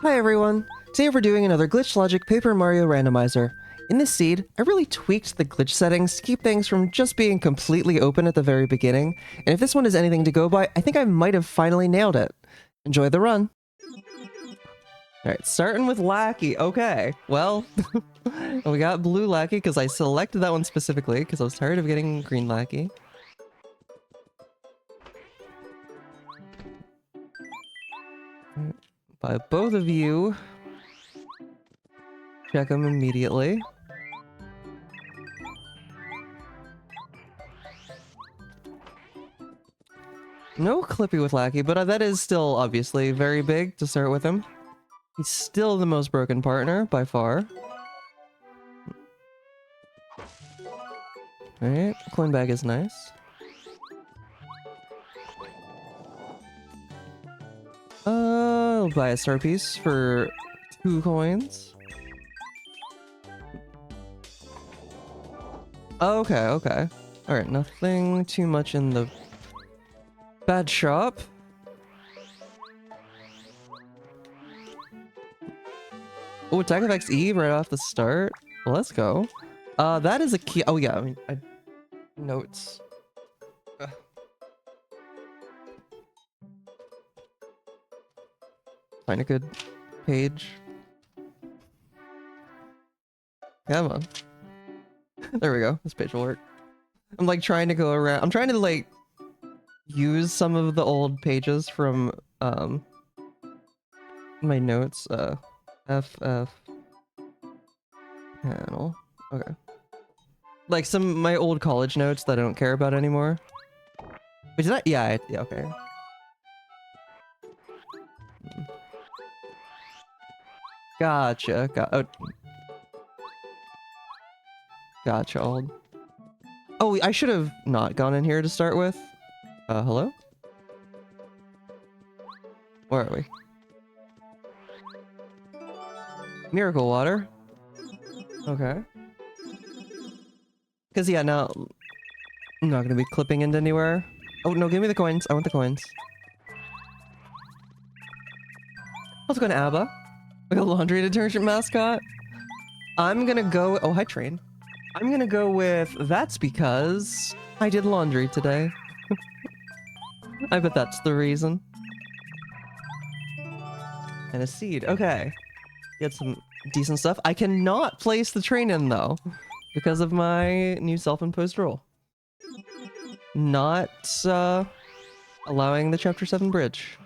Hi everyone! Today we're doing another Glitch Logic Paper Mario Randomizer. In this seed, I really tweaked the glitch settings to keep things from just being completely open at the very beginning, and if this one is anything to go by, I think I might have finally nailed it. Enjoy the run! Alright, starting with Lackey. Okay, well, we got Blue Lackey because I selected that one specifically because I was tired of getting Green Lackey. By both of you, check them immediately. No Clippy with Lackey, but that is still obviously very big to start with him. He's still the most broken partner by far. Alright, coin bag is nice. I'll buy a star piece for 2 coins. Okay, okay. Alright, nothing too much in the bad shop. Oh, attack effects E right off the start. Well, let's go. That is a key. Oh yeah, I mean, notes. Ugh. Find a good page. Come on. There we go. This page will work. I'm like trying to go around. I'm trying to like use some of the old pages from my notes. FF panel. Okay. Like some my old college notes that I don't care about anymore. Wait, did I? Yeah, yeah, okay. Gotcha. Gotcha, old. Oh, I should have not gone in here to start with. Hello? Where are we? Miracle water. Okay. Because, yeah, now I'm not going to be clipping into anywhere. Oh, no, give me the coins. I want the coins. Let's go to ABBA. Like a laundry detergent mascot. I'm going to go... Oh, hi, train. I'm going to go with... That's because I did laundry today. I bet that's the reason. And a seed. Okay. Get some decent stuff. I cannot place the train in, though, because of my new self-imposed rule. Not allowing the Chapter 7 bridge.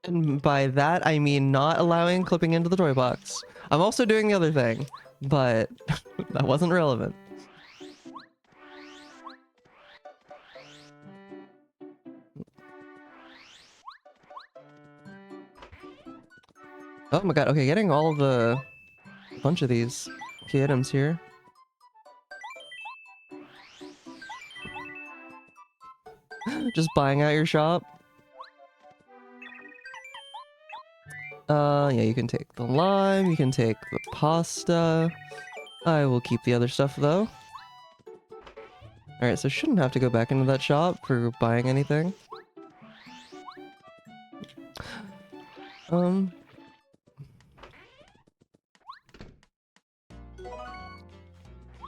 And by that, I mean not allowing clipping into the toy box. I'm also doing the other thing, but that wasn't relevant. Oh my god, okay, getting all the... a bunch of these key items here. Just buying out your shop. Yeah, you can take the lime, you can take the pasta. I will keep the other stuff, though. Alright, so shouldn't have to go back into that shop for buying anything.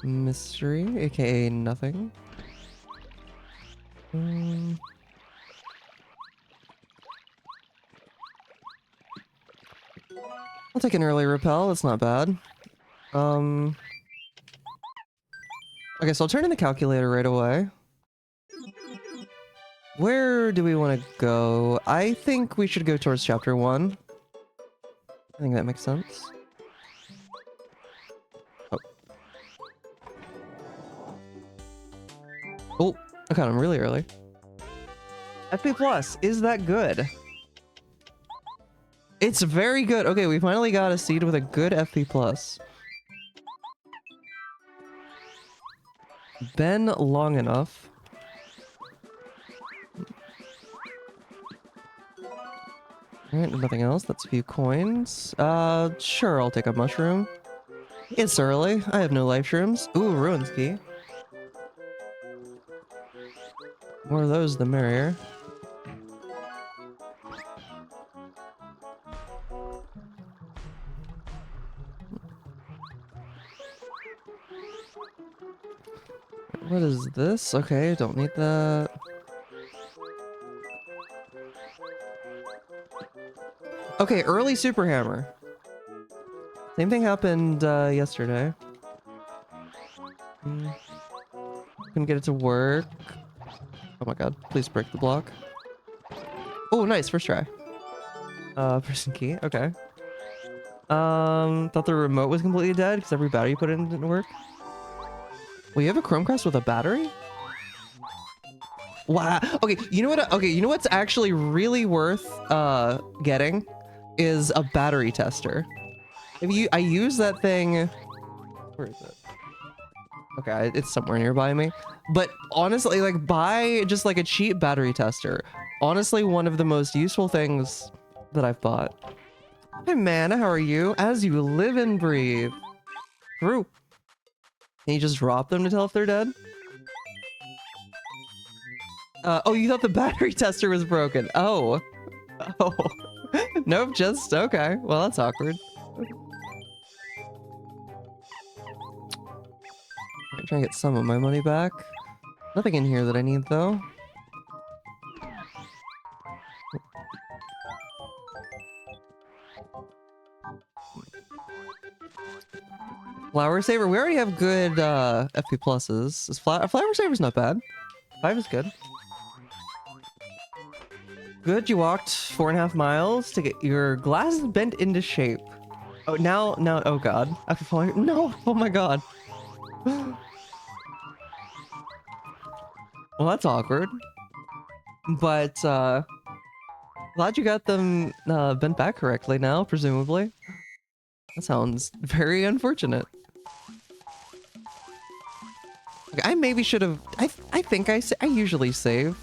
Mystery, aka nothing. I'll take an early repel, that's not bad. Okay, so I'll turn in the calculator right away. Where do we want to go? I think we should go towards chapter 1. I think that makes sense. Oh. Oh, I caught him really early. FP Plus, is that good? It's very good. Okay, we finally got a seed with a good FP Plus. Been long enough. Alright, nothing else. That's a few coins. Sure, I'll take a mushroom. It's early. I have no life shrooms. Ooh, Ruins Key. More of those, the merrier. What is this? Okay, don't need that. Okay, early super hammer. Same thing happened yesterday. Couldn't get it to work. Oh my god, please break the block. Oh, nice, first try. Person key, okay. Thought the remote was completely dead because every battery you put in didn't work. Well, you have a Chrome Crest with a battery? Wow. Okay, you know what? Okay, you know what's actually really worth getting is a battery tester. I use that thing. Where is it? Okay, it's somewhere nearby me. But honestly, like, buy just like a cheap battery tester. Honestly, one of the most useful things that I've bought. Hey man, how are you? As you live and breathe. Through. Can you just drop them to tell if they're dead? Oh, you thought the battery tester was broken. Oh. Oh. Nope, just, okay. Well, that's awkward. I'm trying to get some of my money back. Nothing in here that I need, though. Flower Saver. We already have good FP pluses. Flower Saver's not bad. 5 is good. Good, you walked 4.5 miles to get your glasses bent into shape. Oh, now, oh god. After falling, no, oh my god. Well, that's awkward. But, glad you got them bent back correctly now, presumably. That sounds very unfortunate. Okay, I maybe should have... I think I usually save.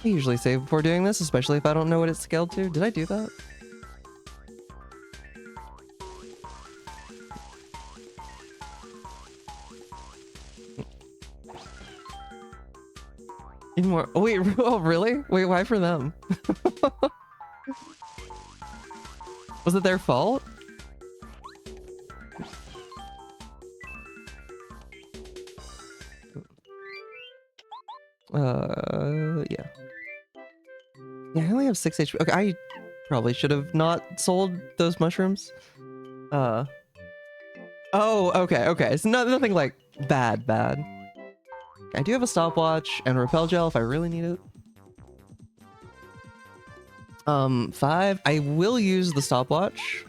I usually save before doing this, especially if I don't know what it's scaled to. Did I do that? Even more... Oh, wait, oh, really? Wait, why for them? Was it their fault? Yeah. Yeah, I only have 6 HP. Okay, I probably should have not sold those mushrooms. Oh, okay, okay. It's nothing like bad. I do have a stopwatch and repel gel if I really need it. 5. I will use the stopwatch.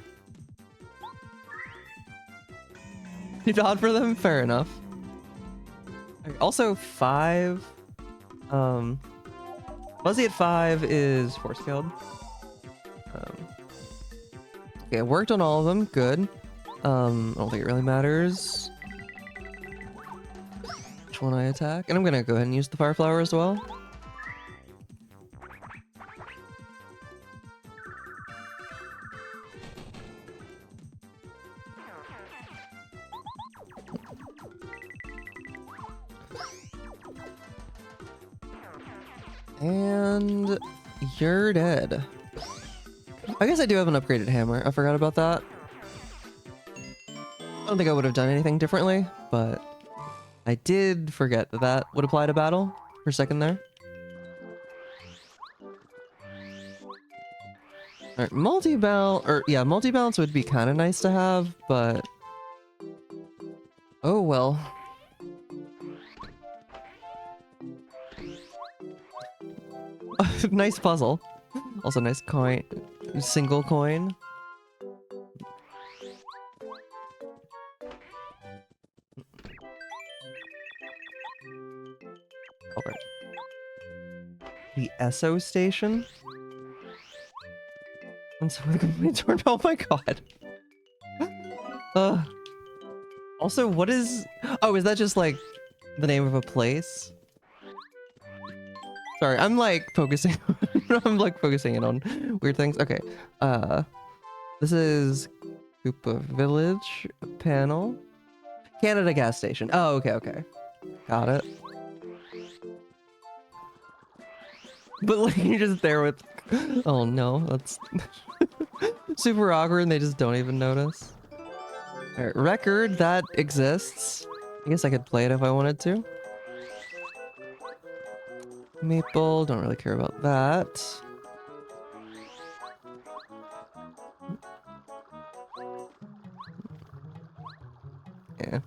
You nod for them? Fair enough. Also, 5. Fuzzy at 5 is force scaled. Okay, I worked on all of them. Good. I don't think it really matters which one I attack. And I'm gonna go ahead and use the fire flower as well. And you're dead. I guess I do have an upgraded hammer. I forgot about that. I don't think I would have done anything differently, but I did forget that that would apply to battle for a second there. Alright, multi-balance would be kind of nice to have, but... Oh well. Nice puzzle. Also nice coin. Single coin. Alright. The Esso station? And so the complete turn. Oh my god. Also, what is... Oh, is that just like the name of a place? Sorry, I'm like focusing. I'm like focusing in on weird things. Okay. This is Koopa Village panel. Canada gas station. Oh, okay, okay. Got it. But like you're just there with... Oh no, that's super awkward and they just don't even notice. Alright, record, that exists. I guess I could play it if I wanted to. Maple, don't really care about that. Yeah.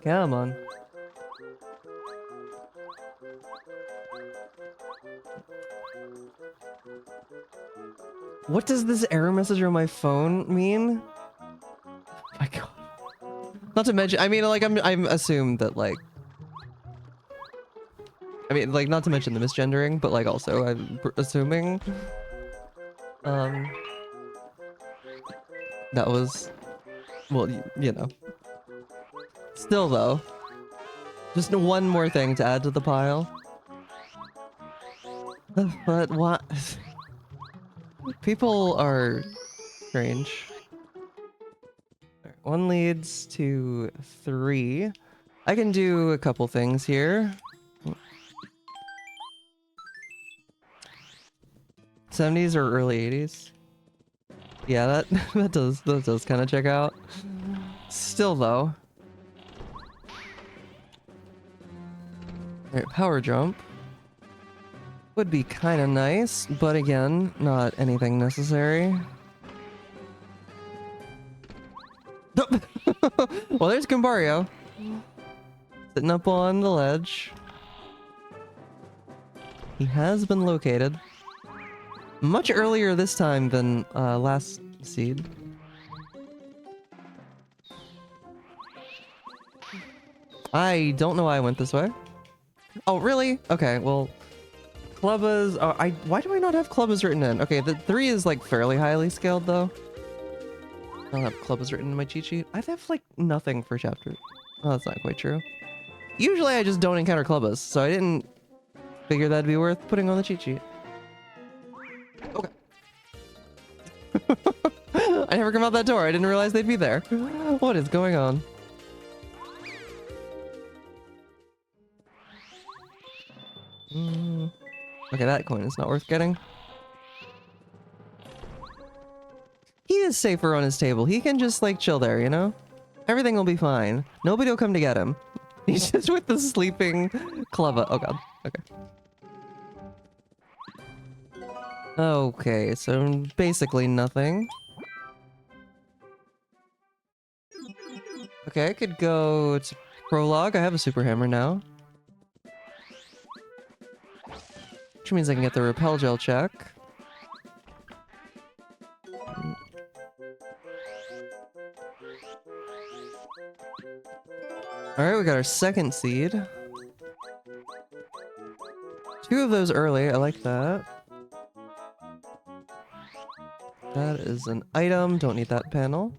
Come on. What does this error message on my phone mean? Oh my god. Not to mention, I mean, like, I'm assumed that, like... I mean, like, not to mention the misgendering, but, like, also, I'm assuming... That was... Well, you know. Still, though. Just one more thing to add to the pile. But what? People are strange. One leads to 3. I can do a couple things here. 70s or early 80s. Yeah, that does kind of check out. Still though. Alright, power jump. Would be kind of nice, but again, not anything necessary. Well, there's Gumbario. Sitting up on the ledge. He has been located. Much earlier this time than last seed. I don't know why I went this way. Oh, really? Okay, well... Clubbas... why do I not have Clubbas written in? Okay, the 3 is like fairly highly scaled though. I don't have Clubbas written in my cheat sheet. I have like nothing for chapter. Oh, that's not quite true. Usually I just don't encounter Clubbas, so I didn't figure that'd be worth putting on the cheat sheet. Okay. I never come out that door. I didn't realize they'd be there. What is going on? Okay, that coin is not worth getting. He is safer on his table. He can just like chill there, you know? Everything will be fine. Nobody will come to get him. He's just with the sleeping Clubba. Oh god. Okay. Okay, so basically nothing. Okay, I could go to Prologue. I have a Super Hammer now. Which means I can get the Repel Gel check. Alright, we got our second seed. 2 of those early, I like that. That is an item, don't need that panel.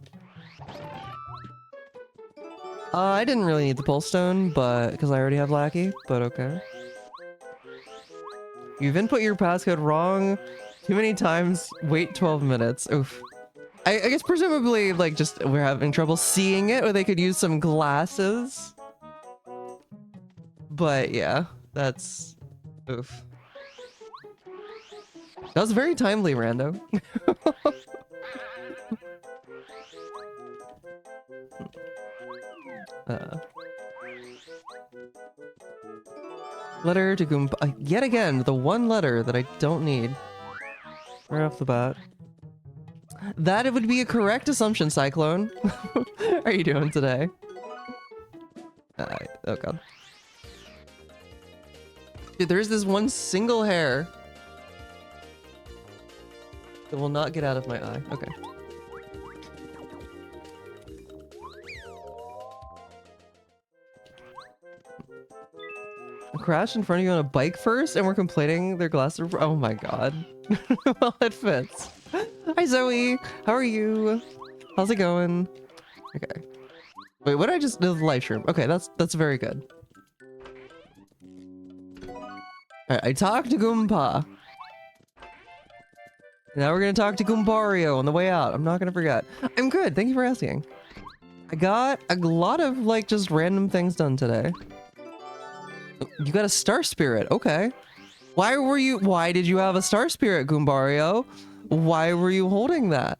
I didn't really need the Pulse Stone, but because I already have Lackey, but okay. You've input your passcode wrong too many times, wait 12 minutes. Oof. I guess presumably, like, just we're having trouble seeing it, or they could use some glasses. But yeah, that's... Oof. That was very timely, Rando. Letter to Goomba. Yet again, the one letter that I don't need. Right off the bat. That it would be a correct assumption, Cyclone. How are you doing today? Oh god. Dude, there's this one single hair that will not get out of my eye. Okay. Crashed in front of you on a bike first and we're complaining their glass. Oh my god. Well, it fits. Hi Zoe, how are you? How's it going? Okay. Wait, what did I just do? The live stream. Okay, that's very good. Alright, I talked to Goomba. Now we're gonna talk to Goombario on the way out. I'm not gonna forget. I'm good, thank you for asking. I got a lot of like just random things done today. You got a Star Spirit, okay. Why did you have a Star Spirit, Goombario? Why were you holding that?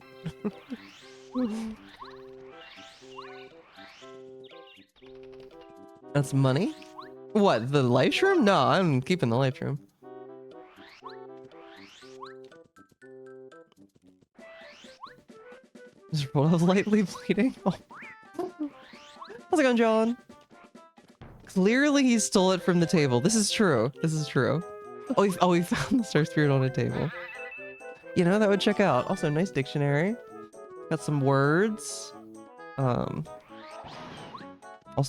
That's money? What, the life room? No, I'm keeping the life room. Is Rollo lightly bleeding? Oh. How's it going, John? Clearly he stole it from the table. This is true. This is true. Oh, we found the Star Spirit on a table. You know, that would check out. Also, nice dictionary. Got some words. Also,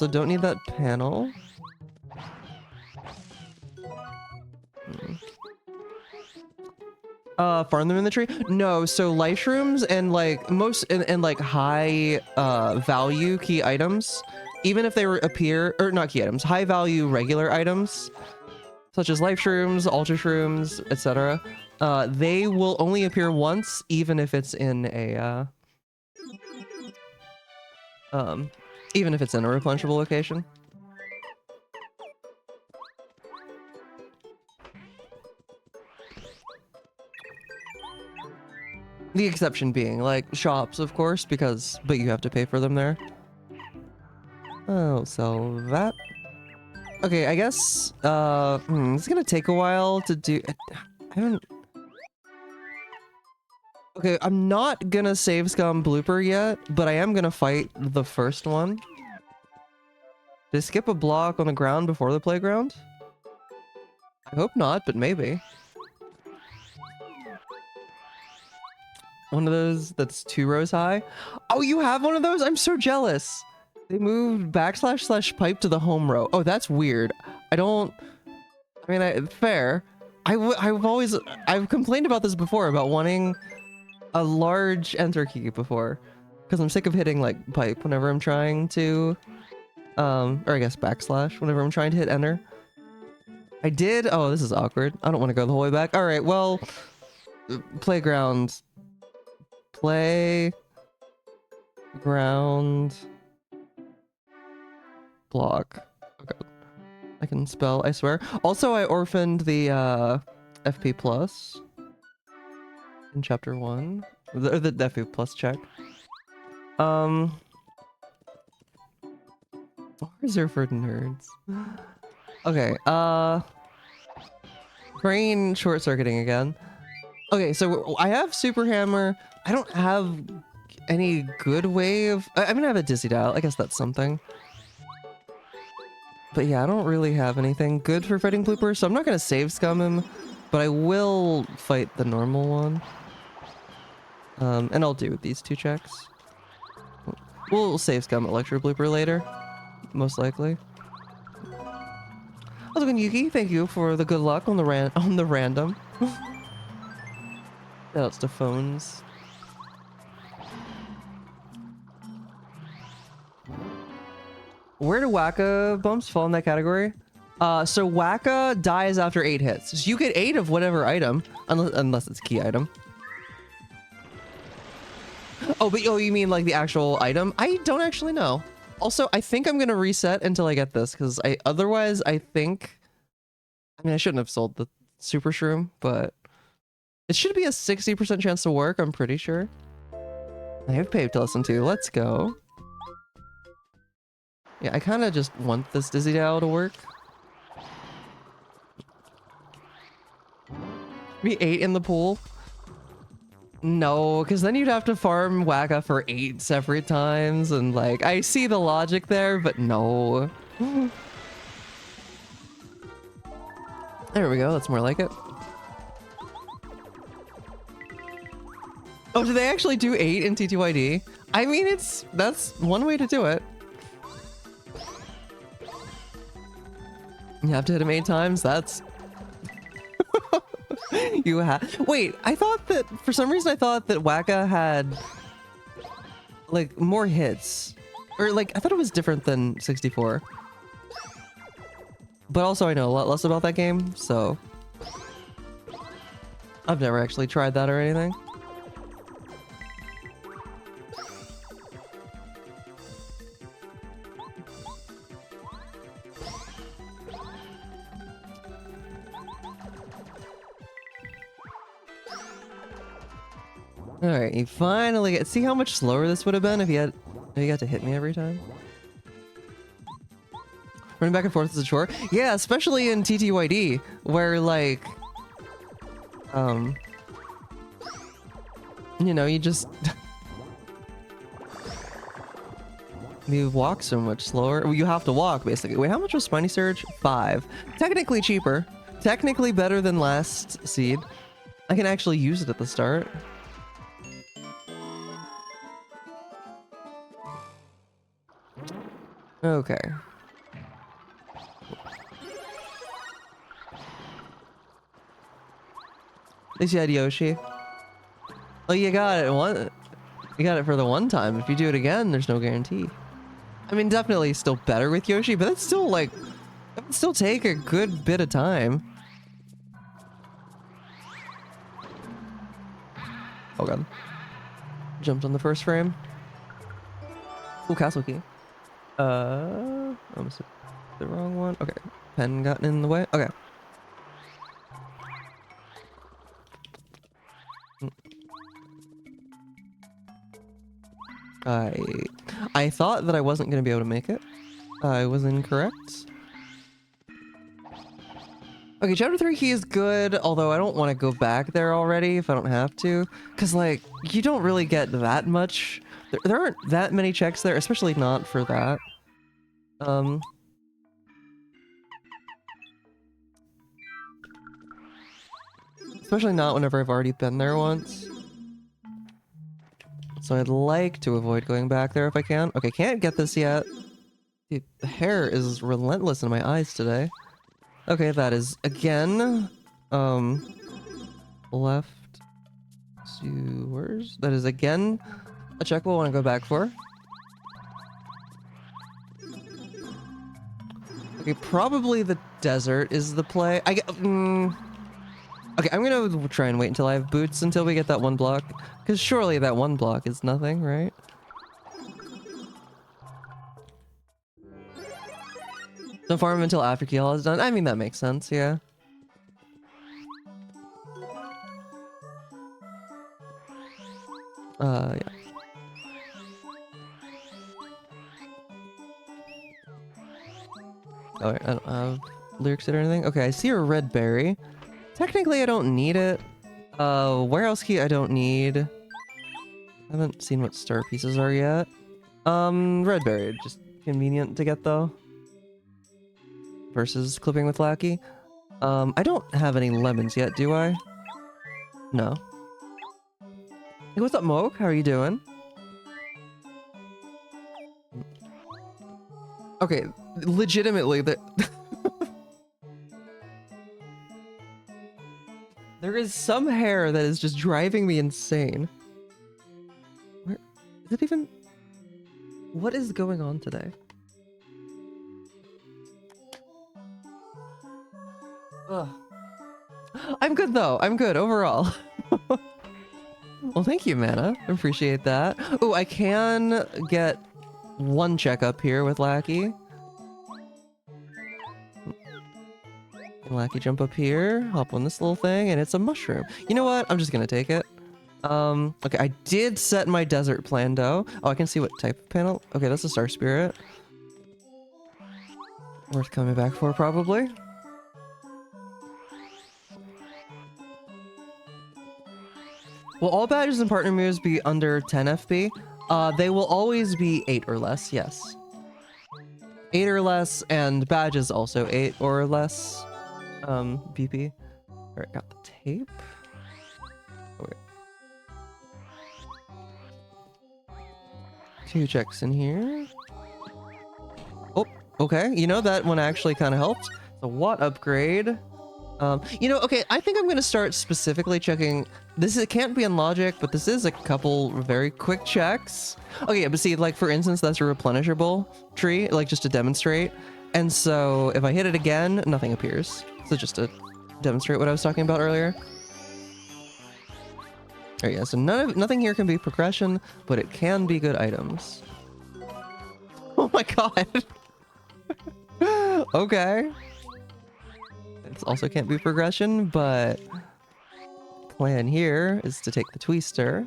don't need that panel. Farm them in the tree? No, so life shrooms and like most and like high value key items, even if they appear, or not key items, high value regular items, such as life shrooms, ultra shrooms, etc. They will only appear once, even if it's in a even if it's in a replenishable location. The exception being like shops, of course, but you have to pay for them there. Oh, sell that. Okay, I guess it's gonna take a while to do. I haven't. Okay, I'm not gonna save scum blooper yet, but I am gonna fight the first one. Did I skip a block on the ground before the playground? I hope not, but maybe. One of those that's 2 rows high. Oh, you have one of those? I'm so jealous. They moved //pipe to the home row. Oh, that's weird. Fair. I've complained about this before, about wanting a large enter key before. Because I'm sick of hitting like pipe whenever I'm trying to, or I guess / whenever I'm trying to hit enter. I did. Oh, this is awkward. I don't want to go the whole way back. All right, well, playground. Playground block. Okay. I can spell, I swear. Also, I orphaned the FP plus in chapter 1. The FP plus check. Reserved for nerds. Okay, brain short-circuiting again. Okay, so I have super hammer. I don't have any good way of... I mean, I have a dizzy dial. I guess that's something. But yeah, I don't really have anything good for fighting blooper, so I'm not going to save scum him, but I will fight the normal one. And I'll do these 2 checks. We'll save scum electro blooper later, most likely. How's it going, Yuki? Thank you for the good luck on the random. Shoutouts to phones. Where do Waka bumps fall in that category? So Waka dies after 8 hits. So you get 8 of whatever item, unless it's a key item. Oh, you mean like the actual item? I don't actually know. Also, I think I'm gonna reset until I get this, because otherwise I think... I mean, I shouldn't have sold the super shroom, but it should be a 60% chance to work, I'm pretty sure. I have Pape to listen to. Let's go. Yeah, I kind of just want this dizzy dial to work. Be 8 in the pool? No, because then you'd have to farm Waka for 8 separate times, and like, I see the logic there, but no. There we go, that's more like it. Oh, do they actually do 8 in TTYD? I mean, that's one way to do it. You have to hit him 8 times, that's... You have... Wait, I thought that... For some reason, I thought that Waka had... like, more hits. Or, like, I thought it was different than 64. But also, I know a lot less about that game, so... I've never actually tried that or anything. Alright, you finally get... See how much slower this would have been if you got to hit me every time? Running back and forth is a chore? Yeah, especially in TTYD, where, like... You know, you just... you walk so much slower. Well, you have to walk, basically. Wait, how much was Spiny Surge? 5. Technically cheaper. Technically better than last seed. I can actually use it at the start. Okay. At least you had Yoshi. Oh, you got it. You got it for the one time. If you do it again, there's no guarantee. I mean, definitely still better with Yoshi, but that's still like... That would still take a good bit of time. Oh god. Jumped on the first frame. Ooh, castle key. Almost the wrong one. Okay. Pen got in the way. Okay. I thought that I wasn't going to be able to make it. I was incorrect. Okay, chapter 3 key is good, although I don't want to go back there already if I don't have to. Because, like, you don't really get that much. There aren't that many checks there, especially not for that. Especially not whenever I've already been there once. So I'd like to avoid going back there if I can. Okay, can't get this yet. Dude, the hair is relentless in my eyes today. Okay, that is again, left sewers. That is again a check we'll want to go back for. Okay, probably the desert is the play. Okay, I'm gonna try and wait until I have boots until we get that one block. Because surely that one block is nothing, right? Don't farm until after Keel is done. I mean, that makes sense, yeah. Yeah. Alright, I don't have lyrics or anything. Okay, I see a red berry. Technically, I don't need it. Warehouse key, I don't need. I haven't seen what star pieces are yet. Red berry, just convenient to get though. Versus clipping with Lackey. I don't have any lemons yet, do I? No. Hey, what's up, Moke? How are you doing? Okay, legitimately, there is some hair that is just driving me insane. Where is it even? What is going on today? Ugh. I'm good though. I'm good overall. Well, thank you, Mana. Appreciate that. Oh, I can get one check up here with Lackey. Lackey jump up here, hop on this little thing, and it's a mushroom. You know what? I'm just gonna take it. Okay, I did set my desert plan though. Oh, I can see what type of panel. Okay, that's a star spirit. Worth coming back for, probably. Will all badges and partner moves be under 10 FP? They will always be 8 or less, yes. 8 or less, and badges also 8 or less. BP. Alright, got the tape. Okay. 2 checks in here. Oh, okay. You know, that one actually kind of helped. The Watt upgrade. You know, okay, I think I'm going to start specifically checking... It can't be in logic, but this is a couple very quick checks. Okay, but see, like, for instance, that's a replenishable tree, like, just to demonstrate. And so, if I hit it again, nothing appears. So just to demonstrate what I was talking about earlier. Alright, yeah, so nothing here can be progression, but it can be good items. Oh my god! Okay. It also can't be progression, but plan here is to take the Twister.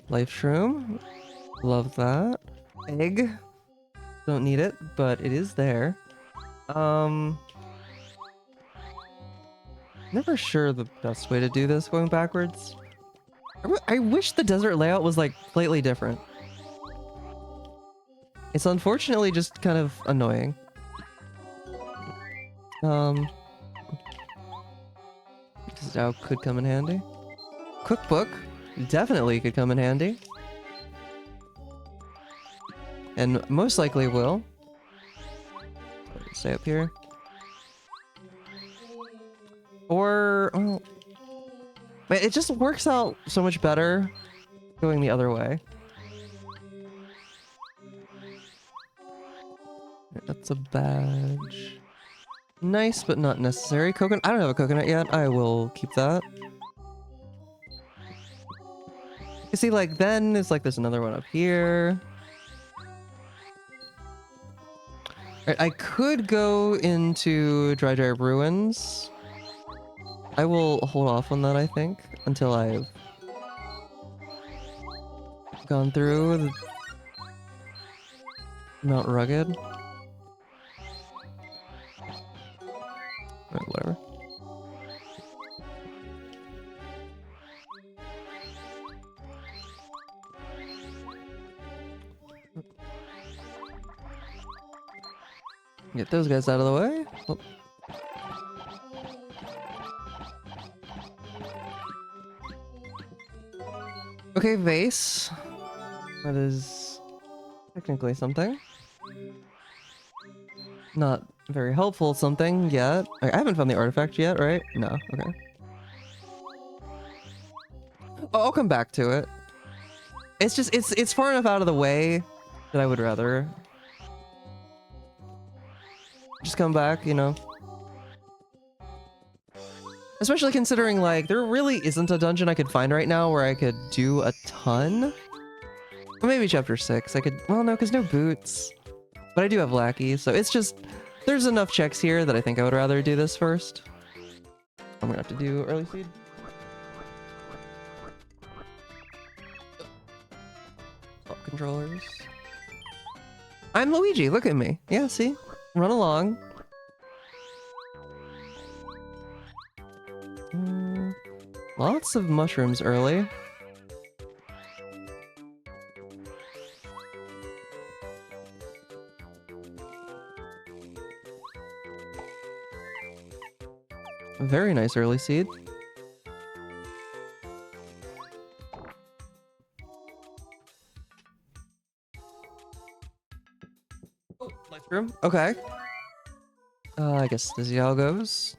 Life shroom. Love that. Egg. Don't need it, but it is there. Never sure the best way to do this going backwards. I wish the desert layout was like slightly different. It's unfortunately just kind of annoying. This now could come in handy. Cookbook definitely could come in handy. And most likely will. Stay up here. Or, well, it just works out so much better going the other way. That's a badge. Nice, but not necessary. Coconut. I don't have a coconut yet. I will keep that. You see, like, then it's like there's another one up here. Alright, I could go into Dry Ruins. I will hold off on that, I think, until I've gone through the Mount Rugged. Whatever. Get those guys out of the way. Oh. Okay, vase. That is technically something. Not very helpful something yet. I haven't found the artifact yet, right? No, okay. Oh, I'll come back to it. It's just, it's far enough out of the way that I would rather just come back, you know. Especially considering, like, there really isn't a dungeon I could find right now where I could do a ton. Or maybe chapter 6. I could, well, no, because no boots. But I do have lackeys, so it's just, there's enough checks here that I think I would rather do this first. I'm gonna have to do early seed. Swap controllers. I'm Luigi, look at me. Yeah, see? Run along. Lots of mushrooms early. Very nice early seed. Oh, life room. Okay. I guess this is how it goes.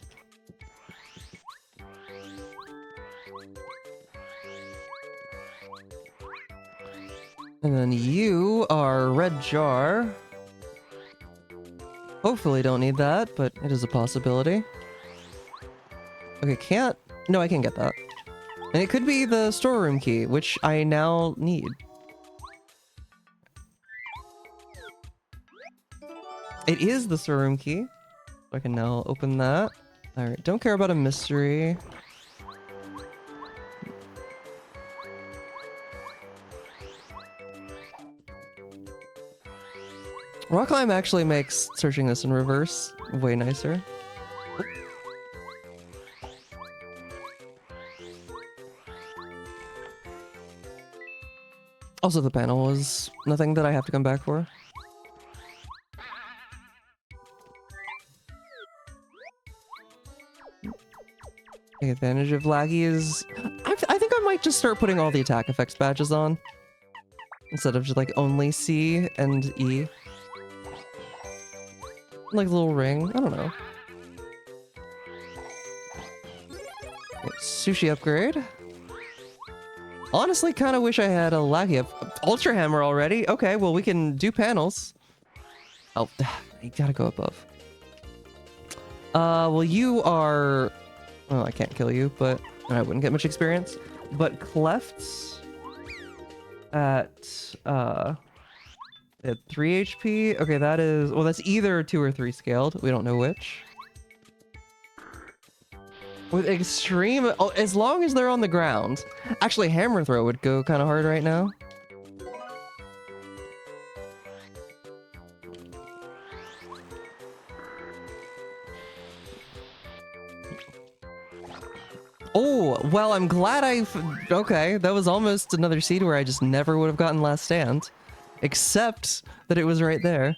And then you are red jar. Hopefully don't need that, but it is a possibility. Okay, can't... No, I can get that. And it could be the storeroom key, which I now need. It is the storeroom key. So I can now open that. Alright, don't care about a mystery. Rock climb actually makes searching this in reverse way nicer. Also, the panel was nothing that I have to come back for. Take advantage of laggies. I think I might just start putting all the attack effects badges on. Instead of just like only C and E. Like a little ring. I don't know. Okay, sushi upgrade. Honestly, kind of wish I had a laggy up. Ultra hammer already? Okay, well, we can do panels. Oh, you gotta go above. Well, you are... Well, I can't kill you, but I wouldn't get much experience. But Clefts at 3 HP. Okay, that is... Well, that's either 2 or 3 scaled. We don't know which. With extreme, oh, as long as they're on the ground. Actually, hammer throw would go kind of hard right now. Oh, well, I'm glad okay, that was almost another seed where I just never would have gotten last stand. Except that it was right there.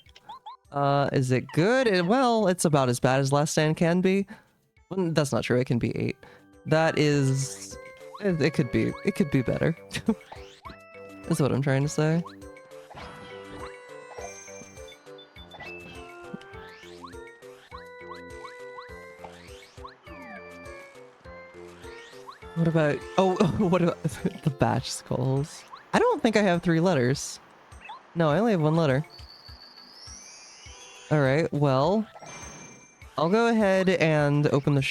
Is it good? Well, it's about as bad as last stand can be. That's not true, it can be 8. That is... it could be better. That's what I'm trying to say. What about... oh, what about the batch skulls? I don't think I have 3 letters. No, I only have 1 letter. Alright, well... I'll go ahead and open the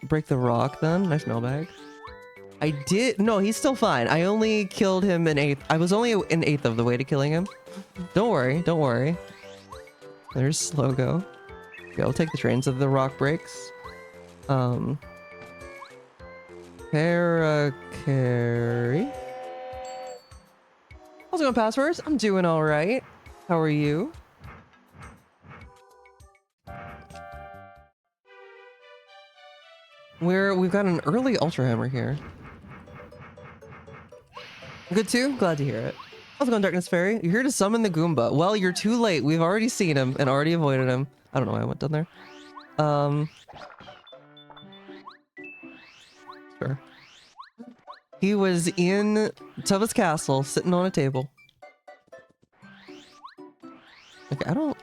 break the rock then. Nice mailbag. I did... no, he's still fine. I only killed him an 1/8. I was only an 1/8 of the way to killing him. Don't worry, don't worry. There's slow go. Okay, I'll take the trains of the rock breaks. Carry. How's it going, passwords? I'm doing all right. How are you? We've got an early Ultra Hammer here. Good too? Glad to hear it. How's it going, Darkness Fairy? You're here to summon the Goomba. Well, you're too late. We've already seen him and already avoided him. I don't know why I went down there. Sure. He was in Tuva's castle, sitting on a table. Okay, I don't...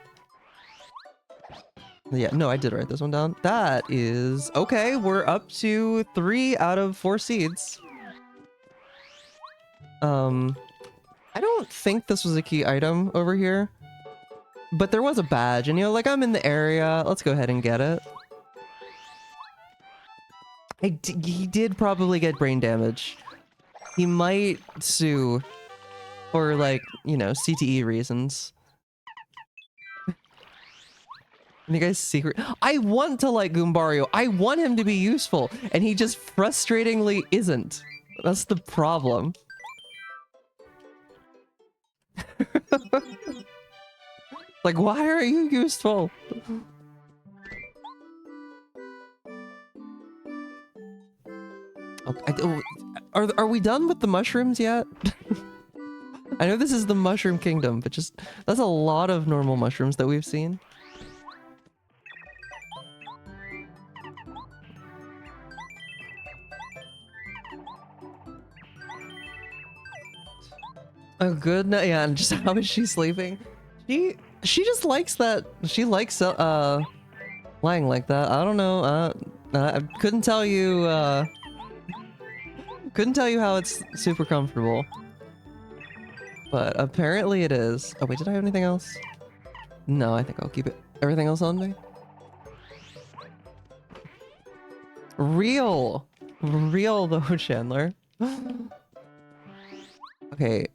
yeah, no, I did write this one down. That is... okay, we're up to 3 out of 4 seeds. I don't think this was a key item over here. But there was a badge, and you know, like, I'm in the area. Let's go ahead and get it. He did probably get brain damage. He might sue. For, like, you know, CTE reasons. And you guys secret... I want to like Goombario. I want him to be useful. And he just frustratingly isn't. That's the problem. Like, why are you useful? Okay, are we done with the mushrooms yet? I know this is the Mushroom Kingdom, but just... that's a lot of normal mushrooms that we've seen. Oh, good. No, yeah, and just how is she sleeping? She just likes that. She likes lying like that. I don't know. I couldn't tell you. Couldn't tell you how it's super comfortable. But apparently it is. Oh wait, did I have anything else? No, I think I'll keep it. Everything else on me. Real though, Chandler. Okay.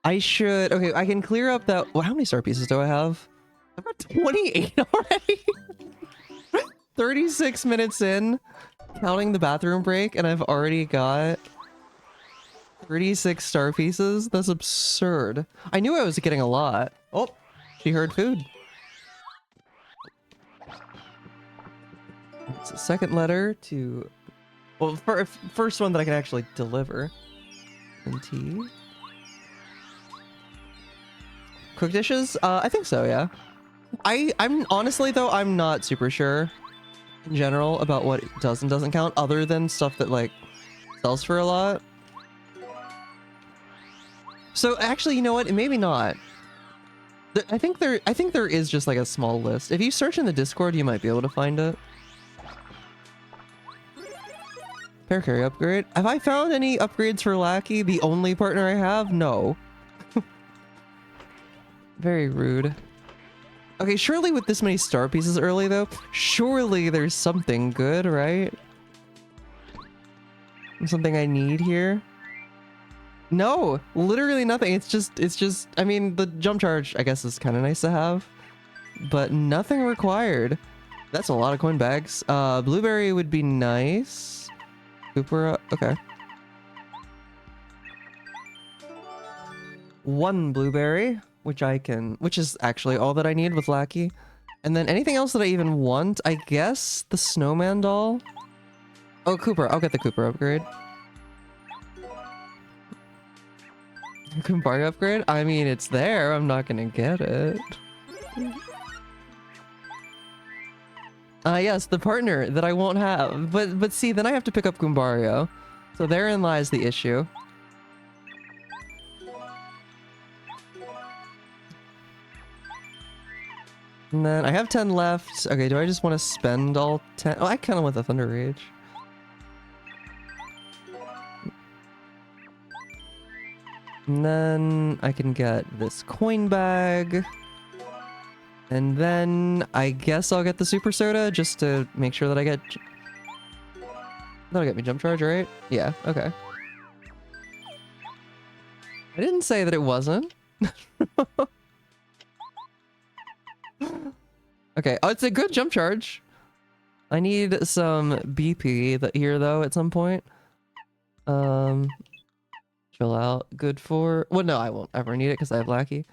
Okay, I can clear up that... well, how many star pieces do I have? I've got 28 already! 36 minutes in, counting the bathroom break, and I've already got 36 star pieces? That's absurd. I knew I was getting a lot. Oh, she heard food. It's a second letter to... well, first one that I can actually deliver. And tea. Quick dishes? I think so, yeah. I'm honestly though, I'm not super sure in general about what does and doesn't count, other than stuff that like sells for a lot. So actually, you know what? Maybe not. I think there is just like a small list. If you search in the Discord, you might be able to find it. Pair carry upgrade. Have I found any upgrades for Lackey? The only partner I have? No. Very rude. Okay, surely with this many star pieces early though, surely there's something good, right? Something I need here? No, literally nothing. It's just, I mean, the jump charge I guess is kind of nice to have, but nothing required. That's a lot of coin bags. Blueberry would be nice. Cooper, okay. 1 blueberry, which is actually all that I need with Lackey. And then anything else that I even want, I guess the snowman doll. Oh, Cooper, I'll get the Cooper upgrade. Cooper upgrade? I mean, it's there. I'm not gonna get it. Yes, the partner that I won't have. But see, then I have to pick up Goombario. So therein lies the issue. And then I have 10 left. Okay, do I just want to spend all 10? Oh, I kind of want the Thunder Rage. And then I can get this coin bag. And then I guess I'll get the Super Soda just to make sure that I get... That'll get me Jump Charge, right? Yeah, okay. I didn't say that it wasn't. Okay, oh, it's a good Jump Charge. I need some BP here, though, at some point. Chill out. Good for... Well, no, I won't ever need it because I have Lackey.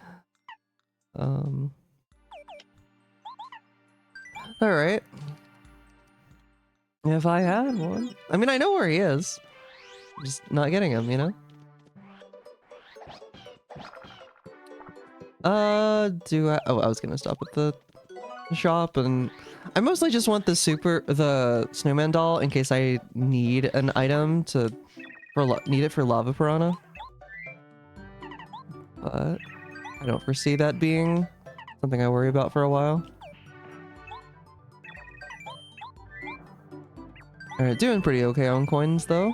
Alright. If I had one. I mean, I know where he is. I'm just not getting him, you know? Do I... Oh, I was gonna stop at the shop, and... I mostly just want the snowman doll in case I need an item to... need it for Lava Piranha. But... I don't foresee that being something I worry about for a while. Alright, doing pretty okay on coins, though.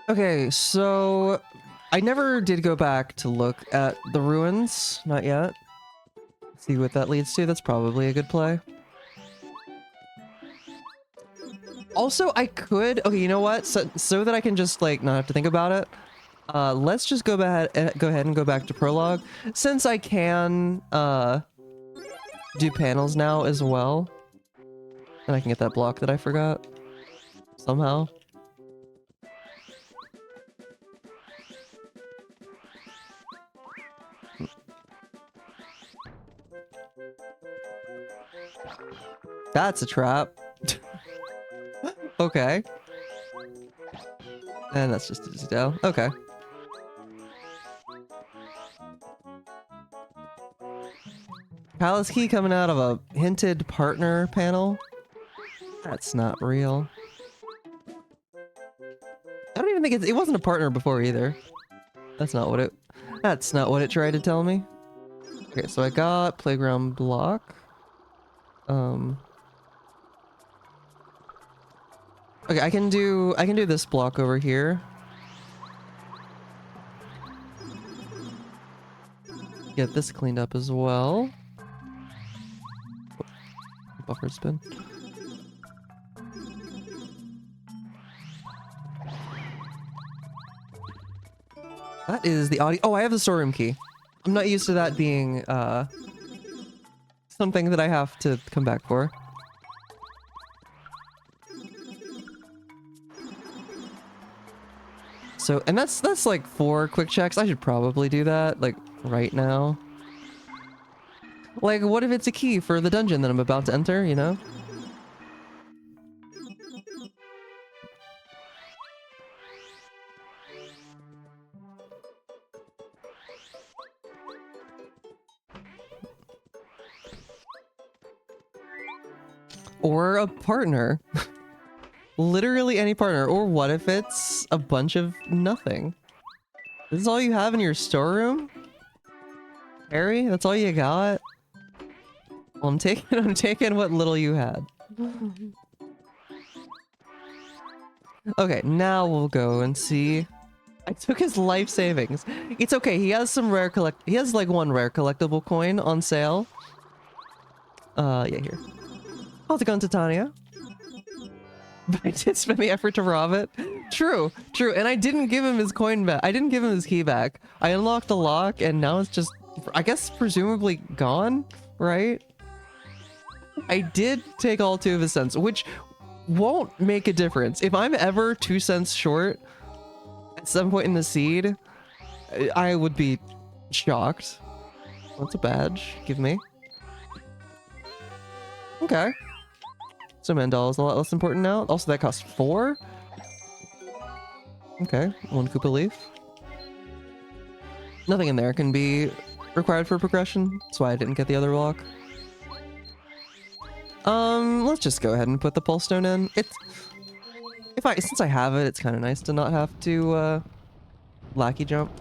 Okay, so... I never did go back to look at the ruins. Not yet. See what that leads to. That's probably a good play. Also, I could... Okay, you know what? So that I can just, like, not have to think about it. Let's just go ahead and go back to Prologue. Since I can, do panels now as well. And I can get that block that I forgot. Somehow. That's a trap. Okay. And that's just a detail. Okay. Palace key coming out of a hinted partner panel. That's not real. I don't even think it wasn't a partner before either. That's not what it tried to tell me. Okay, so I got playground block. Okay, I can do this block over here. Get this cleaned up as well. Buffer spin. That is the audio. Oh, I have the storeroom key. I'm not used to that being something that I have to come back for. So, and that's like 4 quick checks. I should probably do that, like, right now. Like, what if it's a key for the dungeon that I'm about to enter, you know? Or a partner. Literally any partner. Or what if it's a bunch of nothing? This is all you have in your storeroom? Harry? That's all you got? Well, I'm taking what little you had. Okay, now we'll go and see. I took his life savings. It's okay, he has some rare he has like 1 rare collectible coin on sale. Yeah, here. How's it going, Titania? But I did spend the effort to rob it. True, true. And I didn't give him his coin back. I didn't give him his key back. I unlocked the lock and now it's just, I guess, presumably gone, right? I did take all 2 of his cents, which won't make a difference. If I'm ever 2 cents short at some point in the seed, I would be shocked. What's a badge? Give me. Okay. So Mandal is a lot less important now. Also, that costs 4. Okay, 1 Koopa Leaf. Nothing in there can be required for progression. That's why I didn't get the other block. Let's just go ahead and put the Pulse Stone in. Since I have it, it's kind of nice to not have to, lackey jump.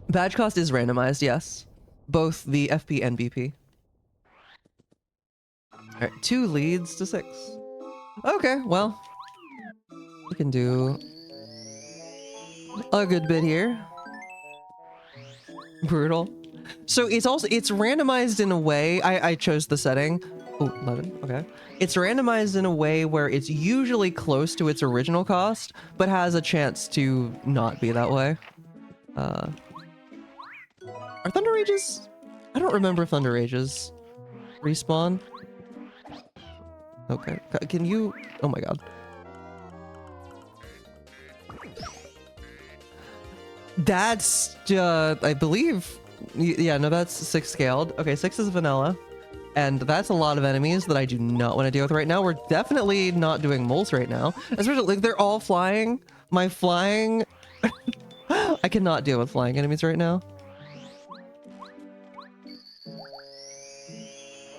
Badge cost is randomized, yes. Both the FP and BP. Alright, 2 leads to 6. Okay, well. We can do a good bit here. Brutal. So it's randomized in a way, I chose the setting. Oh, 11, okay. It's randomized in a way where it's usually close to its original cost, but has a chance to not be that way. Are Thunder Rages? I don't remember Thunder Rages respawn. Okay, can you? Oh my god. That's I believe. Yeah, no, that's 6 scaled. Okay, 6 is vanilla, and that's a lot of enemies that I do not want to deal with right now. We're definitely not doing moles right now, especially like they're all flying. My flying, I cannot deal with flying enemies right now.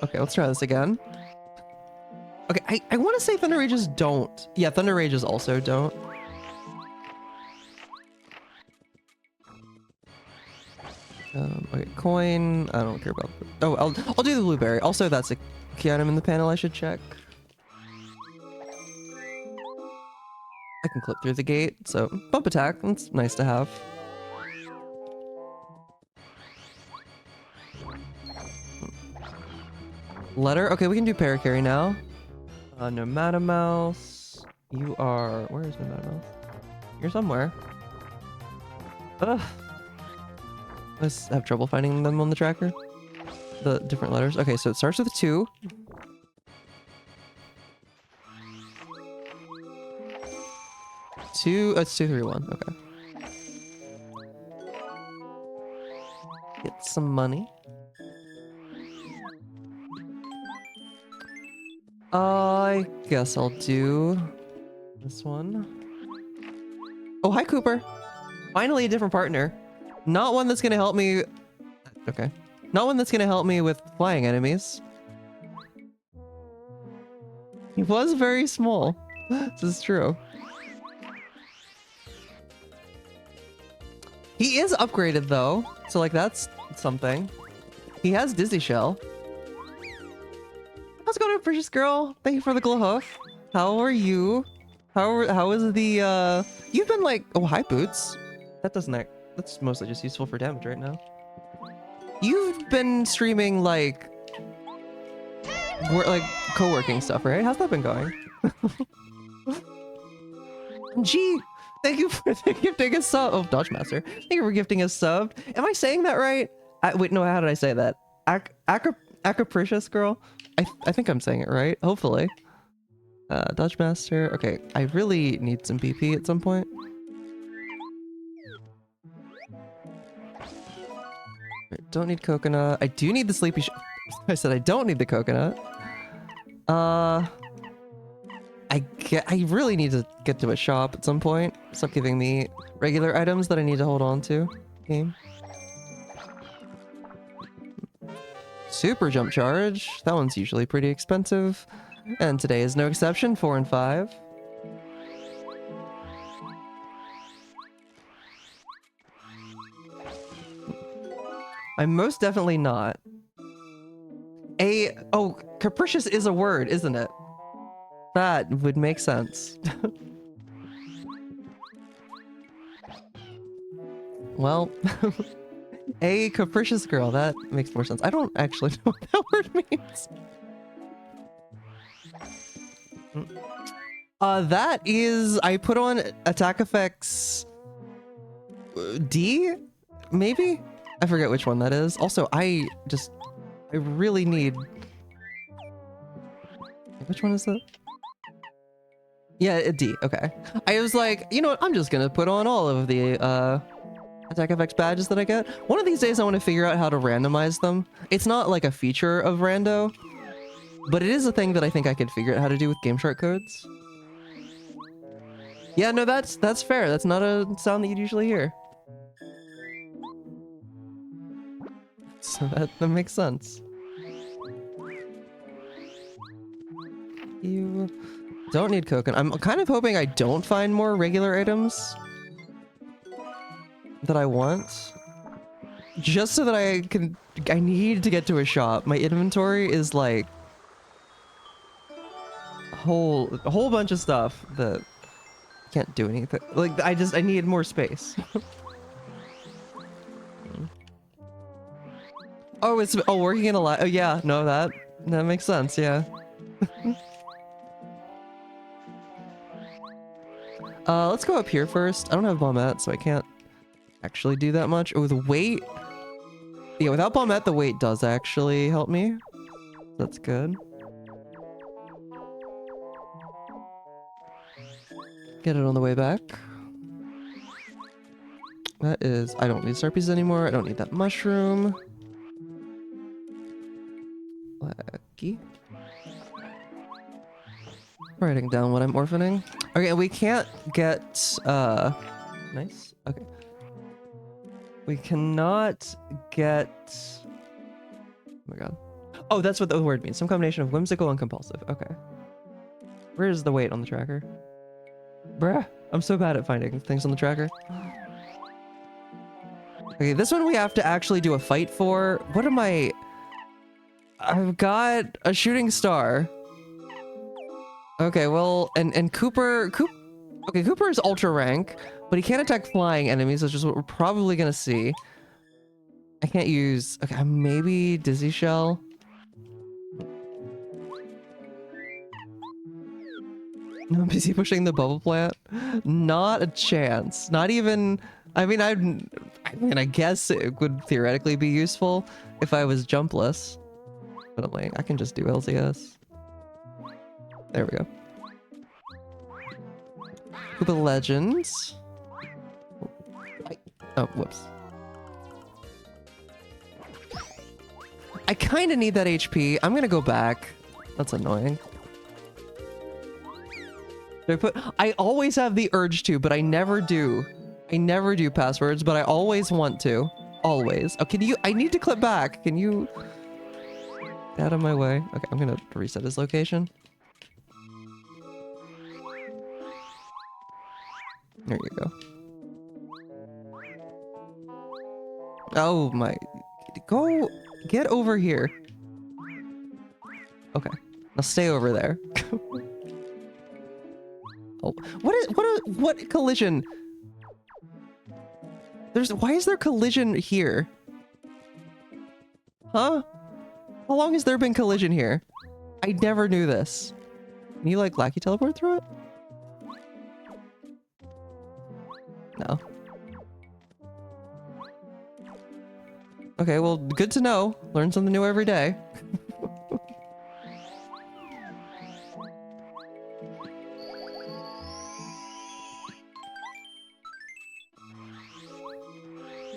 Okay, let's try this again. Okay, I want to say Thunder Rages don't. Yeah, Thunder Rages also don't. Okay, coin. I don't care about. Oh, I'll do the blueberry. Also, that's a key item in the panel I should check. I can clip through the gate, so bump attack. That's nice to have. Letter. Okay, we can do Paracarry now. Nomada Mouse. You are. Where is Nomada Mouse? You're somewhere. Ugh. I just have trouble finding them on the tracker. The different letters. Okay, so it starts with 2. It's 2, 3, 1. Okay. Get some money. I guess I'll do this one. Oh, hi, Cooper. Finally a different partner. Not one that's gonna help me. Okay. Not one that's gonna help me with flying enemies. He was very small. This is true. He is upgraded though, so like that's something. He has Dizzy Shell. How's it going, precious girl? Thank you for the glow hoof. How are you? How is the You've been like, oh, hi Boots. That doesn't act. That's mostly just useful for damage right now. You've been streaming like co-working stuff, right? How's that been going? Gee, thank you for gifting a sub. Oh, Dodge Master. Thank you for gifting a sub. Am I saying that right? Wait, no, how did I say that? Acapricious girl? I think I'm saying it right. Hopefully. Dodge Master. Okay, I really need some BP at some point. Don't need coconut. I do need the sleepy I said I don't need the coconut. I really need to get to a shop at some point. Stop giving me regular items that I need to hold on to. Game. Super jump charge. That one's usually pretty expensive. And today is no exception. 4 and 5. I'm most definitely not. Oh, capricious is a word, isn't it? That would make sense. Well, a capricious girl, that makes more sense. I don't actually know what that word means. That is, I put on attack effects D, maybe? I forget which one that is. Also, I really need... Which one is that? Yeah, a D, okay. I was like, you know what, I'm just gonna put on all of the attack effects badges that I get. One of these days I want to figure out how to randomize them. It's not like a feature of Rando, but it is a thing that I think I could figure out how to do with Game Shark codes. Yeah, no, that's fair. That's not a sound that you'd usually hear. So that makes sense. You don't need coconut. I'm kind of hoping I don't find more regular items that I want. Just so that I need to get to a shop. My inventory is like a whole bunch of stuff that can't do anything. Like I need more space. Oh, it's working in a lot. Oh yeah, no, that makes sense, yeah. Let's go up here first. I don't have Bombette, so I can't actually do that much. Oh, the weight. Yeah, without Bombette, the weight does actually help me. That's good. Get it on the way back. That is... I don't need star pieces anymore. I don't need that mushroom. Lucky. Writing down what I'm orphaning. Okay, we can't get... Nice. Okay. We cannot get... Oh my god. Oh, that's what the word means. Some combination of whimsical and compulsive. Okay. Where's the weight on the tracker? Bruh. I'm so bad at finding things on the tracker. Okay, this one we have to actually do a fight for. What am I... I've got a shooting star. Okay, well, and Cooper... Okay, Cooper is ultra rank, but he can't attack flying enemies, which is what we're probably gonna see. I can't use... Okay, maybe Dizzy Shell. No, I'm busy pushing the bubble plant. Not a chance. Not even... I mean, I guess it would theoretically be useful if I was jumpless. But I'm like, I can just do LCS. There we go. Koopa Legends. Oh, whoops. I kind of need that HP. I'm gonna go back. That's annoying. I always have the urge to, but I never do. I never do passwords, but I always want to. Always. Oh, can you... I need to clip back. Can you... Get out of my way. Okay, I'm gonna reset his location. There you go. Oh my... Go... Get over here. Okay. Now stay over there. Oh, what collision? Why is there collision here? Huh? How long has there been collision here? I never knew this. Can you like lackey teleport through it? No. Okay, well, good to know. Learn something new every day.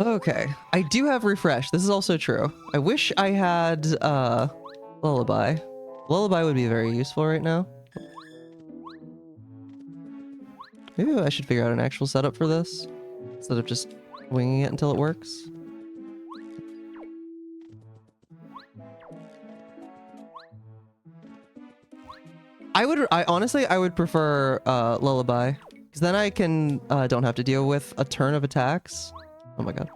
Okay, I do have refresh. This is also true. I wish I had lullaby. Lullaby would be very useful right now. Maybe I should figure out an actual setup for this instead of just winging it until it works. Honestly, I would prefer lullaby, because then I can don't have to deal with a turn of attacks. Oh my god.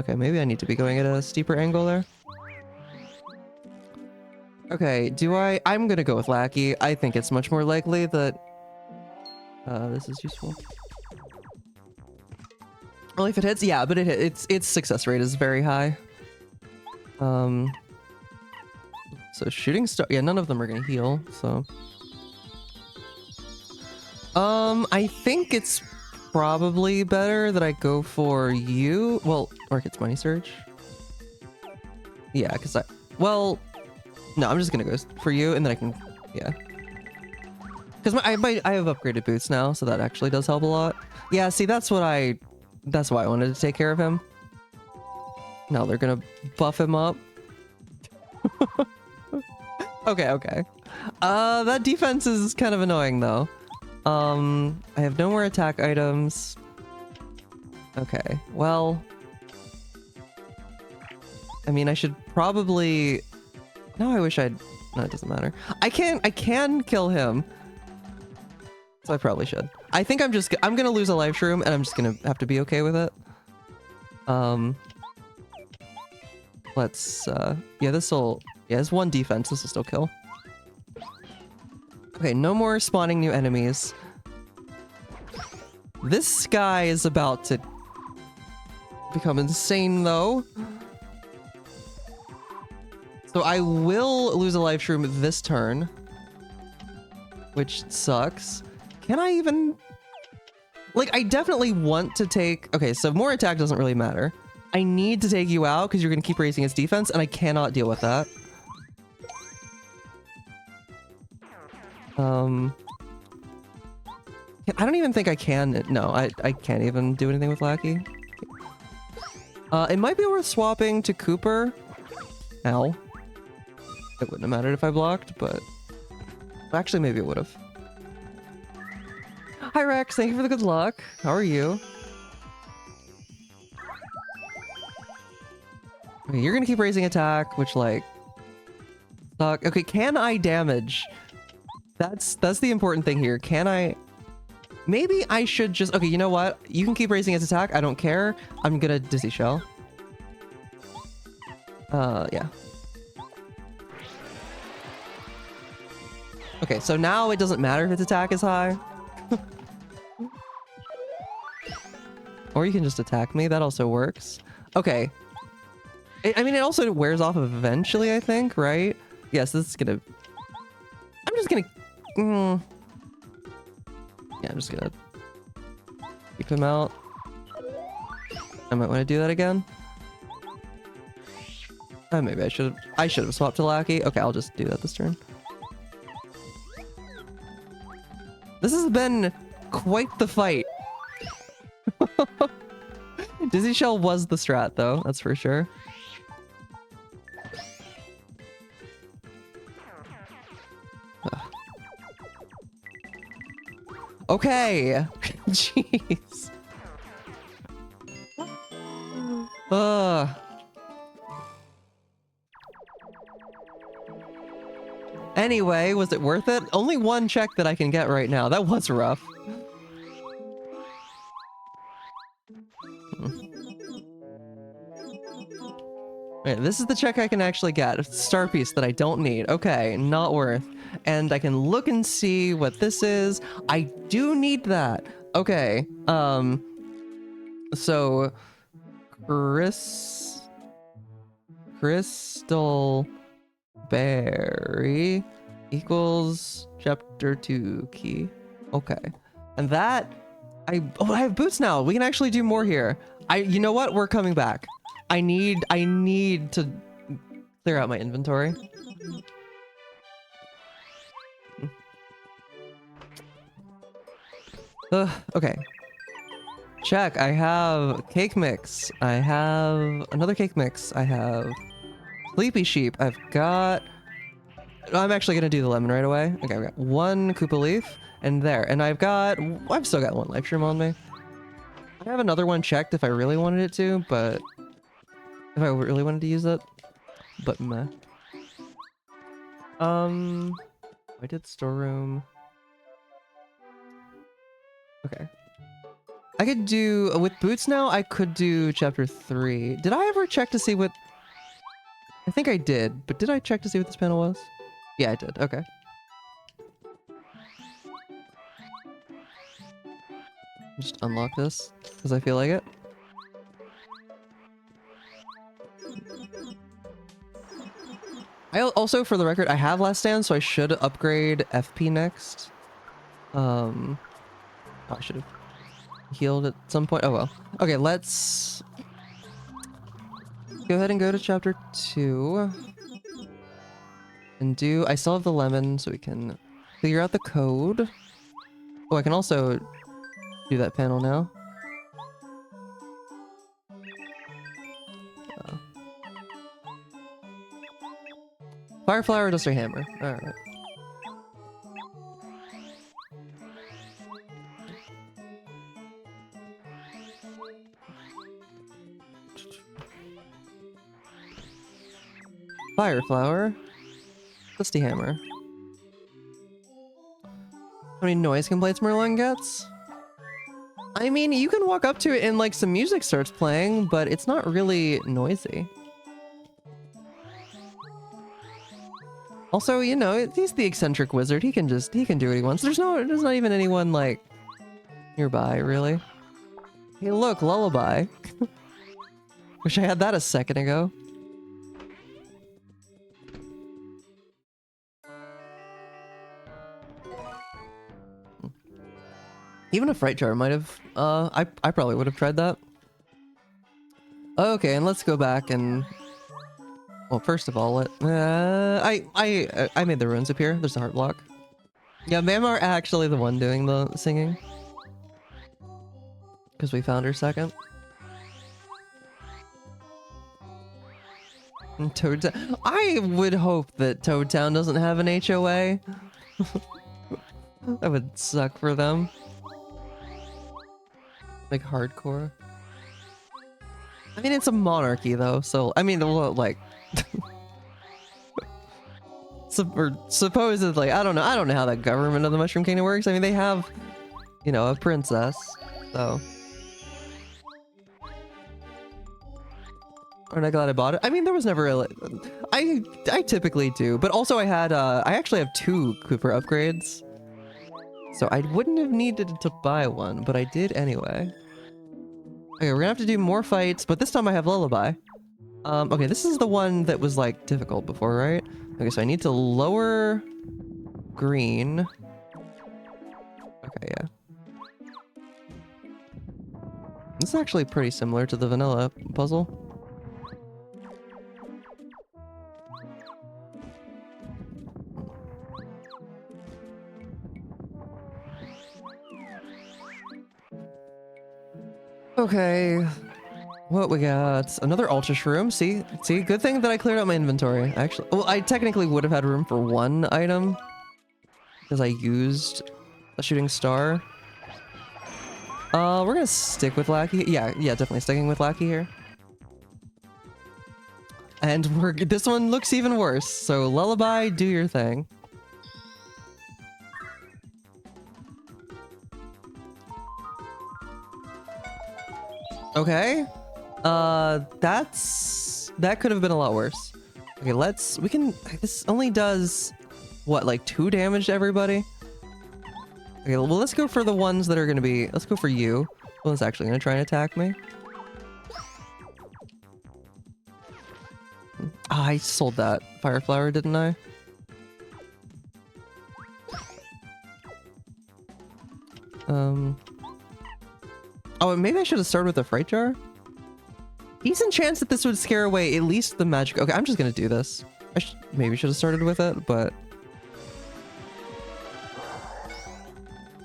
Okay, maybe I need to be going at a steeper angle there. Okay, I'm gonna go with Lackey. I think it's much more likely that this is useful. Only if it hits? Yeah, but it hits. Its success rate is very high. So So shooting star, yeah, none of them are gonna heal, so. I think it's probably better that I go for you. Well, Market's Money Surge. Yeah, because well, no, I'm just gonna go for you, and then I can, yeah. Because I have upgraded boots now, so that actually does help a lot. Yeah, see, that's why I wanted to take care of him. Now they're gonna buff him up. Okay. That defense is kind of annoying though. I have no more attack items. Okay, well, I mean, I should probably. No, I wish I'd. No, it doesn't matter. I can kill him. So I probably should. I think I'm gonna lose a life shroom, and I'm just gonna have to be okay with it. Let's yeah, it's one defense. This will still kill. Okay, no more spawning new enemies. This guy is about to become insane though. So I will lose a life shroom this turn, which sucks. Can I even... Like, I definitely want to take... Okay, so more attack doesn't really matter. I need to take you out because you're going to keep raising its defense, and I cannot deal with that. I don't even think I can... No, I can't even do anything with Lackey. It might be worth swapping to Cooper. Ow. It wouldn't have mattered if I blocked, but... Actually, maybe it would have. Hi Rex, thank you for the good luck. How are you? Okay, you're gonna keep raising attack, which like... Suck. Okay, can I damage? That's the important thing here. Can I... Maybe I should just... Okay, you know what? You can keep raising its attack. I don't care. I'm gonna Dizzy Shell. Yeah. Okay, so now it doesn't matter if its attack is high. Or you can just attack me. That also works. Okay. I mean, it also wears off eventually, I think, right? Yes, this is gonna... I'm just gonna... Yeah, I'm just gonna... keep him out. I might want to do that again. Maybe I should have swapped to Lackey. Okay, I'll just do that this turn. This has been quite the fight. Dizzy Shell was the strat, though. That's for sure. Okay. Jeez. Anyway, was it worth it? Only one check that I can get right now. That was rough. Right, this is the check I can actually get. A star piece that I don't need. Okay, not worth. And I can look and see what this is. I do need that. Okay. So Crystal Berry equals chapter 2 key. Okay. And that I have boots now. We can actually do more here. You know what? We're coming back. I need to clear out my inventory. Okay. Check. I have cake mix. I have another cake mix. I have sleepy sheep. I've got... I'm actually going to do the lemon right away. Okay, I've got one Koopa leaf and there. And I've still got one life shroom on me. I have another one checked if I really wanted it to, but... If I really wanted to use it. But meh. I did storeroom. Okay. I could do... With boots now, I could do chapter 3. Did I ever check to see what... I think I did, but did I check to see what this panel was? Yeah, I did. Okay. Just unlock this, because I feel like it. I also, for the record, I have Last Stand, so I should upgrade FP next. I should have healed at some point. Oh well. Okay, let's go ahead and go to chapter 2. And I still have the lemon, so we can figure out the code. Oh, I can also do that panel now. Fire flower, duster hammer. Alright. Fire flower. Dusty hammer. How many noise complaints Merlin gets? I mean, you can walk up to it and like some music starts playing, but it's not really noisy. Also, you know, he's the eccentric wizard. He can do what he wants. There's not even anyone like nearby, really. Hey, look, lullaby. Wish I had that a second ago. Even a fright jar might have. I probably would have tried that. Okay, and let's go back and. Well, first of all, I made the runes appear. There's a heart block. Yeah, Mam are actually the one doing the singing. Because we found her second. And Toadtown. I would hope that Toadtown doesn't have an HOA. That would suck for them. Like hardcore. I mean, it's a monarchy though, so I mean, like. Supposedly, I don't know how that government of the Mushroom Kingdom works. I mean, they have, you know, a princess, so. Aren't I glad I bought it? I mean, there was never a. I typically do, but also I actually have 2 Cooper upgrades, so I wouldn't have needed to buy one, but I did anyway. Okay, we're gonna have to do more fights, but this time I have Lullaby. Okay, this is the one that was, like, difficult before, right? Okay, so I need to lower green. Okay, yeah. This is actually pretty similar to the vanilla puzzle. Okay. What we got? Another ultra shroom. See, good thing that I cleared out my inventory. Actually, well, I technically would have had room for 1 item because I used a shooting star. We're gonna stick with Lackey. Yeah, definitely sticking with Lackey here. And this one looks even worse. So Lullaby, do your thing. Okay. That could have been a lot worse. Okay, this only does, what, like 2 damage to everybody? Okay, well, let's go for the ones that are gonna be, let's go for you. The one's actually gonna try and attack me. Ah, I sold that fire flower, didn't I? Oh, maybe I should have started with the fright jar? Decent chance that this would scare away at least the magic. Okay, I'm just gonna do this. I maybe should have started with it, but...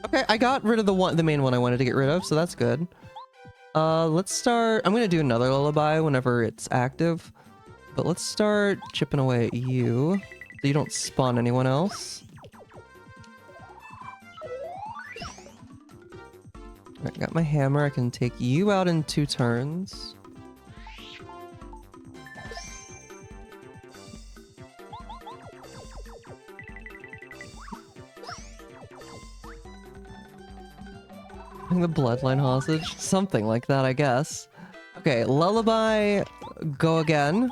Okay, I got rid of the main one I wanted to get rid of, so that's good. Let's start... I'm gonna do another lullaby whenever it's active. But let's start chipping away at you, so you don't spawn anyone else. Alright, got my hammer. I can take you out in 2 turns. The bloodline hostage? Something like that, I guess. Okay, lullaby, go again.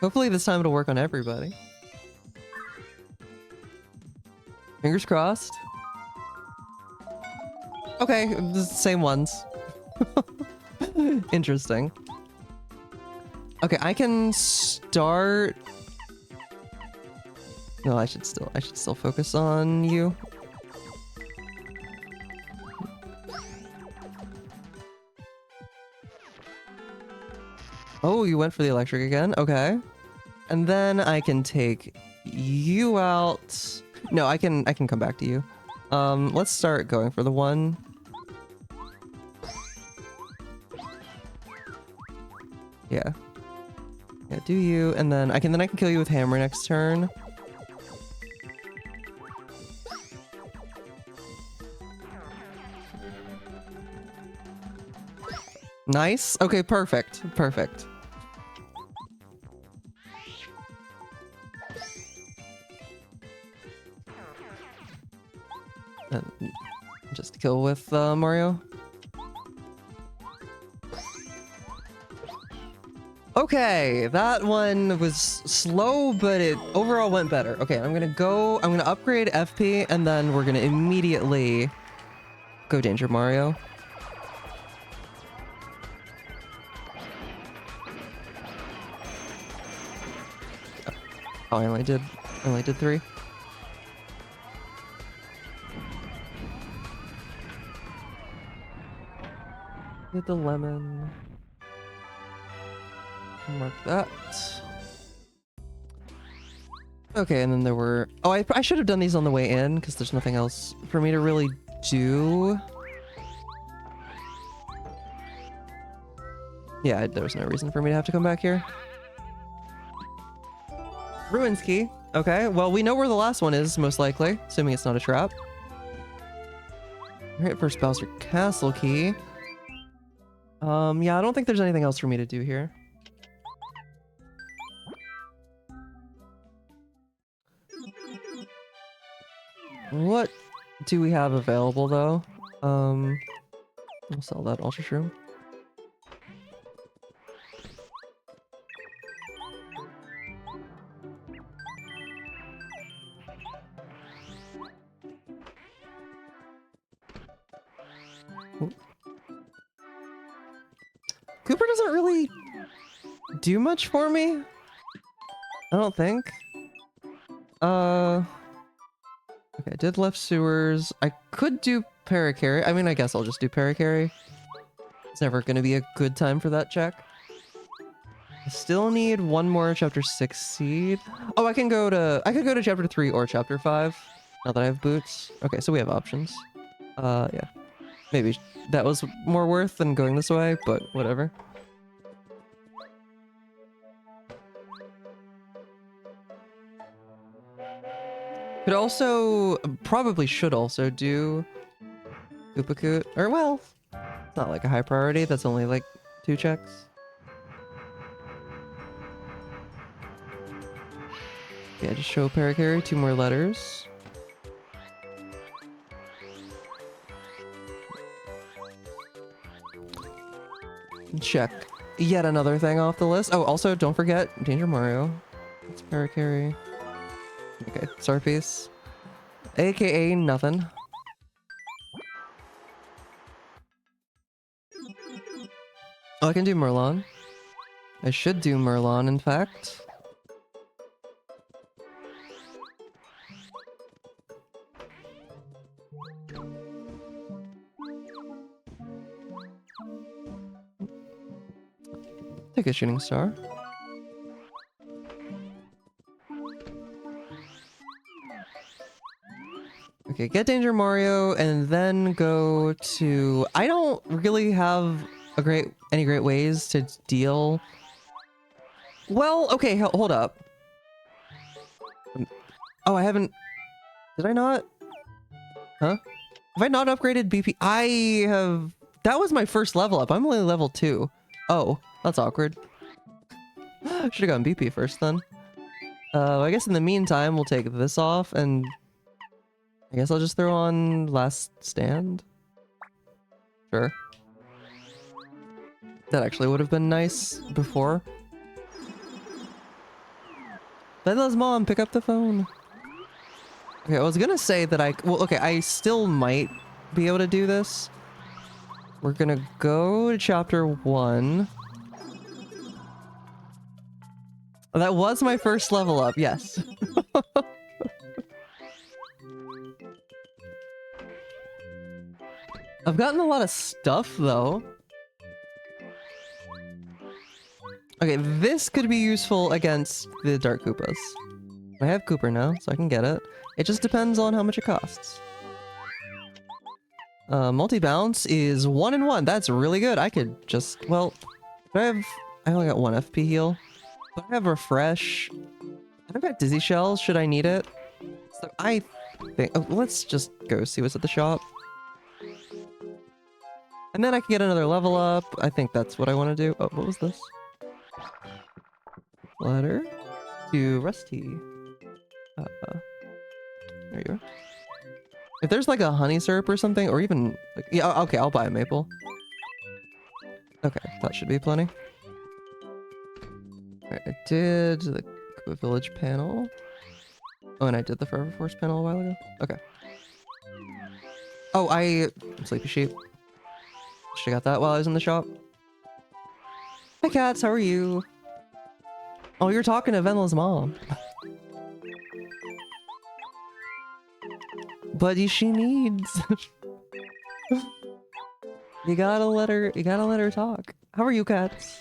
Hopefully this time it'll work on everybody. Fingers crossed. Okay, the same ones. Interesting. Okay, I can start No, I should still focus on you. Oh, you went for the electric again? Okay. And then I can take you out. No, I can come back to you. Let's start going for the one. Yeah. Yeah, do you, and then I can kill you with hammer next turn. Nice. Okay, perfect. Perfect. Just kill with Mario. Okay, that one was slow, but it overall went better. Okay, I'm gonna upgrade FP, and then we're gonna immediately go Danger Mario. Oh, I only did 3. Get the lemon. Mark that. Okay, and then there were... Oh, I should have done these on the way in, because there's nothing else for me to really do. Yeah, there was no reason for me to have to come back here. Ruins key. Okay, well, we know where the last one is, most likely, assuming it's not a trap. Alright, first Bowser Castle key. Yeah, I don't think there's anything else for me to do here. What do we have available, though? I'll sell that Ultra Shroom. Cooper doesn't really do much for me. I don't think. Okay, I did left sewers. I could do Paracarry. I mean, I guess I'll just do Paracarry. It's never going to be a good time for that check. I still need one more chapter 6 seed. Oh, I could go to chapter 3 or chapter 5 now that I have boots. Okay, so we have options. Yeah. Maybe that was more worth than going this way, but whatever. Probably should also do Koopakoot. Or, well, it's not like a high priority. That's only like 2 checks. Yeah, just show Paracarry 2 more letters. Check yet another thing off the list. Oh, also, don't forget Danger Mario. It's Paracarry. Okay, Star Piece. AKA nothing. Oh, I can do Merlon. I should do Merlon, in fact. Take a shooting star. Okay, get Danger Mario and then go to... I don't really have any great ways to deal... Well, okay, hold up. Oh, I haven't... Did I not? Huh? Have I not upgraded BP? I have... That was my first level up. I'm only level 2. Oh, that's awkward. Should've gotten BP first then. I guess in the meantime, we'll take this off and... I guess I'll just throw on Last Stand. Sure. That actually would have been nice before. Bella's mom, pick up the phone. Okay, I was gonna say that I still might be able to do this. We're gonna go to chapter 1. That was my first level up, yes. I've gotten a lot of stuff, though. Okay, this could be useful against the Dark Koopas. I have Cooper now, so I can get it. It just depends on how much it costs. Multi-bounce is 1 and 1. That's really good. I could just, well, I only got 1 FP heal. But I have refresh. I've got dizzy shells. Should I need it? So I think, oh, let's just go see what's at the shop. And then I can get another level up. I think that's what I want to do. Oh, what was this? Letter to Rusty. There you go. If there's like a honey syrup or something, or even like, yeah, okay, I'll buy a maple. Okay, that should be plenty. Alright, I did the village panel. Oh, and I did the Forever Force panel a while ago. Okay. Oh, Sleepy Sheep. Should've got that while I was in the shop. Hey cats, how are you? Oh, you're talking to Venla's mom. But she needs. You gotta let her talk. How are you, cats?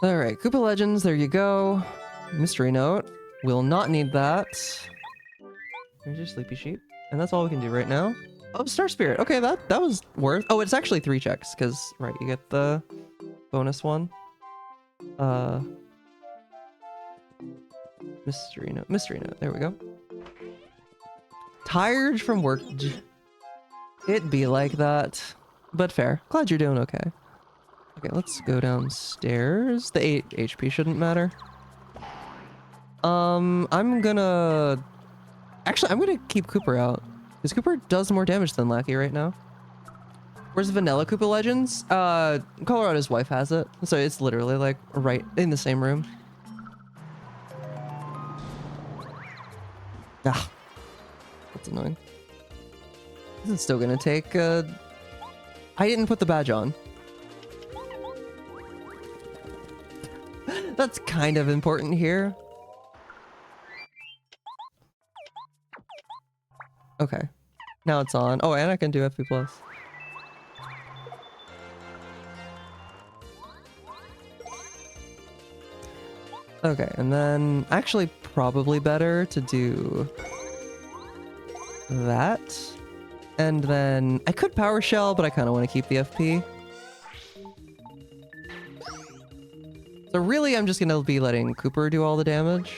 Alright, Koopa Legends, there you go. Mystery note. We'll not need that. There's your Sleepy Sheep. And that's all we can do right now. Oh, Star Spirit. Okay, that was worth. Oh, it's actually 3 checks, because, right, you get the bonus one. Mystery note. There we go. Tired from work. It'd be like that. But fair. Glad you're doing okay. Okay, let's go downstairs. The 8 HP shouldn't matter. I'm gonna keep Cooper out. Because Cooper does more damage than Lackey right now. Where's Vanilla Koopa Legends? Colorado's wife has it. So it's literally like right in the same room. Ah. That's annoying. This is still gonna take, I didn't put the badge on. That's kind of important here. Okay. Now it's on. Oh, and I can do FP+. Okay, and then actually probably better to do that. And then I could Power Shell, but I kind of want to keep the FP. So really, I'm just going to be letting Cooper do all the damage.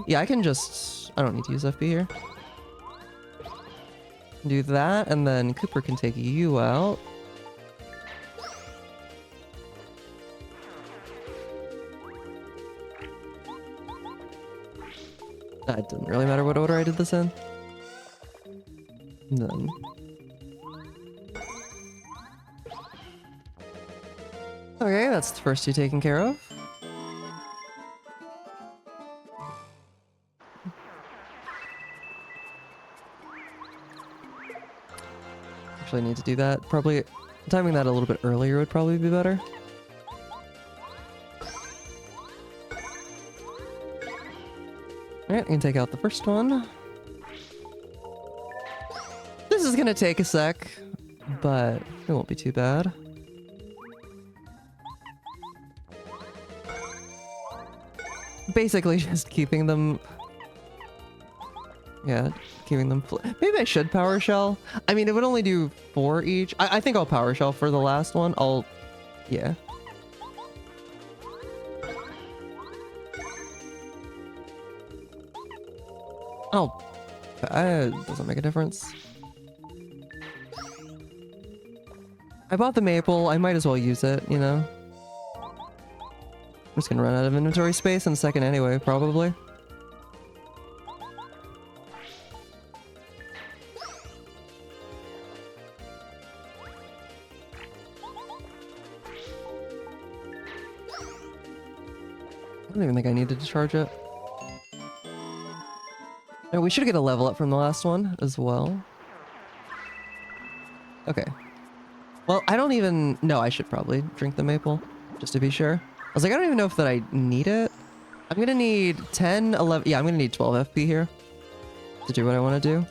Yeah, I can just... I don't need to use FP here. Do that, and then Cooper can take you out. That doesn't really matter what order I did this in. And then... Okay, that's the first 2 taken care of. Actually, I need to do that. Probably timing that a little bit earlier would probably be better. Alright, I can take out the first one. This is gonna take a sec, but it won't be too bad. Basically just keeping them... Yeah, keeping them... Maybe I should Power Shell. I mean, it would only do 4 each. I think I'll Power Shell for the last one. Yeah. Oh. Doesn't make a difference. I bought the maple. I might as well use it, you know? I'm just gonna run out of inventory space in a second anyway, probably. I don't even think I needed to charge it. No, we should get a level up from the last one as well. Okay. Well, I don't even... No, I should probably drink the maple, just to be sure. I was like, I don't even know if that I need it. I'm gonna need 10, 11... Yeah, I'm gonna need 12 FP here to do what I want to do.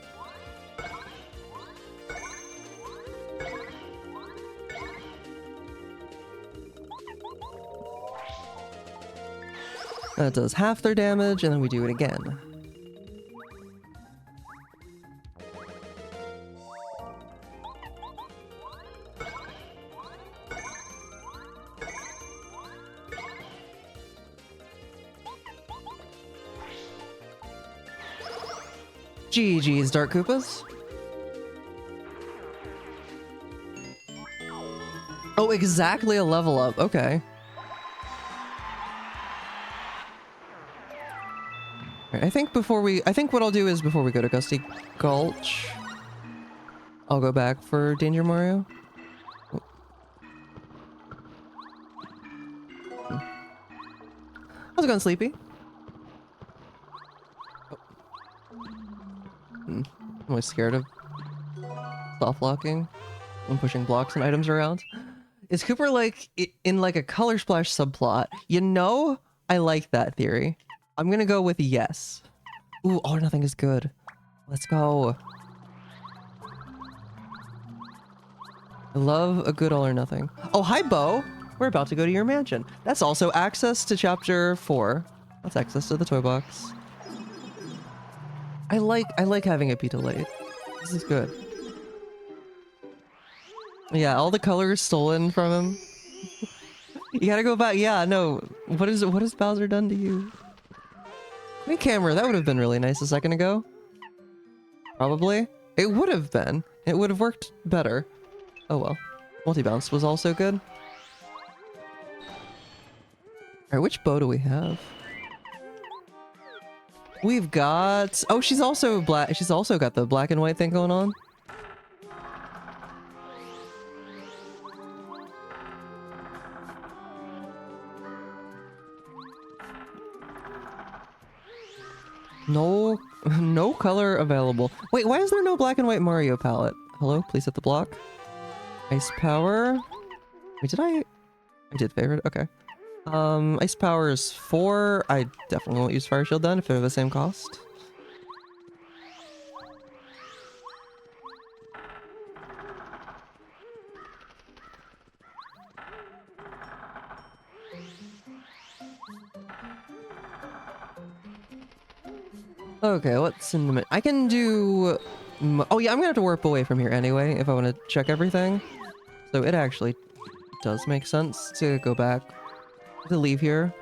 That does half their damage, and then we do it again. GG's, Dark Koopas. Oh, exactly a level up. Okay. I think what I'll do is before we go to Gusty Gulch, I'll go back for Danger Mario. Oh. How's it going, Sleepy? Oh. I'm always scared of soft locking when pushing blocks and items around. Is Cooper like in like a Color Splash subplot? You know, I like that theory. I'm gonna go with yes. Ooh, all or nothing is good. Let's go. I love a good all or nothing. Oh, hi, Bo. We're about to go to your mansion. That's also access to chapter 4. That's access to the toy box. I like having a Pita late. This is good. Yeah, all the colors stolen from him. You gotta go back. Yeah, no. What has Bowser done to you? Quick camera, that would have been really nice a second ago. Probably. It would have been. It would have worked better. Oh well. Multi-bounce was also good. Alright, which bow do we have? We've got... Oh, she's also black. She's also got the black and white thing going on. No color available. Wait, why is there no black and white Mario palette? Hello, please hit the block. Ice power. Wait, I did favorite. Okay. Ice power is 4. I definitely won't use Fire Shield then if they're the same cost. Okay, what's in the mid? I can do... Oh yeah, I'm gonna have to warp away from here anyway if I want to check everything. So it actually does make sense to go back, to leave here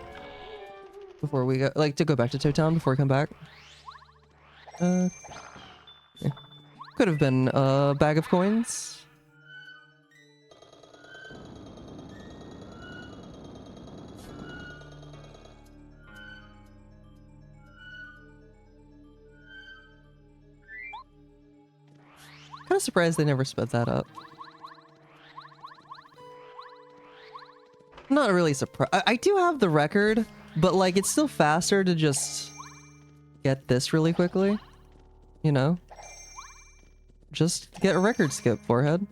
before we go, like to go back to Toad Town before we come back. Yeah. Could have been a bag of coins. Kind of surprised they never sped that up. I'm not really surprised. I do have the record, but like it's still faster to just get this really quickly. You know? Just get a record skip, forehead.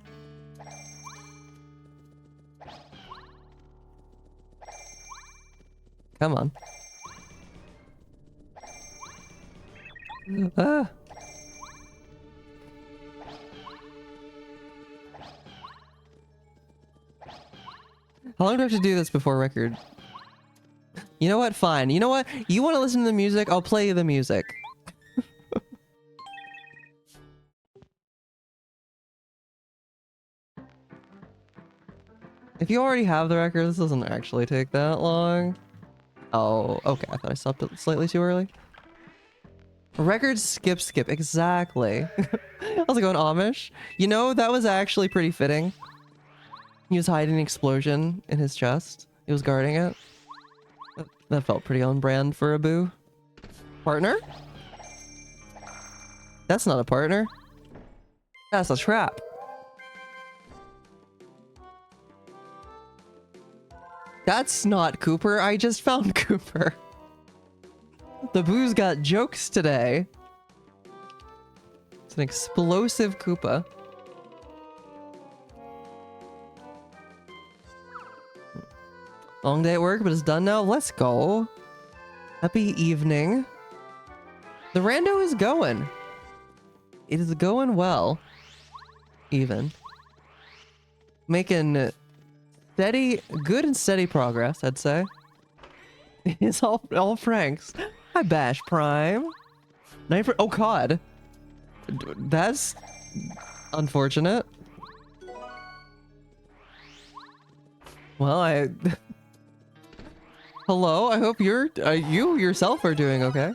Come on. Ah. How long do I have to do this before record? You know what? Fine. You know what? You want to listen to the music? I'll play the music. If you already have the record, this doesn't actually take that long. Oh, okay. I thought I stopped it slightly too early. Record skip. Exactly. I was going Amish. You know, that was actually pretty fitting. He was hiding an explosion in his chest. He was guarding it. That felt pretty on brand for a Boo. Partner? That's not a partner. That's a trap. That's not Cooper. I just found Cooper. The Boo's got jokes today. It's an explosive Koopa. Long day at work, but it's done now. Let's go. Happy evening. The rando is going. It is going well. Even. Making steady, good and steady progress, I'd say. It's all Franks. Hi, Bash Prime. Oh, God. That's unfortunate. Well, hello, I hope you yourself are doing okay.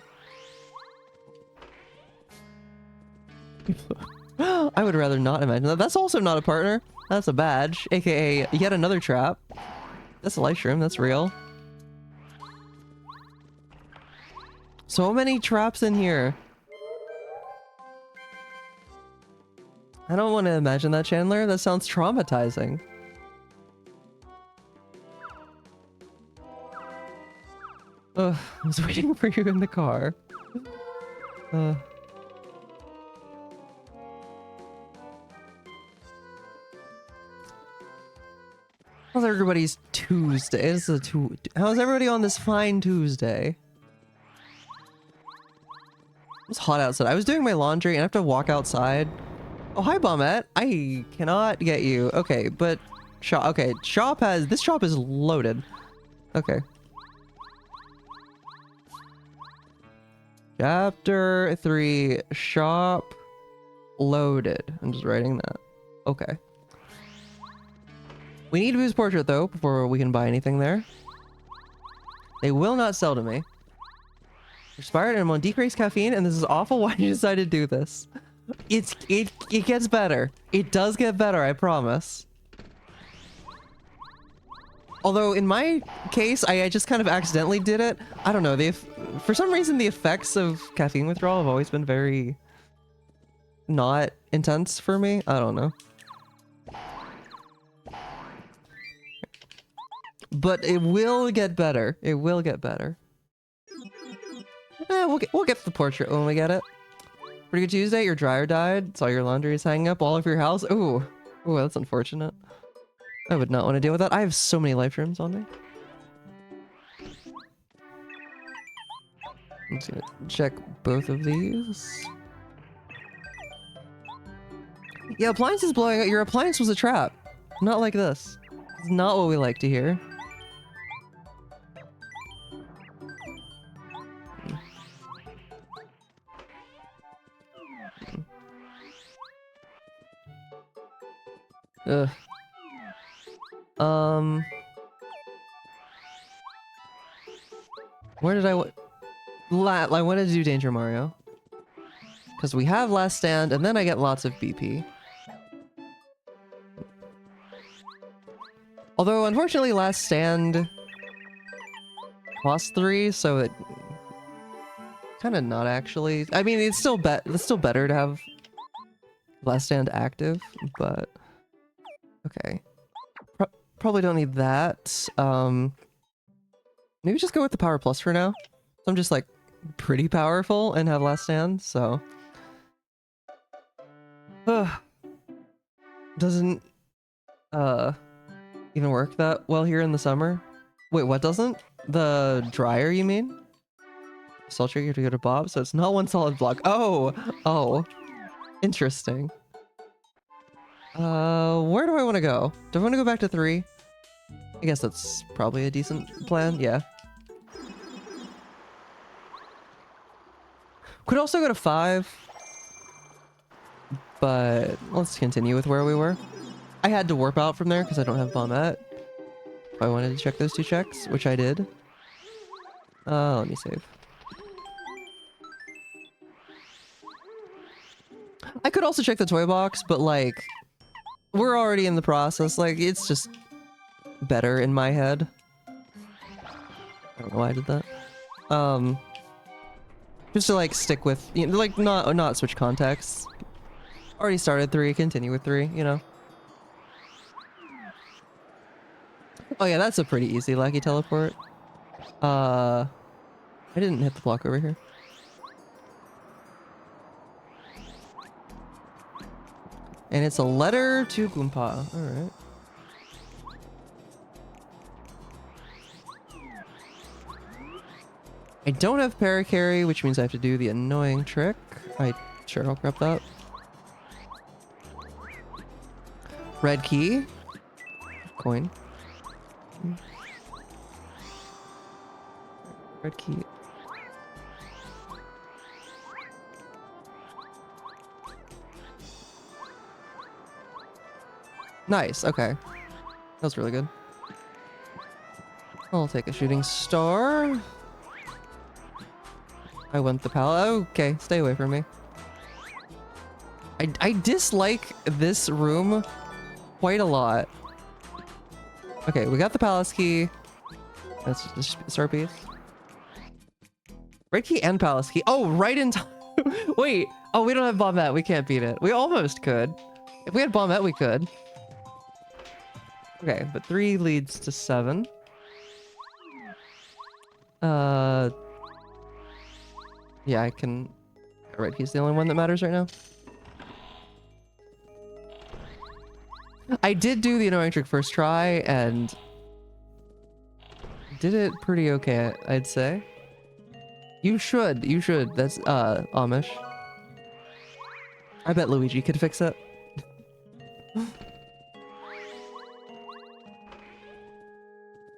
I would rather not imagine that. That's also not a partner. That's a badge, aka yet another trap. That's a life shroom, that's real. So many traps in here. I don't want to imagine that, Chandler. That sounds traumatizing. Ugh, I was waiting for you in the car. How's everybody's Tuesday? How's everybody on this fine Tuesday? It's hot outside. I was doing my laundry and I have to walk outside. Oh, hi, Bombette. I cannot get you. Okay, but shop. Okay, this shop is loaded. Okay. Chapter 3, shop loaded. I'm just writing that. Okay. We need Boo's portrait though before we can buy anything there. They will not sell to me. Expired and I'm on decreased caffeine and this is awful. Why did you decide to do this? It gets better. It does get better, I promise. Although in my case, I just kind of accidentally did it. I don't know. For some reason, the effects of caffeine withdrawal have always been very not intense for me. I don't know. But it will get better. It will get better. We'll get the portrait when we get it. Pretty good Tuesday. Your dryer died. Saw your laundry is hanging up all over your house. Ooh, that's unfortunate. I would not want to deal with that. I have so many life rooms on me. I'm just gonna check both of these. Yeah, appliance is blowing up. Your appliance was a trap. Not like this. It's not what we like to hear. Ugh. Where did I wanted to do Danger Mario. Because we have Last Stand, and then I get lots of BP. Although, unfortunately, Last Stand costs 3, so it kind of not actually. I mean, it's still better to have Last Stand active, but okay. Probably don't need that. Maybe just go with the Power Plus for now. I'm just like pretty powerful and have Last Stand, so doesn't even work that well here in the summer. Wait, what doesn't? The dryer, you mean? Sultry, you have to go to Bob, so it's not one solid block. Oh, interesting. Where do I want to go? Do I want to go back to 3? I guess that's probably a decent plan, yeah. Could also go to 5. But let's continue with where we were. I had to warp out from there because I don't have Bombette. I wanted to check those 2 checks, which I did. Let me save. I could also check the toy box, but like, we're already in the process. Like, it's just better in my head. I don't know why I did that. Just to like stick with, you know, like not switch contexts. Already started 3, continue with 3, you know. Oh yeah, that's a pretty easy lucky teleport. I didn't hit the block over here. And it's a letter to Goomba. Alright. I don't have paracarry, which means I have to do the annoying trick. Sure, I'll grab that. Red key. Coin. Red key. Nice, okay. That's really good. I'll take a shooting star. I want the pallet. Okay, stay away from me. I dislike this room quite a lot. Okay, we got the palace key. That's just a star piece. Red key and palace key. Oh, right in time. Wait. Oh, we don't have bombette. We can't beat it. We almost could. If we had bombette, we could. Okay, but 3 leads to 7. Yeah, I can... Red key's the only one that matters right now. I did do the annoying trick first try, and... did it pretty okay, I'd say. You should. That's, Amish. I bet Luigi could fix it.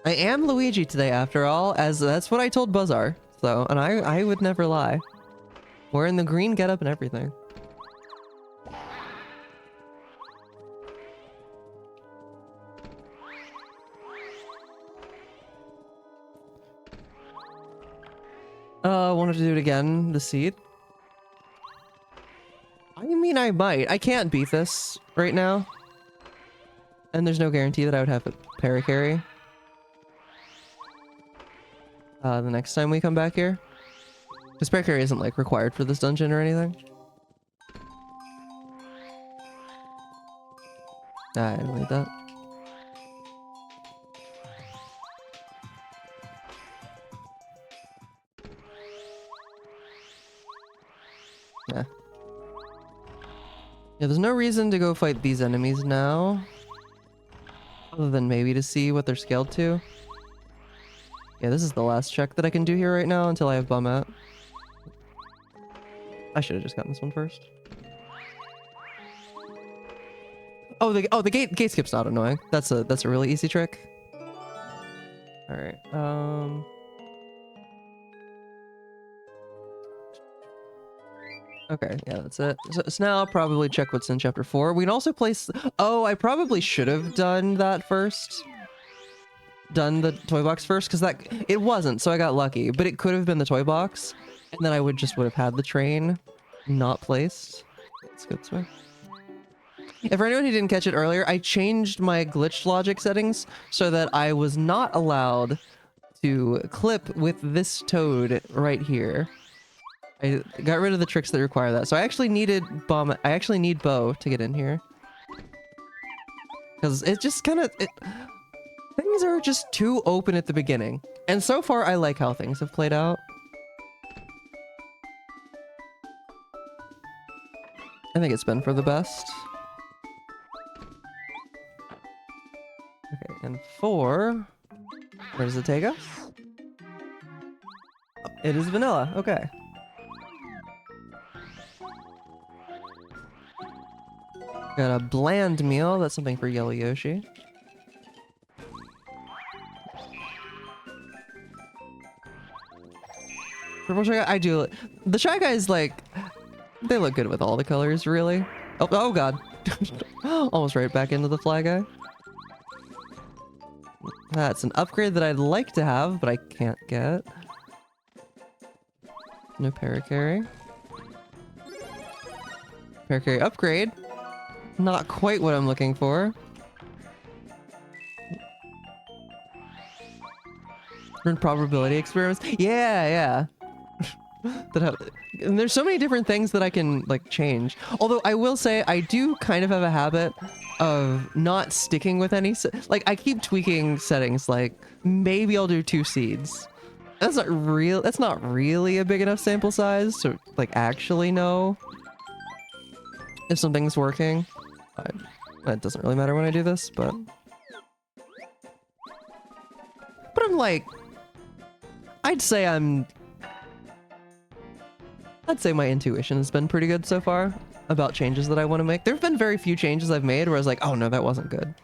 I am Luigi today, after all, as that's what I told Buzzar. So, and I would never lie. Wearing the green getup and everything. Wanted to do it again, the seed. I mean, I might. I can't beat this right now. And there's no guarantee that I would have a paracarry. The next time we come back here. Because paracarry isn't, like, required for this dungeon or anything. I don't need that. Yeah. Yeah, there's no reason to go fight these enemies now. Other than maybe to see what they're scaled to. Yeah, this is the last check that I can do here right now until I have bombette. I should have just gotten this one first. Oh, the gate skip's not annoying. That's a really easy trick. All right. Okay, yeah, that's it. So now I'll probably check what's in chapter 4. We can also place... Oh, I probably should have done that first. Done the toy box first, because it wasn't, so I got lucky. But it could have been the toy box, and then I would have had the train not placed. Let's go this way. And for anyone who didn't catch it earlier, I changed my glitch logic settings so that I was not allowed to clip with this toad right here. I got rid of the tricks that require that. So I actually needed I actually need bow to get in here. Because it just kind of... Things are just too open at the beginning. And so far, I like how things have played out. I think it's been for the best. Okay, and 4... Where does it take us? Oh, it is vanilla. Okay. Got a bland meal. That's something for Yellow Yoshi. Purple Shy Guy, I do. The Shy Guys, like, they look good with all the colors, really. Oh god. Almost right back into the Fly Guy. That's an upgrade that I'd like to have, but I can't get. No paracarry. Paracarry upgrade. Not quite what I'm looking for. Different probability experiments. Yeah. And there's so many different things that I can, like, change. Although I will say I do kind of have a habit of not sticking with any... Like, I keep tweaking settings, like, maybe I'll do 2 seeds. That's not really a big enough sample size to, like, actually know if something's working. It doesn't really matter when I do this, but I'm like... I'd say I'm I'd say my intuition has been pretty good so far about changes that I want to make. There have been very few changes I've made where I was like, oh no, that wasn't good.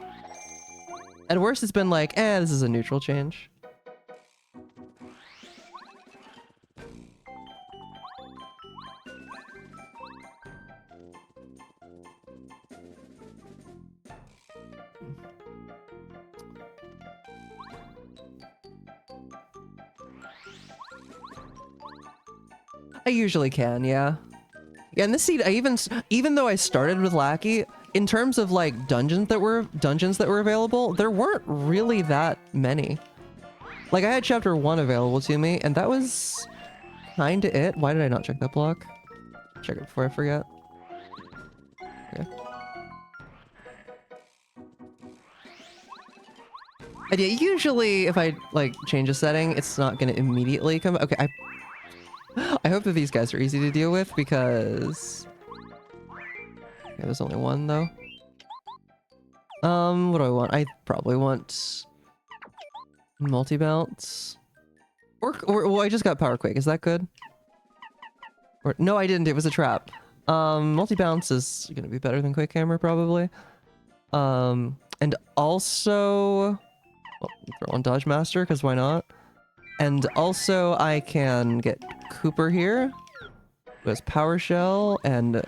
At worst, it's been like, this is a neutral change. I usually can, yeah. Yeah, in this seed, even though I started with Lackey, in terms of like dungeons that were available, there weren't really that many. Like I had chapter 1 available to me, and that was kinda it. Why did I not check that block? Check it before I forget. Okay. And yeah, usually if I like change a setting, it's not gonna immediately come. Okay, I hope that these guys are easy to deal with because... Okay, there's only one though. What do I want? I probably want multi-bounce. Or well, I just got power quake. Is that good? Or no, I didn't. It was a trap. Multi-bounce is gonna be better than quick hammer probably. And also, well, throw on dodge master because why not? And also I can get Cooper here, who has power shell, and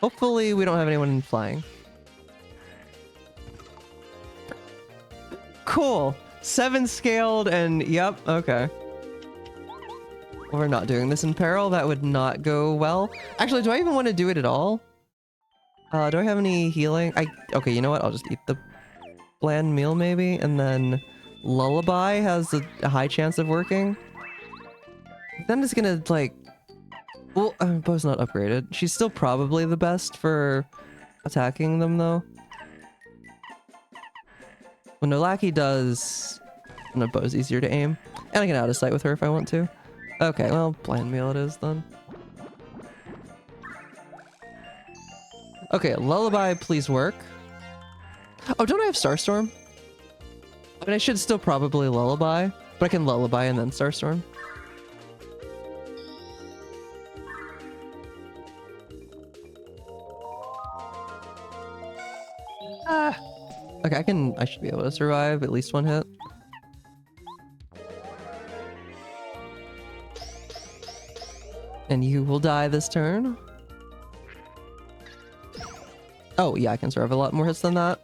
hopefully we don't have anyone flying. Cool. 7 scaled and yep, okay. We're not doing this in peril. That would not go well. Actually, do I even want to do it at all? Do I have any healing? Okay, you know what? I'll just eat the bland meal maybe, and then Lullaby has a high chance of working. Then it's gonna like... Well, Bo's not upgraded. She's still probably the best for attacking them though. Well, no, Lackey does... No, Bo's easier to aim. And I can out of sight with her if I want to. Okay, well, bland meal it is then. Okay, Lullaby, please work. Oh, don't I have Starstorm? I mean, I should still probably Lullaby, but I can Lullaby and then Starstorm. Okay, I should be able to survive at least one hit. And you will die this turn. Oh, yeah, I can survive a lot more hits than that.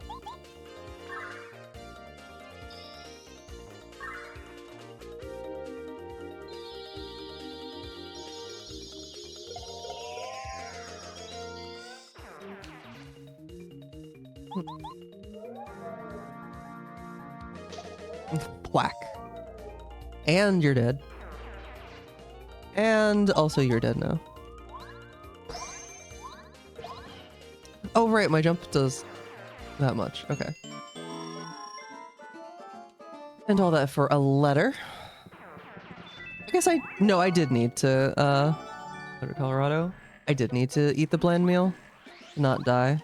Whack. And you're dead. And also you're dead now. Oh, right, my jump does that much. Okay. And all that for a letter. I guess no, I did need to, go to Colorado. I did need to eat the bland meal, not die.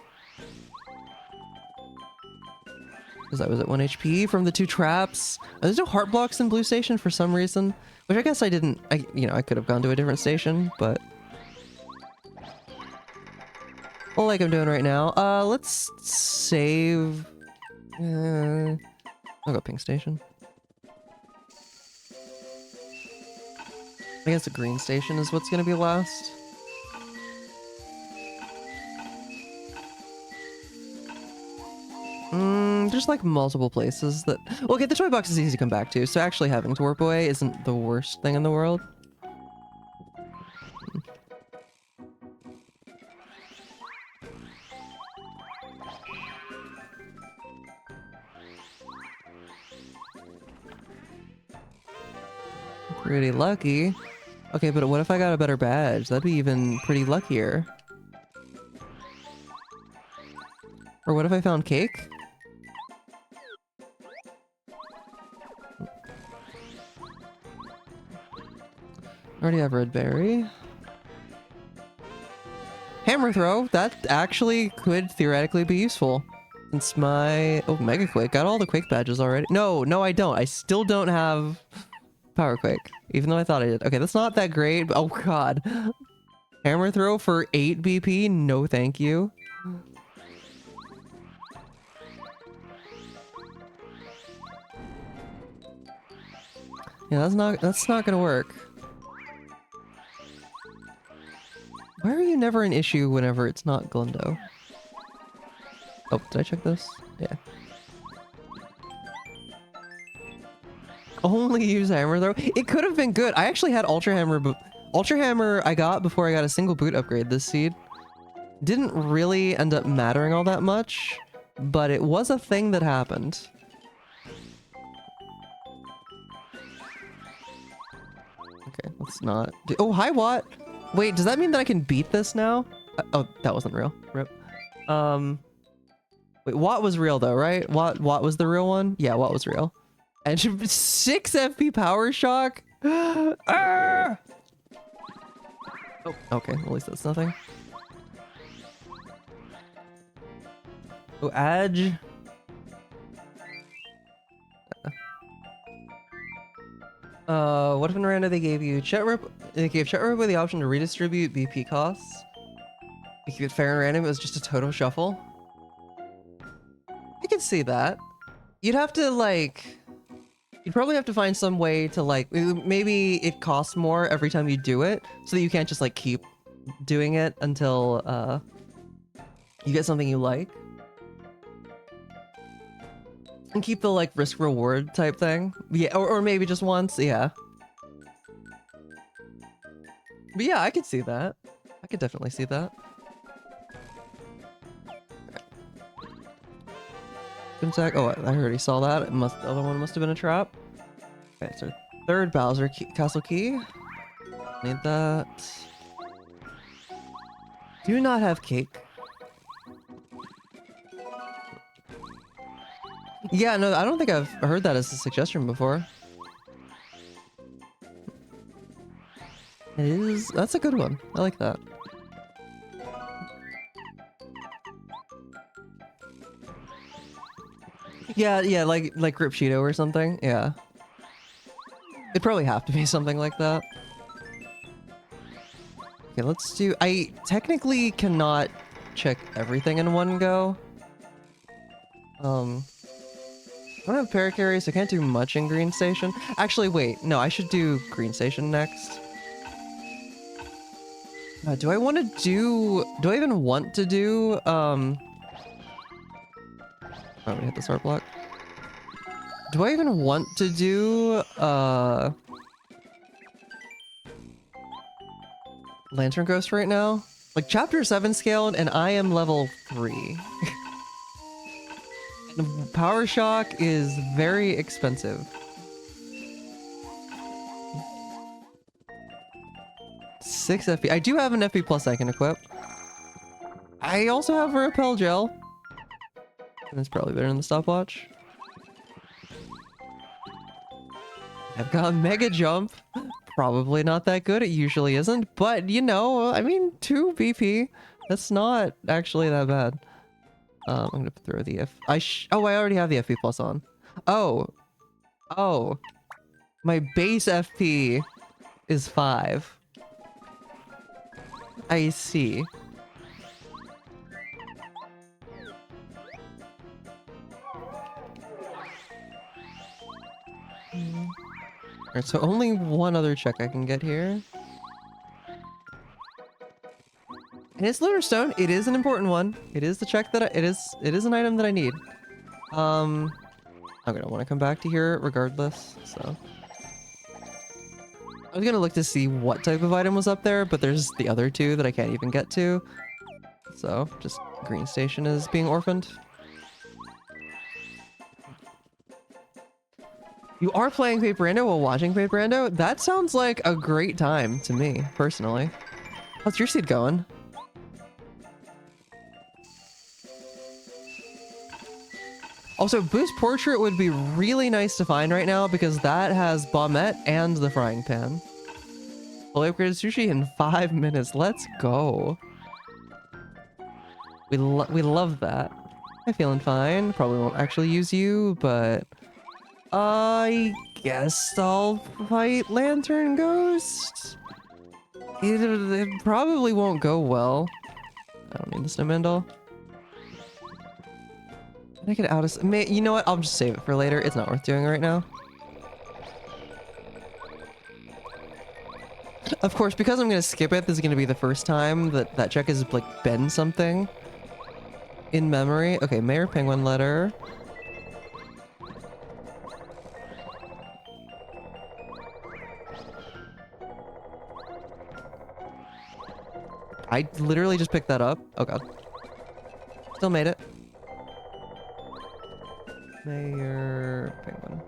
Because I was at 1 HP from the 2 traps. There's no heart blocks in Blue Station for some reason, which I guess I didn't, you know, I could have gone to a different station, but... Well, like I'm doing right now. Let's save... I'll go Pink Station. I guess the Green Station is what's gonna be last. There's like multiple places that... Well, okay, the toy box is easy to come back to, so actually having to warp away isn't the worst thing in the world. Pretty lucky. Okay, but what if I got a better badge? That'd be even pretty luckier. Or what if I found cake? Already have red berry. Hammer throw. That actually could theoretically be useful. Since my... Oh, Mega Quake. Got all the Quake badges already. No, I don't. I still don't have Power Quake. Even though I thought I did. Okay, that's not that great. But, oh, God. Hammer throw for 8 BP? No, thank you. Yeah, that's not gonna work. Why are you never an issue whenever it's not Glundo? Oh, did I check this? Yeah. Only use hammer though. It could have been good. I actually had Ultra Hammer, but Ultra Hammer I got before I got a single boot upgrade this seed. Didn't really end up mattering all that much, but it was a thing that happened. Okay, let's not do— oh, hi, Watt. Wait, does that mean that I can beat this now? Oh, that wasn't real. Rip. Wait, Watt was real though, right? Watt was the real one? Yeah, Watt was real. And 6 FP power shock? Ah! Oh, okay, at least that's nothing. Oh, Edge. What if in Miranda they gave you they gave Chetrip with the option to redistribute BP costs? You keep it fair and random, it was just a total shuffle? I can see that. You'd have to like— you'd probably have to find some way to like— maybe it costs more every time you do it, so that you can't just like keep doing it until you get something you like. And keep the like risk reward type thing. Yeah, or maybe just once, yeah. But yeah, I could see that. I could definitely see that. Attack. Oh, I already saw that. The other one must have been a trap. Okay, so third Bowser Castle key. Need that. Do not have cake. Yeah, no, I don't think I've heard that as a suggestion before. It is— that's a good one. I like that. Yeah, like Grip Cheeto or something. Yeah. It'd probably have to be something like that. Okay, let's do— I technically cannot check everything in one go. I don't have Paracarry, so I can't do much in Green Station. Actually, wait. No, I should do Green Station next. Do I want to do— do I even want to do— oh, we hit the start block. Do I even want to do Lantern Ghost right now? Like chapter 7 scaled and I am level 3. And Power Shock is very expensive. Six FP. I do have an FP plus I can equip. I also have a repel gel. That's probably better than the stopwatch. I've got Mega Jump. Probably not that good. It usually isn't. But, you know, I mean, 2 BP. That's not actually that bad. I'm going to throw the F... oh, I already have the FP plus on. Oh. Oh. My base FP is 5. I see. Alright, so only one other check I can get here. And it's Lunar Stone. It is an important one. It is the check that it is an item that I need. I'm gonna want to come back to here regardless, so. I was gonna look to see what type of item was up there, but there's the other two that I can't even get to. So, just Green Station is being orphaned. You are playing Paper Rando while watching Paper Rando? That sounds like a great time to me, personally. How's your seed going? Also, Boost Portrait would be really nice to find right now because that has Bombette and the Frying Pan. Fully upgraded sushi in 5 minutes. Let's go. We love that. I'm feeling fine. Probably won't actually use you, but I guess I'll fight Lantern Ghost. It probably won't go well. I don't need the snowman doll. Can I get out of... You know what? I'll just save it for later. It's not worth doing right now. Of course, because I'm going to skip it, this is going to be the first time that that check has, like, been something in memory. Okay, Mayor Penguin letter. I literally just picked that up. Oh, God. Still made it. Mayor Penguin.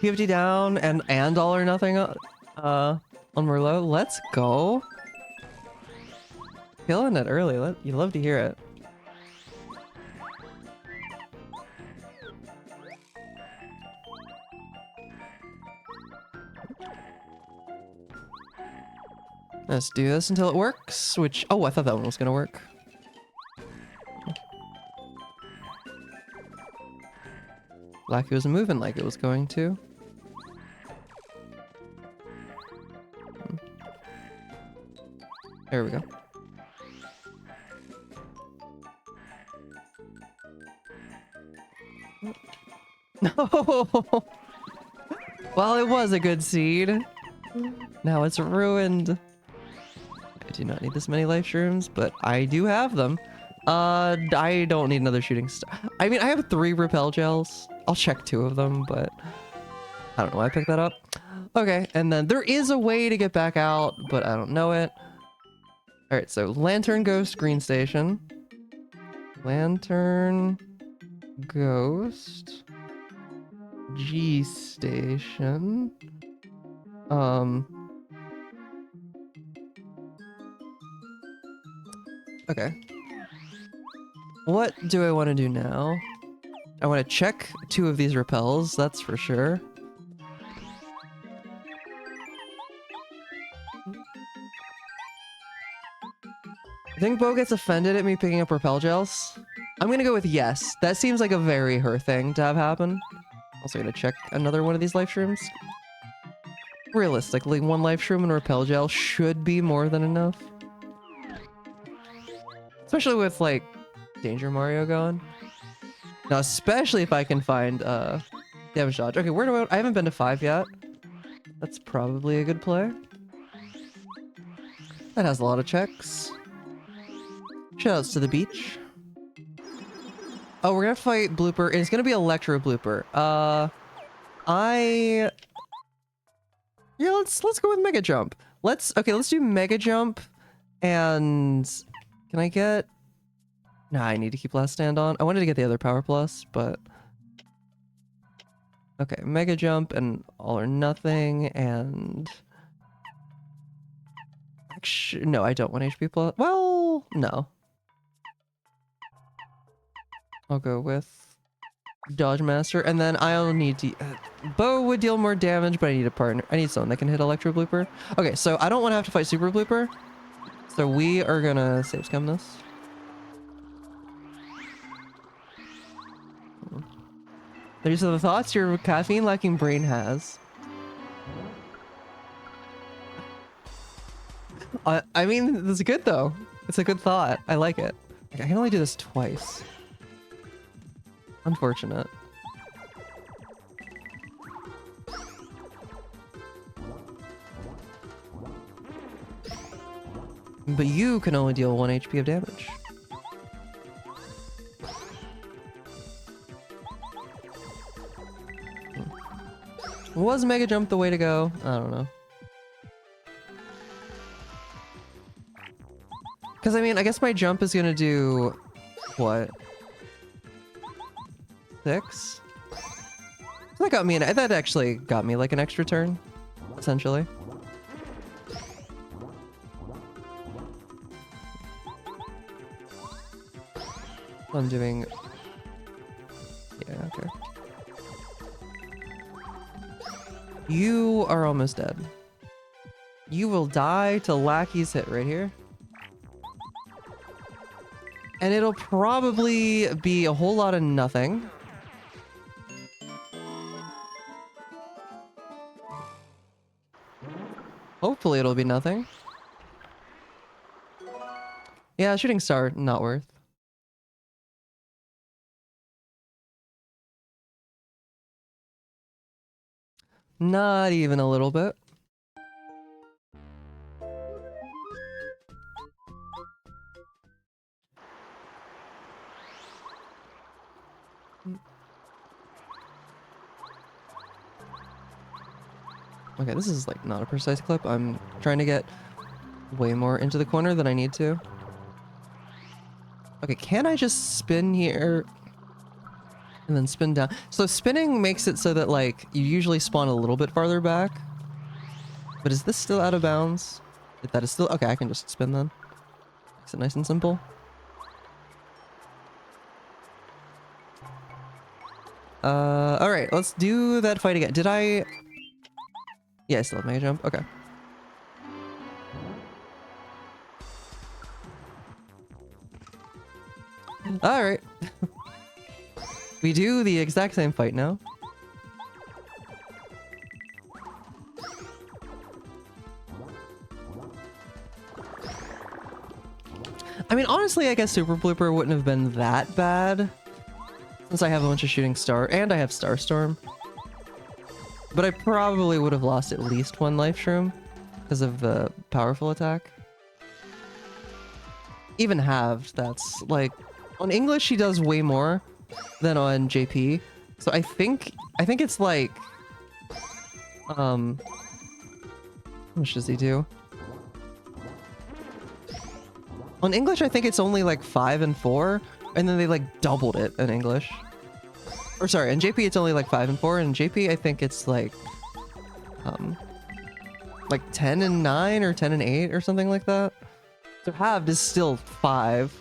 PFD down and all or nothing on Merlot. Let's go. Killing it early. You love to hear it. Let's do this until it works, which... Oh, I thought that one was gonna work. Like it was moving like it was going to. There we go. No! Well, it was a good seed. Now it's ruined. I do not need this many life shrooms, but I do have them. I don't need another shooting star. I mean, I have 3 repel gels. I'll check 2 of them, but I don't know why I picked that up. Okay, and then there is a way to get back out, but I don't know it. All right, so Lantern Ghost Green Station. Lantern Ghost G Station. Okay. What do I want to do now? I want to check 2 of these repels, that's for sure. I think Bo gets offended at me picking up repel gels. I'm gonna go with yes. That seems like a very her thing to have happen. Also gonna check another one of these life shrooms. Realistically, 1 life shroom and repel gel should be more than enough. Especially with, like, Danger Mario going. Now, especially if I can find damage dodge. Okay, where do I haven't been to 5 yet. That's probably a good play. That has a lot of checks. Shoutouts to the beach. Oh, we're gonna fight Blooper, and it's gonna be Electro Blooper. Yeah, let's go with Mega Jump. Let's do Mega Jump, and can I get... Nah, I need to keep Last Stand on. I wanted to get the other Power Plus, but... Okay, Mega Jump and All or Nothing, and... Actually, no, I don't want HP Plus. Well, no. I'll go with Dodge Master, and then I'll need to... Bo would deal more damage, but I need a partner. I need someone that can hit Electro Blooper. Okay, so I don't want to have to fight Super Blooper. So we are gonna save scum this. These are the thoughts your caffeine-lacking brain has. I mean, this is good though. It's a good thought. I like it. I can only do this twice. Unfortunate. But you can only deal 1 HP of damage. Was Mega Jump the way to go? I don't know. Because, I mean, I guess my jump is gonna do... What? 6? That got me that actually got me like an extra turn, essentially. I'm doing... Yeah, okay. You are almost dead. You will die to Lackey's hit right here. And it'll probably be a whole lot of nothing. Hopefully it'll be nothing. Yeah, shooting star, not worth. Not even a little bit. Okay, this is like not a precise clip. I'm trying to get way more into the corner than I need to. Okay, can I just spin here and then spin down? So spinning makes it so that like you usually spawn a little bit farther back. But is this still out of bounds? If that is still okay, I can just spin then. Makes it nice and simple. All right, let's do that fight again. Did I? Yeah, I still have mega jump. Okay. All right. We do the exact same fight now. I mean, honestly, I guess Super Blooper wouldn't have been that bad. Since I have a bunch of shooting star, and I have Starstorm. But I probably would have lost at least one life shroom because of the powerful attack. Even halved, that's like... On English, he does way more than on JP. So I think it's like... How much does he do? On English, I think it's only like 5 and 4, and then they like doubled it in English. Or sorry, in JP it's only like 5 and 4, and in JP I think it's like 10 and 9 or 10 and 8 or something like that. So halved is still 5.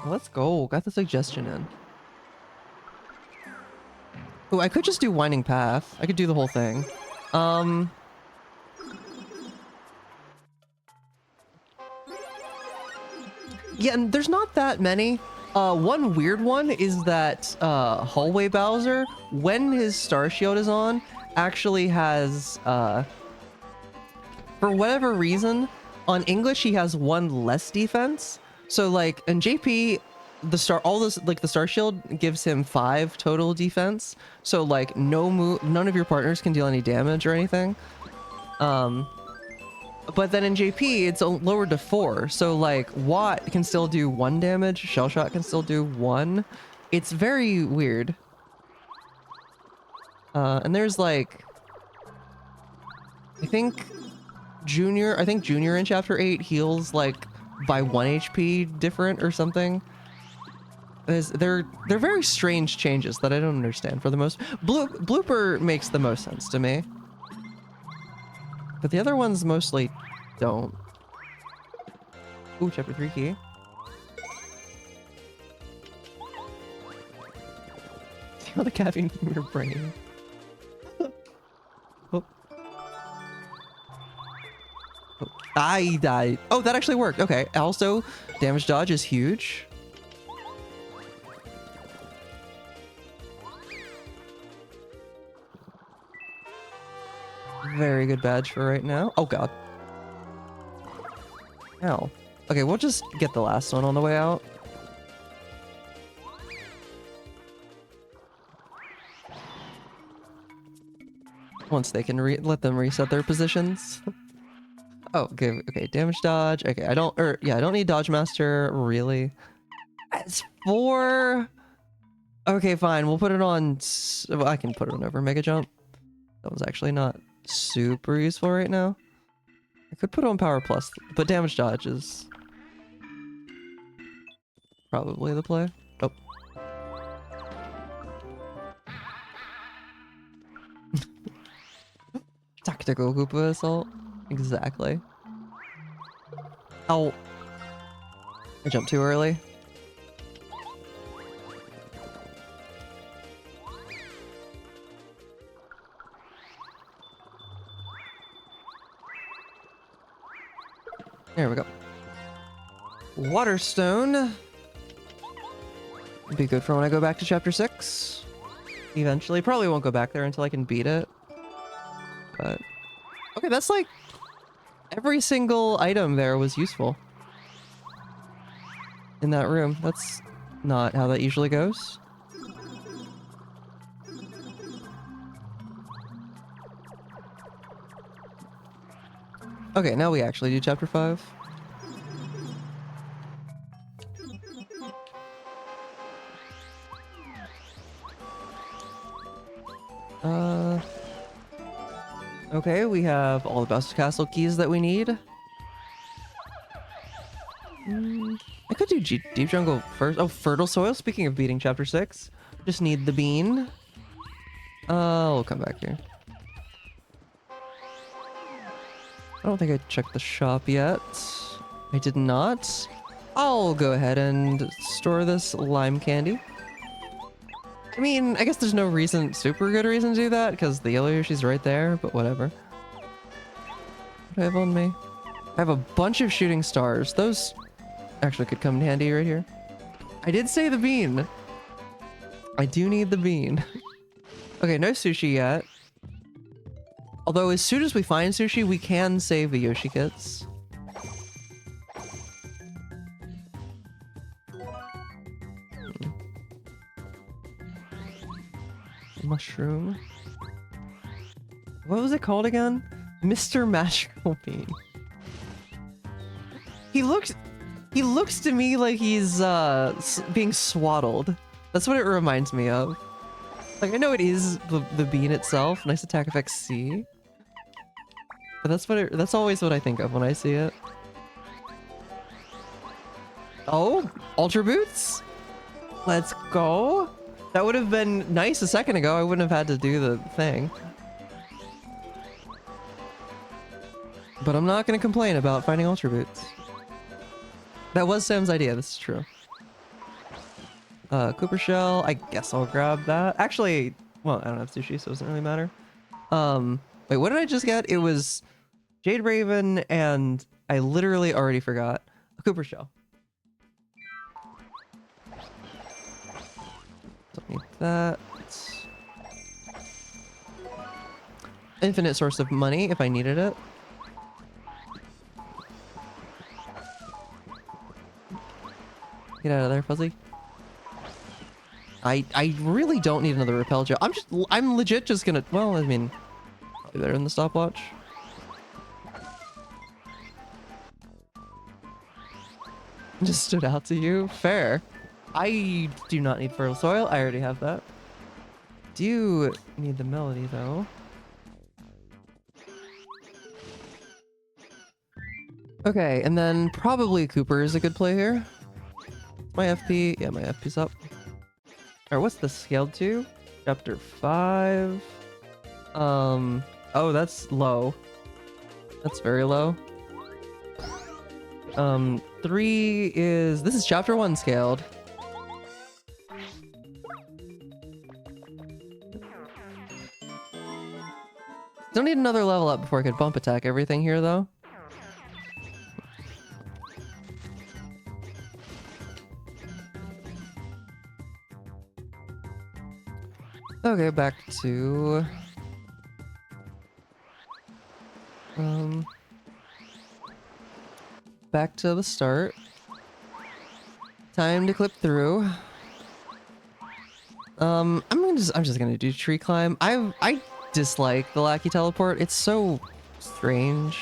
Let's go. Got the suggestion in. Oh, I could just do Winding Path. I could do the whole thing. Yeah, and there's not that many. One weird one is that Hallway Bowser, when his Star Shield is on, actually has, for whatever reason, on English he has 1 less defense. So like in JP, the Star Shield gives him 5 total defense. So like none of your partners can deal any damage or anything. But then in JP, it's lowered to 4. So like Watt can still do 1 damage, Shell Shot can still do 1. It's very weird. And there's like, I think Junior in Chapter 8 heals like by 1 HP different or something. They're very strange changes that I don't understand for the most. Blooper makes the most sense to me. But the other ones mostly don't. Ooh, Chapter 3 key. Feel the caffeine in your brain. Oh. Oh. I died. Oh, that actually worked. Okay. Also, damage dodge is huge. Very good badge for right now. Oh god. Ow. Okay, we'll just get the last one on the way out. Once they can let them reset their positions. Oh, okay, okay, damage dodge. Okay, I don't need Dodge Master, really. It's 4. Okay, fine, we'll put it on, well, I can put it on over Mega Jump. That was actually not super useful right now. I could put on Power Plus, but damage dodge is probably the play. Oh. Tactical Koopa Assault. Exactly. Oh. I jumped too early. There we go. Waterstone. Be good for when I go back to chapter 6. Eventually. Probably won't go back there until I can beat it. But... okay, that's like... every single item there was useful. In that room. That's not how that usually goes. Okay, now we actually do chapter 5. Okay, we have all the Bowser's Castle keys that we need. I could do Deep Jungle first. Oh, Fertile Soil. Speaking of beating chapter 6. Just need the bean. We'll come back here. I don't think I checked the shop yet. I did not. I'll go ahead and store this lime candy. I mean, I guess there's no super good reason to do that, because the yellow Yoshi's right there, but whatever. What do I have on me? I have a bunch of shooting stars. Those actually could come in handy right here. I did say the bean. I do need the bean. Okay, no sushi yet. Although as soon as we find sushi, we can save the Yoshi kits. Mushroom. What was it called again? Mr. Magical Bean. He looks to me like he's being swaddled. That's what it reminds me of. Like, I know it is the bean itself. Nice attack effect C. But that's always what I think of when I see it. Oh, Ultra Boots? Let's go. That would have been nice a second ago. I wouldn't have had to do the thing. But I'm not going to complain about finding Ultra Boots. That was Sam's idea. This is true. Cooper Shell. I guess I'll grab that. Actually, well, I don't have sushi, so it doesn't really matter. Wait, what did I just get? It was Jade Raven, and I literally already forgot. A Cooper Shell. Don't need that. Infinite source of money if I needed it. Get out of there, Fuzzy. I really don't need another repel gel. I'm legit just gonna, well, I mean, probably better than the stopwatch. Just stood out to you? Fair. I do not need fertile soil. I already have that. Do need the melody though. Okay, and then probably Cooper is a good play here. My FP, yeah, my FP's up. Alright, what's the scaled to? Chapter 5. Oh, that's low. That's very low. 3 is... this is chapter 1 scaled. Don't need another level up before I could bump attack everything here, though. Okay, back to... back to the start. Time to clip through. I'm just gonna do tree climb. I dislike the Lackey teleport. It's so strange.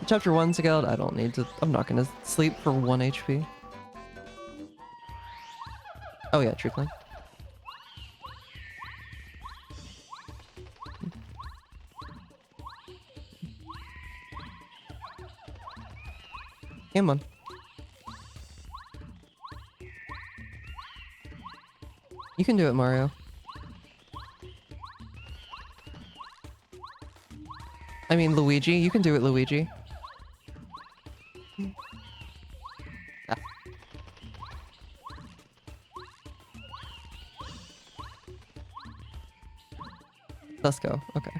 Chapter 1 scaled. I don't need to. I'm not gonna sleep for 1 HP. Oh yeah, tree climb. Come on. You can do it, Mario. I mean, Luigi. You can do it, Luigi. Ah. Let's go. Okay.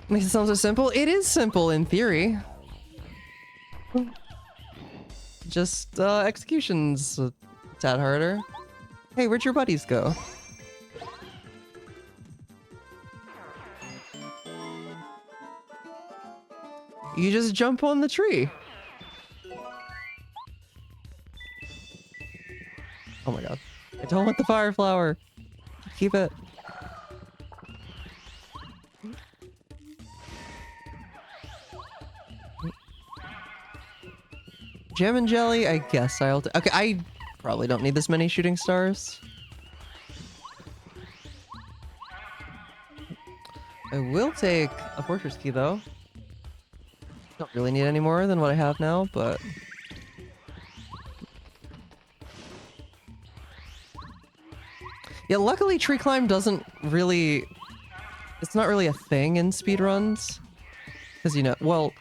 Makes it sound so simple. It is simple in theory. Just execution's a tad harder. Hey, where'd your buddies go? You just jump on the tree. Oh my god. I don't want the fire flower. Keep it. Jam and jelly, I guess I'll... Okay, I probably don't need this many shooting stars. I will take a fortress key, though. Don't really need any more than what I have now, but... Yeah, luckily tree climb doesn't really... It's not really a thing in speedruns. Because, you know, well...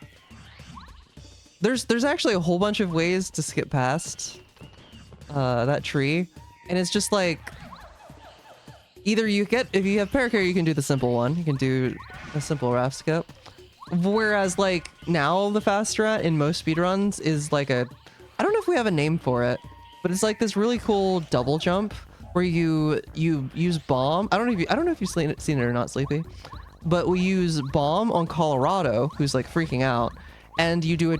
There's actually a whole bunch of ways to skip past that tree. And it's just like... Either you get... If you have paracair, you can do the simple one. You can do a simple raft skip. Whereas, like, now the fast strat in most speedruns is like a... I don't know if we have a name for it. But it's like this really cool double jump where you use bomb. I don't know if you've seen it or not, Sleepy. But we use bomb on Colorado, who's like freaking out, and you do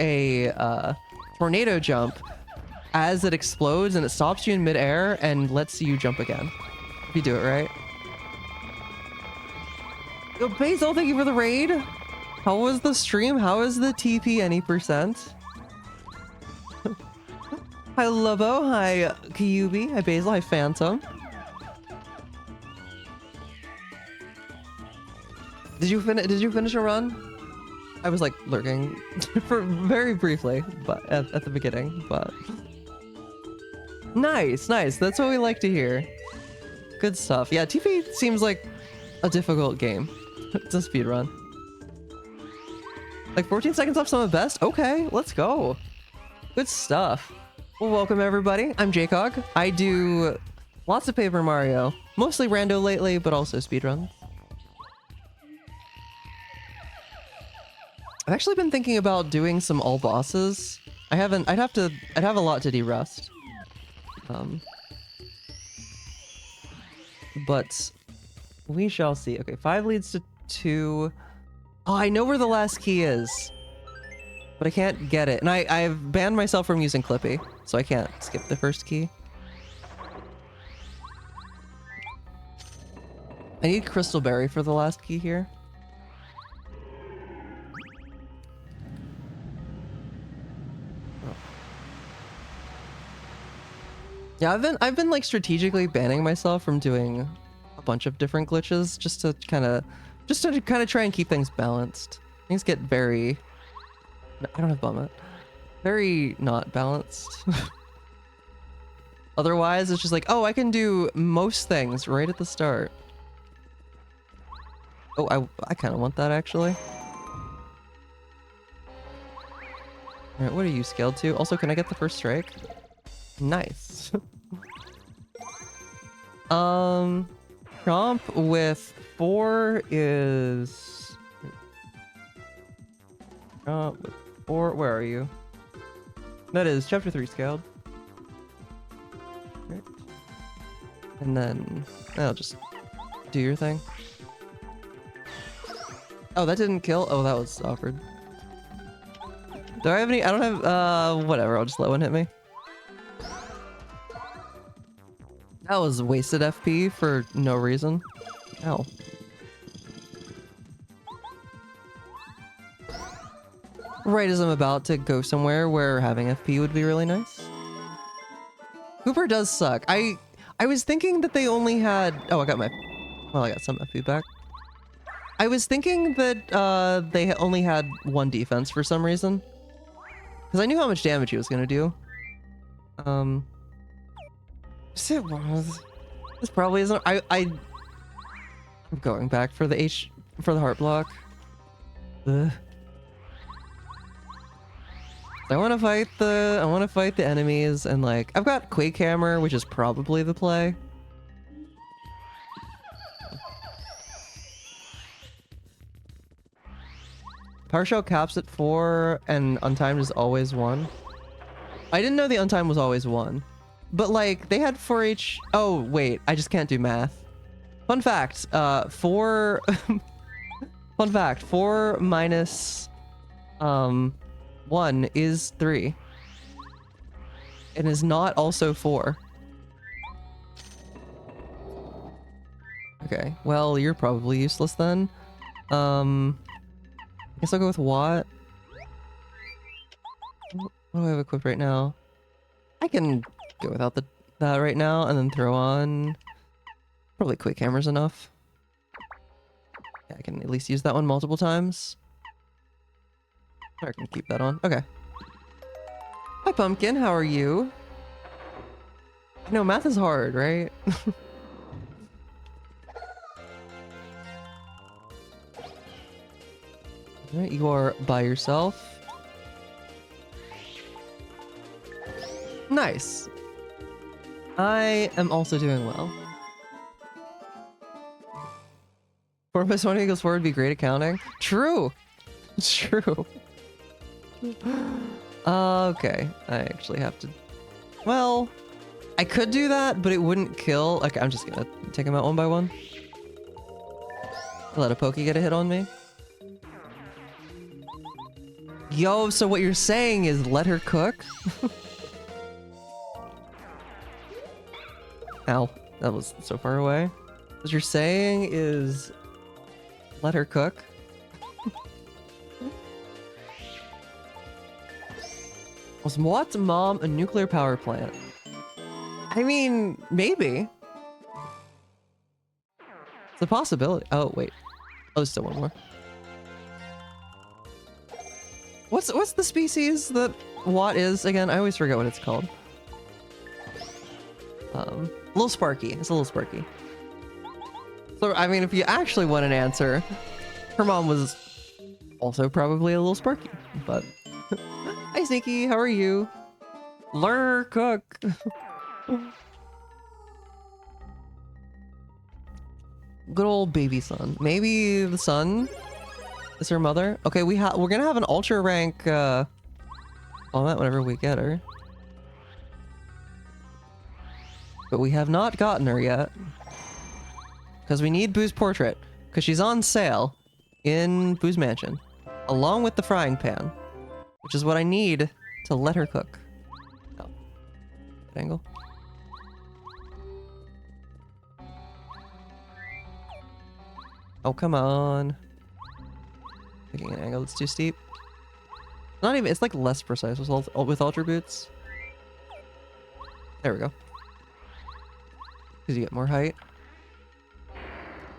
a tornado jump as it explodes, and it stops you in midair and lets you jump again if you do it right. Yo, Basil, thank you for the raid. How was the stream? How is the TP any percent? Hi Lobo, hi Kyubi, hi Basil, hi Phantom. Did you finish a run? I was like lurking for very briefly, but at the beginning, but nice. That's what we like to hear. Good stuff. Yeah, TP seems like a difficult game to speedrun. Like 14 seconds off some of the best? Okay, let's go. Good stuff. Well, welcome everybody. I'm Jcog. I do lots of Paper Mario, mostly rando lately, but also speedruns. I've actually been thinking about doing some all bosses. I'd have a lot to de-rust. But we shall see. Okay, 5 leads to 2. Oh, I know where the last key is, but I can't get it. And I've banned myself from using Clippy, so I can't skip the first key. I need Crystal Berry for the last key here. Yeah, I've been like strategically banning myself from doing a bunch of different glitches just to kind of try and keep things balanced. Things get very... I don't have Bummet. Very not balanced. Otherwise, it's just like, oh, I can do most things right at the start. Oh, I kind of want that, actually. Alright, what are you scaled to? Also, can I get the first strike? Nice. Chomp with 4 is... with 4, where are you? That is chapter 3 scaled. Okay. And then I'll just do your thing. Oh, that didn't kill? Oh, that was awkward. Do I have any? I don't have, whatever. I'll just let one hit me. That was wasted FP for no reason. Ow. Right as I'm about to go somewhere where having FP would be really nice. Cooper does suck. I was thinking that they only had... Oh, I got some FP back. I was thinking that they only had 1 defense for some reason. Because I knew how much damage he was going to do. This probably isn't... I'm going back for the heart block. Ugh. I want to fight the enemies, and like I've got Quake Hammer, which is probably the play. Partial caps at 4, and untimed is always 1. I didn't know the untimed was always 1. But like, they had 4H... Oh, wait, I just can't do math. Fun fact, 4... Fun fact, 4 minus 1 is 3. It is not also 4. Okay, well, you're probably useless then. I guess I'll go with Watt. What do I have equipped right now? I can go without that right now and then throw on... Probably Quick Hammer's enough. Yeah, I can at least use that one multiple times. Or I can keep that on. Okay. Hi, Pumpkin. How are you? No, math is hard, right? Alright, you are by yourself. Nice. I am also doing well. 4 plus 1 equals 4 would be great at counting. True. True. Okay. I actually have to... Well, I could do that, but it wouldn't kill. Like, I'm just gonna take them out one by one. Let a Pokey get a hit on me. Yo, so what you're saying is let her cook? Ow, that was so far away. What you're saying is let her cook? Was Moat's mom a nuclear power plant? I mean, maybe. It's a possibility. Oh, wait. Oh, there's still one more. What's the species that Watt is again? I always forget what it's called. A little sparky. It's a little sparky. So, I mean, if you actually want an answer, her mom was also probably a little sparky, but... Hi, Sneaky. How are you? Lure cook. Good old baby son. Maybe the son is her mother. Okay, we're gonna have an ultra rank Vomit whenever we get her. But we have not gotten her yet. Because we need Boo's portrait. Because she's on sale in Boo's mansion. Along with the frying pan. Which is what I need to let her cook. Oh. Good angle. Oh, come on. Picking an angle that's too steep. Not even, it's like less precise with Ultra Boots. There we go. Because you get more height.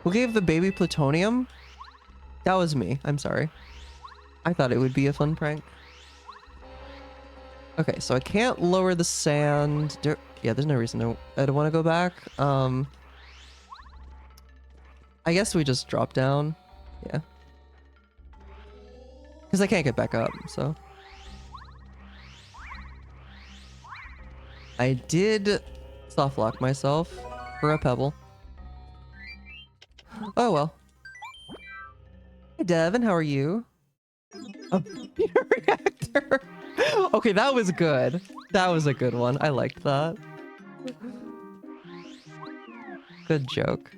Who gave the baby plutonium? That was me. I'm sorry. I thought it would be a fun prank. Okay, so I can't lower the sand. Yeah, there's no reason I don't want to go back. I guess we just drop down. Yeah. Because I can't get back up, so. I did soft lock myself for a pebble. Oh well. Hey Devin, how are you? A beer reactor. Okay, that was good. That was a good one. I liked that. Good joke.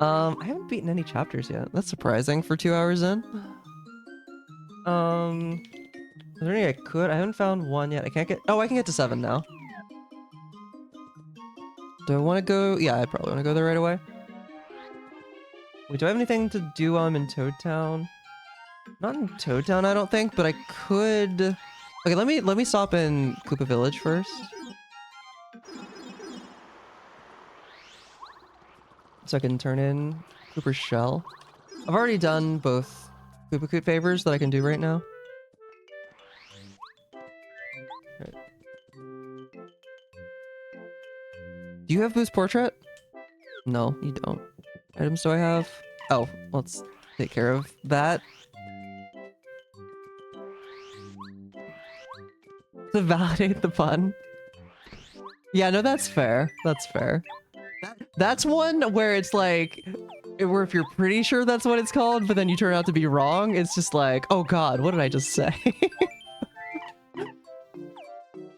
I haven't beaten any chapters yet. That's surprising for 2 hours in. Is there any I could? I haven't found one yet. I can't get... Oh, I can get to 7 now. Do I want to go? Yeah, I probably want to go there right away. Wait, do I have anything to do while I'm in Toad Town? Not in Toad Town, I don't think, but I could... Okay, let me stop in Koopa Village first. So I can turn in Koopa's shell. I've already done both Koopa Koot favors that I can do right now. Right. Do you have Boo's portrait? No, you don't. Items do I have? Oh, let's take care of that. To validate the pun. Yeah, no, that's fair. That's fair. That's one where it's like, where if you're pretty sure that's what it's called, but then you turn out to be wrong, it's just like, oh god, what did I just say?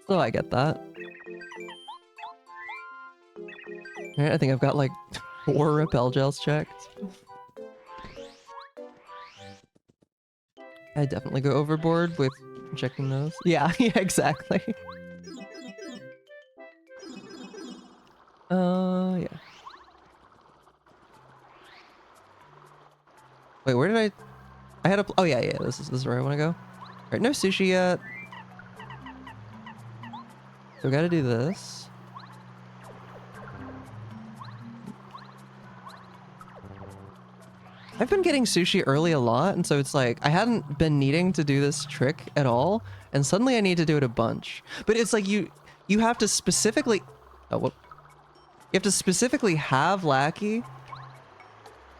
So I get that. Alright, I think I've got like 4 repel gels checked. I definitely go overboard with checking those. Yeah, yeah, exactly. Yeah. Wait, where did I had a... Oh, yeah, yeah, this is where I want to go. Alright, no sushi yet. So we gotta do this. I've been getting sushi early a lot, and so it's like, I hadn't been needing to do this trick at all, and suddenly I need to do it a bunch. But it's like you have to specifically... Oh, whoop. You have to specifically have Lackey,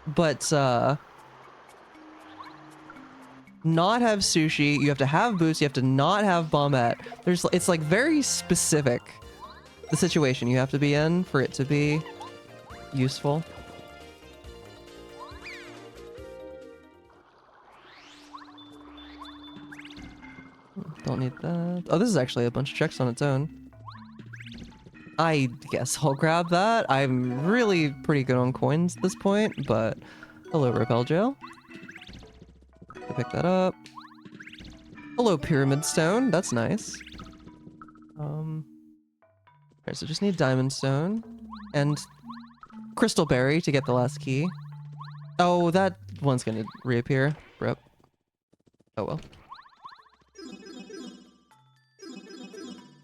but, not have sushi. You have to have Boost. You have to not have Bombette. It's like very specific, the situation you have to be in for it to be useful. Don't need that. Oh, this is actually a bunch of checks on its own. I guess I'll grab that. I'm really pretty good on coins at this point, but hello, Repel Gel. Pick that up. Hello, Pyramid Stone. That's nice. Alright, so just need Diamond Stone and Crystal Berry to get the last key. Oh, that one's gonna reappear. Rip. Oh well.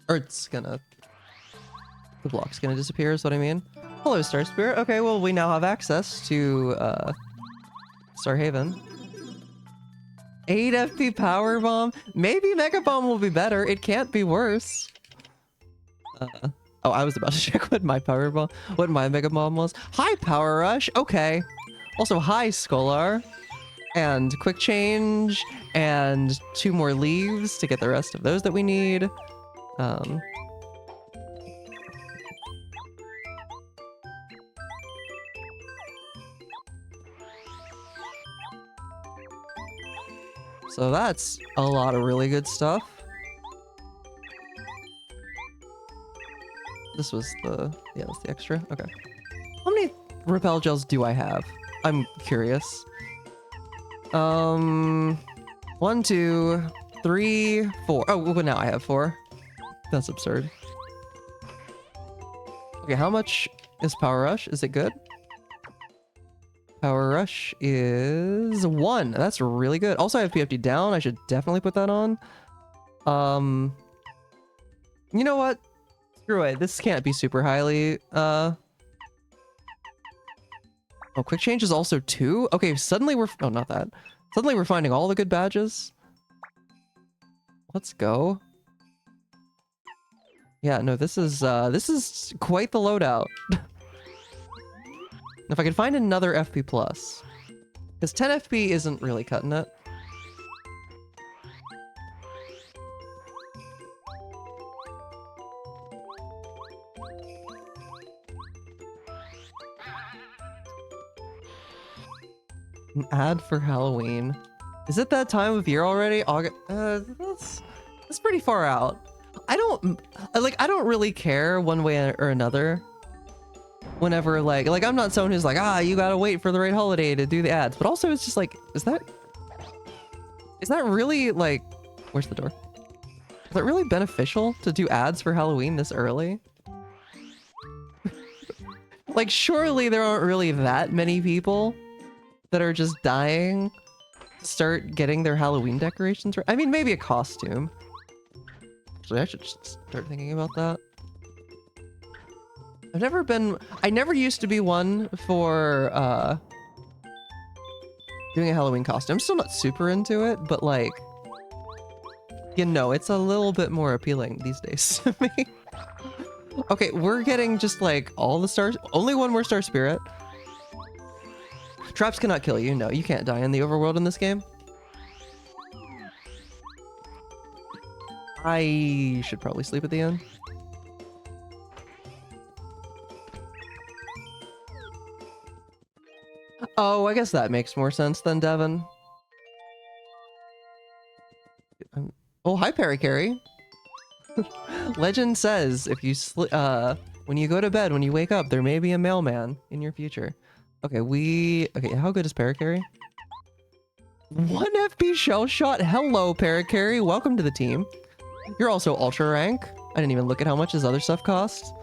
Or it's gonna... The block's gonna disappear is what I mean. Hello, Star Spirit. Okay, well, we now have access to, Starhaven. 8 FP Power Bomb? Maybe Mega Bomb will be better. It can't be worse. Oh, I was about to check what my Mega Bomb was. Hi, Power Rush. Okay. Also, hi, Scholar. And Quick Change. And 2 more leaves to get the rest of those that we need. So that's a lot of really good stuff. This was the... Yeah, that's the extra. Okay. How many Repel Gels do I have? I'm curious. 1, 2, 3, 4. Oh, well, now I have 4. That's absurd. Okay, how much is Power Rush? Is it good? Power Rush is 1. That's really good. Also, I have PFD down. I should definitely put that on. You know what? Screw it. This can't be super highly. Oh, Quick Change is also 2? Okay, suddenly we're... Oh, not that. Suddenly we're finding all the good badges. Let's go. Yeah, no, this is quite the loadout. If I could find another FP+. Because 10 FP isn't really cutting it. An ad for Halloween. Is it that time of year already? August? That's pretty far out. I don't really care one way or another. Whenever like I'm not someone who's like, you gotta wait for the right holiday to do the ads. But also it's just like, is that really like, where's the door? Is that really beneficial to do ads for Halloween this early? Like, surely there aren't really that many people that are just dying to start getting their Halloween decorations. I mean, maybe a costume. Actually, I should just start thinking about that. I never used to be one for, doing a Halloween costume. I'm still not super into it, but like, you know, it's a little bit more appealing these days to me. Okay, we're getting just like all the stars. Only one more Star Spirit. Traps cannot kill you. No, you can't die in the overworld in this game. I should probably sleep at the end. Oh, I guess that makes more sense than Devin. Oh, hi, Parakarry. Legend says if you when you go to bed, when you wake up, there may be a mailman in your future. Okay, okay, how good is Parakarry? 1 FP shell shot. Hello, Parakarry. Welcome to the team. You're also ultra rank. I didn't even look at how much his other stuff costs.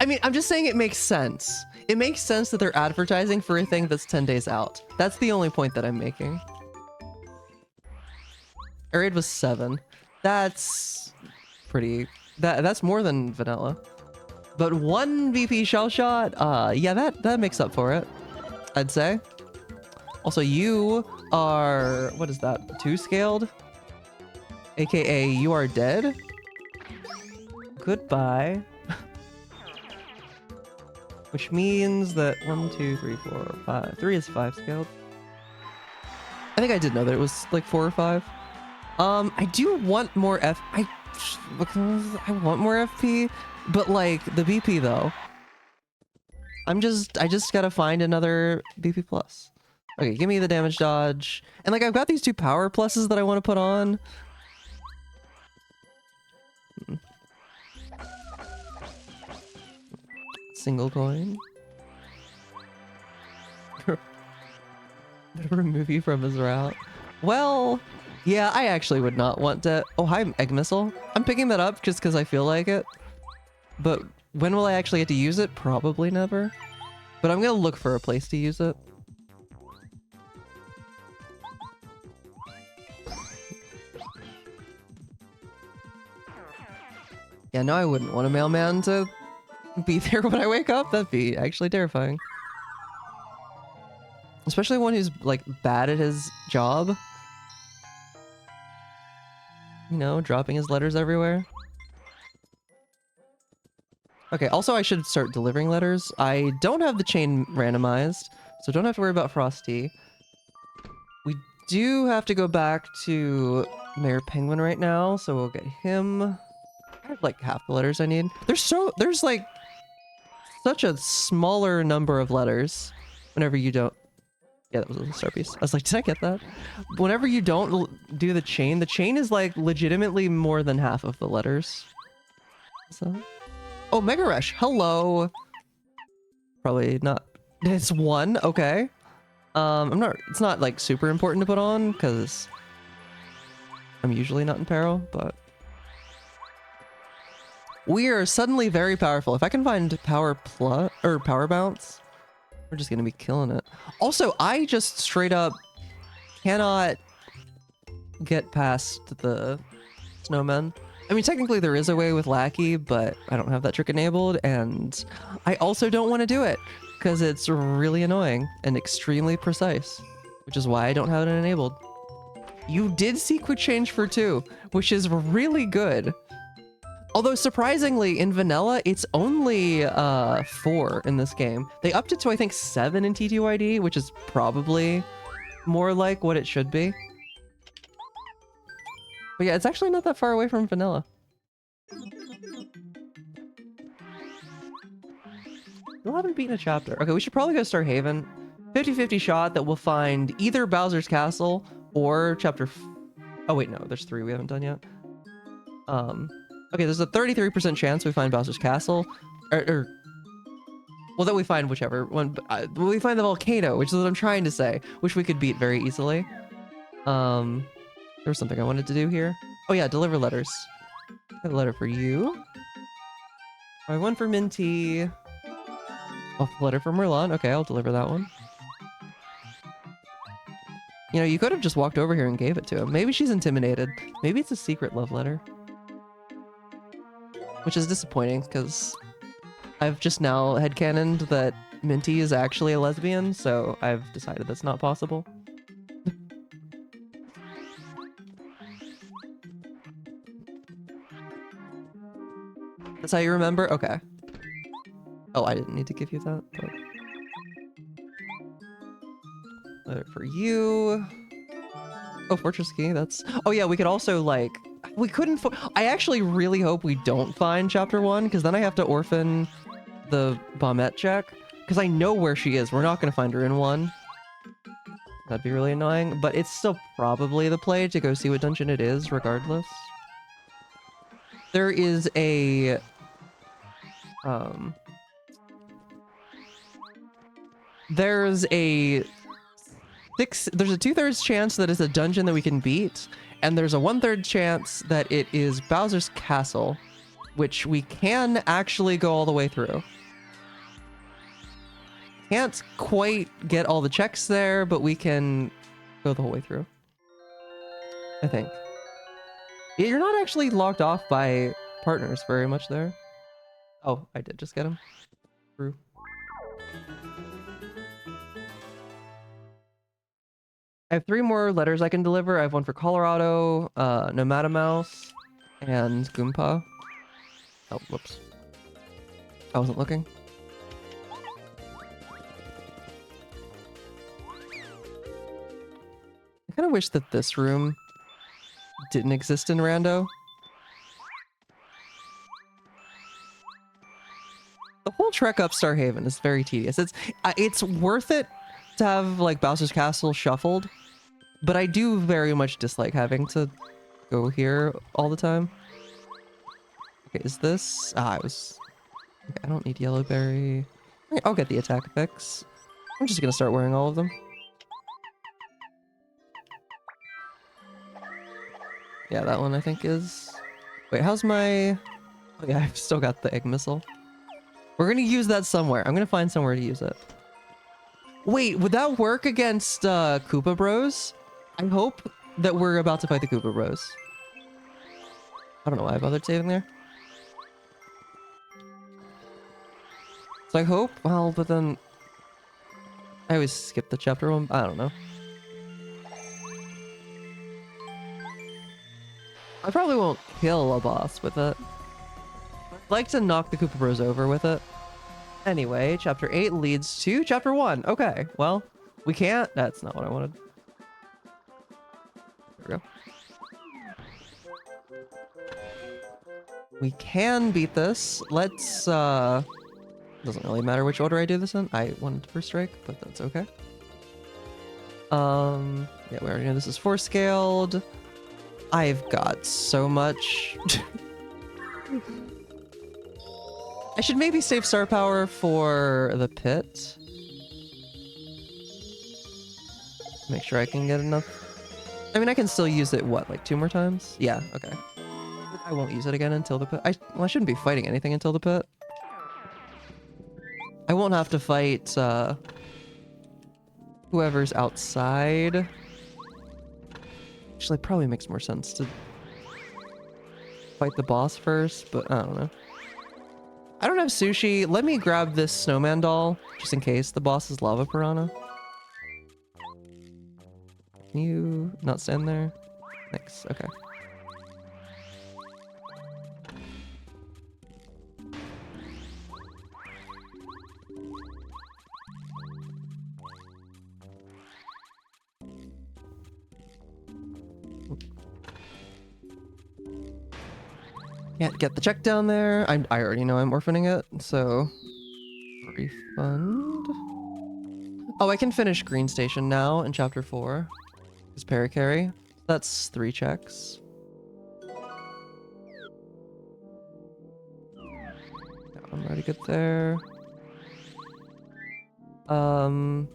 I mean, I'm just saying it makes sense. It makes sense that they're advertising for a thing that's 10 days out. That's the only point that I'm making. Air raid was 7. That's pretty... That's more than vanilla. But 1 VP shell shot, yeah, that makes up for it, I'd say. Also, you are... What is that? 2 scaled? AKA, you are dead? Goodbye. Which means that 1, 2, 3, 4, 5. 3 is 5 scaled. I think I did know that it was like 4 or 5. I do want more I want more FP, but like the BP though. I just gotta find another BP plus. Okay, give me the damage dodge. And like I've got these 2 power pluses that I want to put on. Single coin. Remove you from his route. Well, yeah, I actually would not want to... Oh, hi, Egg Missile. I'm picking that up just because I feel like it. But when will I actually get to use it? Probably never. But I'm going to look for a place to use it. Yeah, no, I wouldn't want a mailman to be there when I wake up. That'd be actually terrifying. Especially one who's, like, bad at his job. You know, dropping his letters everywhere. Okay, also I should start delivering letters. I don't have the chain randomized, so don't have to worry about Frosty. We do have to go back to Mayor Penguin right now, so we'll get him. I have, like, half the letters I need. There's, like, such a smaller number of letters whenever you don't... Yeah, that was a star piece. I was like, did I get that? Whenever you don't do the chain is like legitimately more than half of the letters. So, oh, Mega Rush. Hello. Probably not. It's 1. Okay. It's not like super important to put on because I'm usually not in peril, but we are suddenly very powerful. If I can find power plus or power bounce, we're just gonna be killing it. Also, I just straight up cannot get past the snowmen. I mean, technically there is a way with Lackey, but I don't have that trick enabled, and I also don't want to do it because it's really annoying and extremely precise, which is why I don't have it enabled. You did see quick change for 2, which is really good. Although, surprisingly, in vanilla, it's only 4 in this game. They upped it to, I think, 7 in TTYD, which is probably more like what it should be. But yeah, it's actually not that far away from vanilla. Still haven't beaten a chapter. Okay, we should probably go Starhaven. 50-50 shot that we'll find either Bowser's Castle or chapter... Oh, wait, no. There's 3 we haven't done yet. Okay, there's a 33% chance we find Bowser's Castle. Well, that we find whichever one. We find the volcano, which is what I'm trying to say, which we could beat very easily. There was something I wanted to do here. Oh yeah, deliver letters. I have a letter for you. I have one for Minty. Oh, letter for Merlon. Okay, I'll deliver that one. You know, you could have just walked over here and gave it to him. Maybe she's intimidated. Maybe it's a secret love letter. Which is disappointing, because I've just now headcanoned that Minty is actually a lesbian, so I've decided that's not possible. That's how you remember? Okay. Oh, I didn't need to give you that, but... Letter for you. Oh, Fortress Key, that's... Oh yeah, we could also, like... We couldn't... I actually really hope we don't find Chapter 1, because then I have to orphan the Bombette check. Because I know where she is. We're not going to find her in 1. That'd be really annoying. But it's still probably the play to go see what dungeon it is, regardless. There is a... There's a 2/3 chance that it's a dungeon that we can beat, and there's a 1/3 chance that it is Bowser's Castle, which we can actually go all the way through. Can't quite get all the checks there, but we can go the whole way through. I think. Yeah, you're not actually locked off by partners very much there. Oh, I did just get him. Through. I have 3 more letters I can deliver. I have one for Colorado, Nomada Mouse, and Goompa. Oh, whoops. I wasn't looking. I kind of wish that this room didn't exist in Rando. The whole trek up Starhaven is very tedious. It's worth it to have like Bowser's Castle shuffled, but I do very much dislike having to go here all the time. Okay, is this... I was... Okay, I don't need Yellowberry. Okay, I'll get the attack fix. I'm just gonna start wearing all of them. Yeah, that one I think is... Wait, how's my... Oh yeah, I've still got the egg missile. We're gonna use that somewhere. I'm gonna find somewhere to use it. Wait, would that work against Koopa Bros? I hope that we're about to fight the Koopa Bros. I don't know why I bothered saving there. So I hope... Well, but then... I always skip the chapter 1. I don't know. I probably won't kill a boss with it. I'd like to knock the Koopa Bros over with it. Anyway, chapter 8 leads to chapter 1. Okay, well, we can't... That's not what I wanted. There we go. We can beat this. Let's, doesn't really matter which order I do this in. I wanted to first strike, but that's okay. Yeah, we already know this is 4-scaled. I've got so much. I should maybe save star power for the pit. Make sure I can get enough. I mean, I can still use it, what, like 2 more times? Yeah, okay. I won't use it again until the pit. Well, I shouldn't be fighting anything until the pit. I won't have to fight whoever's outside. Actually, probably makes more sense to fight the boss first, but I don't know. I don't have sushi. Let me grab this snowman doll, just in case the boss is Lava Piranha. Can you not stand there? Thanks, okay. Can't get the check down there. I already know I'm orphaning it, so... Refund? Oh, I can finish Green Station now in Chapter 4. Is Paracarry. That's 3 checks. I'm already good there. Doesn't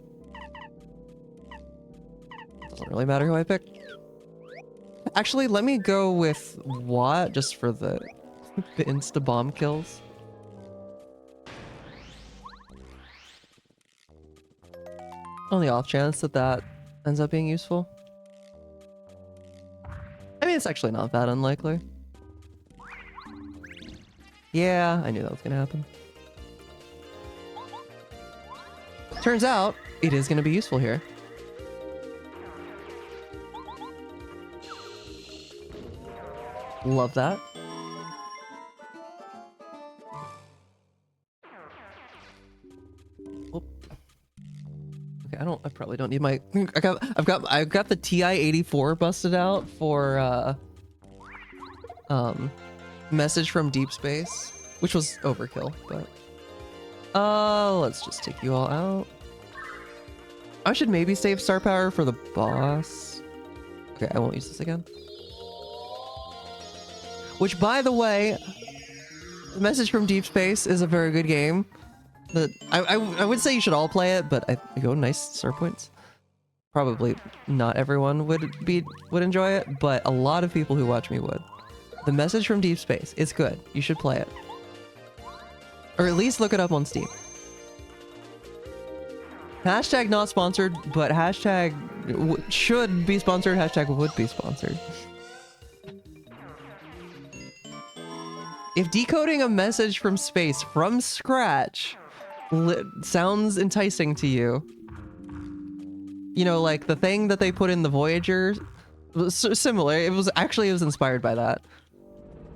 really matter who I pick. Actually, let me go with Watt just for the insta-bomb kills. On the off chance that that ends up being useful. I mean, it's actually not that unlikely. Yeah, I knew that was gonna happen. Turns out, it is gonna be useful here. Love that. Oop. Okay, I probably don't need my. I've got the TI-84 busted out for message from deep space, which was overkill, but let's just take you all out. I should maybe save star power for the boss. Okay, I won't use this again. Which, by the way, the message from deep space is a very good game. That I would say you should all play it, but I go nice star points. Probably not everyone would enjoy it, but a lot of people who watch me would. The message from deep space, it's good. You should play it. Or at least look it up on Steam. Hashtag not sponsored, but hashtag should be sponsored, hashtag would be sponsored. If decoding a message from space from scratch sounds enticing to you, you know, like the thing that they put in the Voyager, similar. It was inspired by that.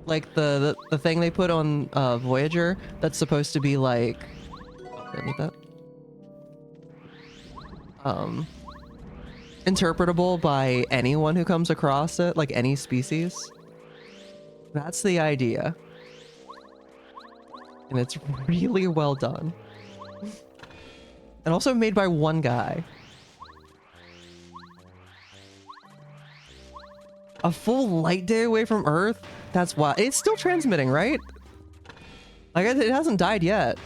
Like the thing they put on Voyager that's supposed to be like, I need that. Interpretable by anyone who comes across it, like any species. That's the idea. And it's really well done. And also made by one guy. A full light day away from Earth? That's wild. It's still transmitting, right? Like, it hasn't died yet.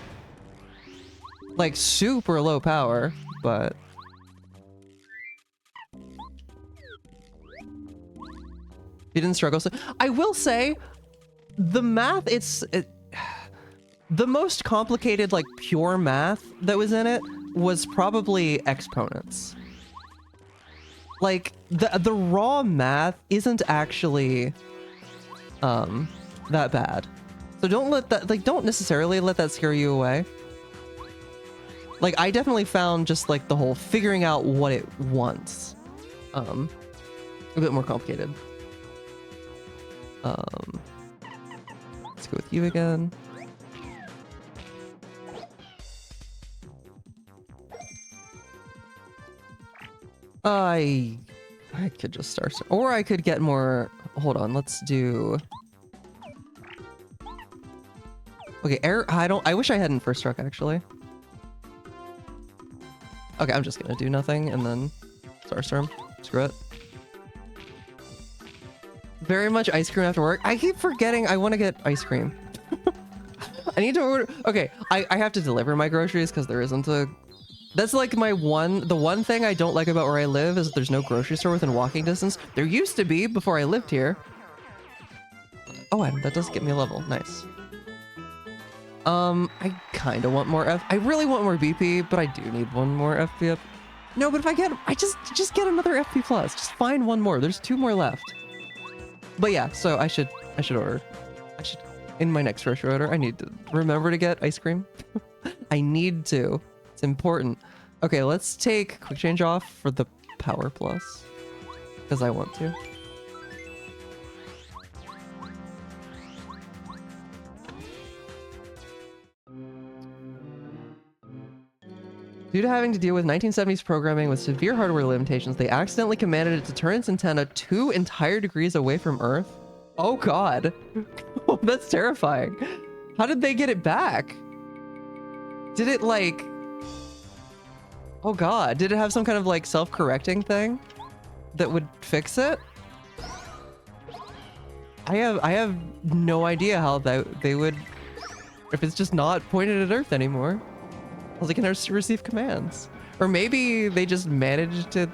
Like, super low power, but... You didn't struggle. So I will say, the math, the most complicated, like, pure math that was in it was probably exponents. Like, the raw math isn't actually that bad. So don't let that, like, don't necessarily let that scare you away. Like, I definitely found just, like, the whole figuring out what it wants a bit more complicated. Let's go with you again. I could just start, or I could get more. Hold on, let's do. Okay, air. I wish I hadn't first struck actually. Okay, I'm just gonna do nothing and then Starstorm. Screw it. Very much ice cream after work. I keep forgetting I want to get ice cream. I need to order. Okay, I have to deliver my groceries because there isn't a. That's like the one thing I don't like about where I live is that there's no grocery store within walking distance. There used to be before I lived here. Oh, and that does get me a level. Nice. I kind of want more I really want more BP, but I do need one more FP up. No, but if I just get another FP plus. Just find one more. There's 2 more left. But yeah, so I should order. In my next grocery order, I need to remember to get ice cream. I need to. It's important. Okay, let's take quick change off for the power plus. Because I want to. Due to having to deal with 1970s programming with severe hardware limitations, they accidentally commanded it to turn its antenna 2 entire degrees away from Earth. Oh god. That's terrifying. How did they get it back? Did it like... Oh god, did it have some kind of like self-correcting thing that would fix it? I have no idea how they would... If it's just not pointed at Earth anymore. They can receive commands. Or maybe they just managed to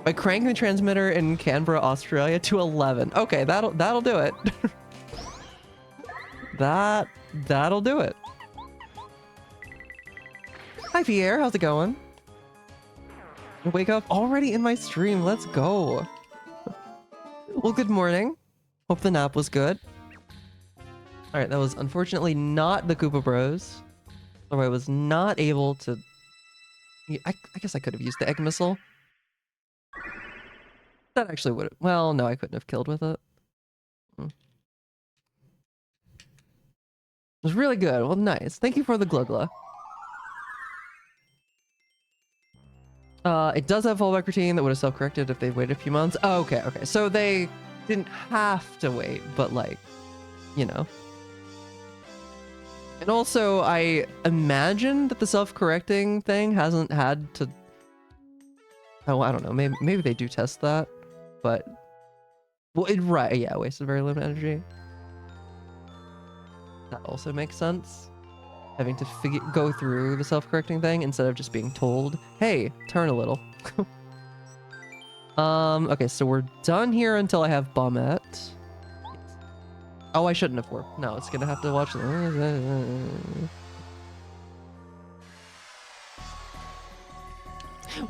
by cranking the transmitter in Canberra, Australia to 11. Okay, that'll do it. That'll do it. Hi Pierre, how's it going? Wake up already in my stream. Let's go. Well, good morning. Hope the nap was good. All right, that was unfortunately not the Koopa Bros. So I was not able to... I guess I could have used the egg missile. That actually would have... Well, no, I couldn't have killed with it. It was really good. Well, nice. Thank you for the glugla. It does have fallback routine that would have self-corrected if they waited a few months. Oh, okay, okay. So they didn't have to wait, but like, you know. And also, I imagine that the self-correcting thing hasn't had to... Oh, I don't know. Maybe they do test that, but... Well, right, yeah, wasted very limited energy. That also makes sense. Having to go through the self-correcting thing instead of just being told, hey, turn a little. Okay, so we're done here until I have Bombette. Oh, I shouldn't have warped. No, it's gonna have to watch. Well,